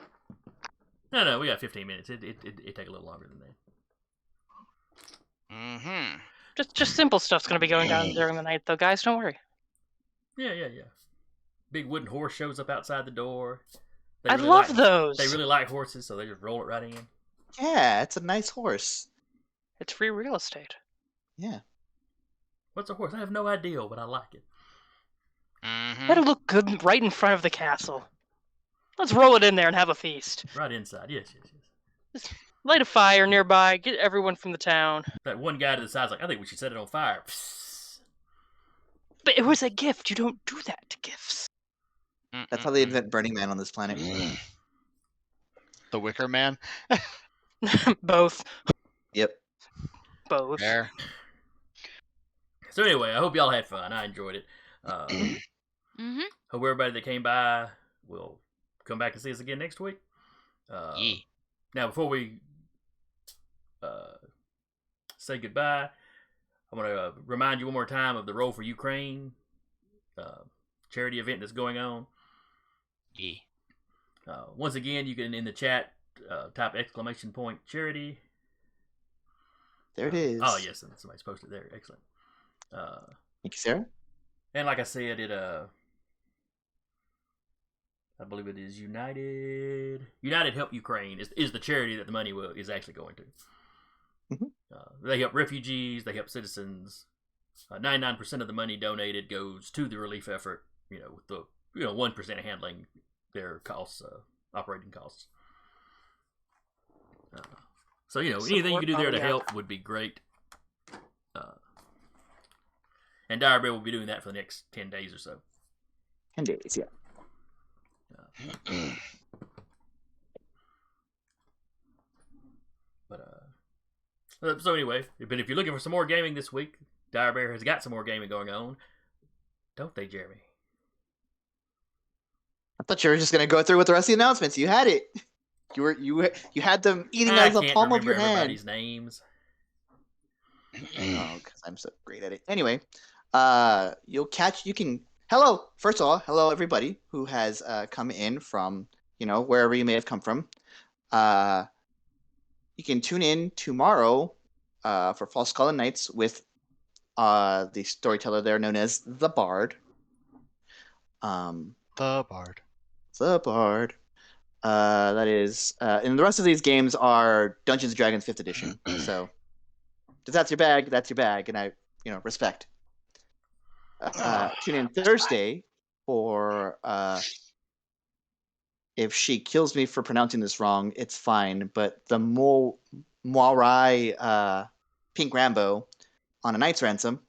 No, we got 15 minutes. It take a little longer than that. Mm-hmm. Just simple stuff's gonna be going down during the night, though, guys. Don't worry. Yeah. Big wooden horse shows up outside the door. I love those. They really like horses, so they just roll it right in. Yeah, it's a nice horse. It's free real estate. Yeah. What's a horse? I have no idea, but I like it. Mm-hmm. Better look good right in front of the castle. Let's roll it in there and have a feast. Right inside, yes. Just light a fire nearby. Get everyone from the town. That one guy to the side's like, I think we should set it on fire. But it was a gift. You don't do that to gifts. That's how they invent Burning Man on this planet. The Wicker Man. Both. Yep. Both. There. So anyway, I hope y'all had fun. I enjoyed it. Mm-hmm. Hope everybody that came by will come back and see us again next week. Yeah. Now, before we say goodbye, I want to remind you one more time of the Roll for Ukraine charity event that's going on. Yeah. Once again, you can, in the chat, type !charity. There it is. Oh, yes, somebody's posted there. Excellent. Thank you, Sarah. And like I said, I believe it is United Help Ukraine is the charity that the money is actually going to. Mm-hmm. They help refugees. They help citizens. 99% of the money donated goes to the relief effort. With the 1% handling their costs, operating costs. So anything you can do there to help would be great. And Dire Bear will be doing that for the next 10 days or so. 10 days, yeah. So anyway, but if you're looking for some more gaming this week, Dire Bear has got some more gaming going on, don't they, Jeremy? I thought you were just gonna go through with the rest of the announcements. You had it. You had them eating out of the palm of your hand. Everybody's names. Oh, because I'm so great at it. Anyway, first of all, hello everybody who has come in from wherever you may have come from. You can tune in tomorrow for False Skull Nights with the storyteller there known as the Bard. The Bard. The Bard. That is, and the rest of these games are Dungeons and Dragons 5th edition. So, if that's your bag, that's your bag, and I, respect. Tune in Thursday for if she kills me for pronouncing this wrong, it's fine. But the Moirai Pink Rambo on a Knight's Ransom.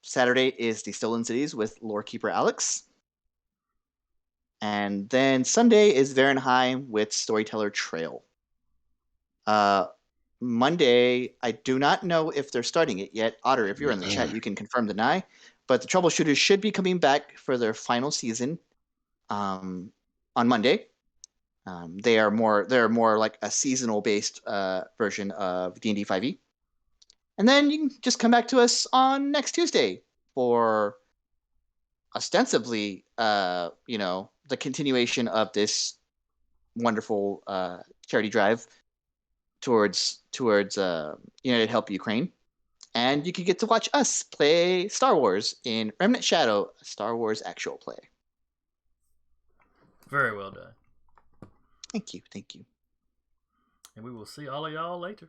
Saturday is the Stolen Cities with Lore Keeper Alex. And then Sunday is Varenheim with Storyteller Trail. Monday, I do not know if they're starting it yet. Otter, if you're in the chat, you can confirm, deny. But the Troubleshooters should be coming back for their final season on Monday. They're more like a seasonal based version of D&D 5e. And then you can just come back to us on next Tuesday for ostensibly, the continuation of this wonderful charity drive towards United Help Ukraine. And you can get to watch us play Star Wars in Remnant Shadow, a Star Wars actual play. Very well done. Thank you. And we will see all of y'all later.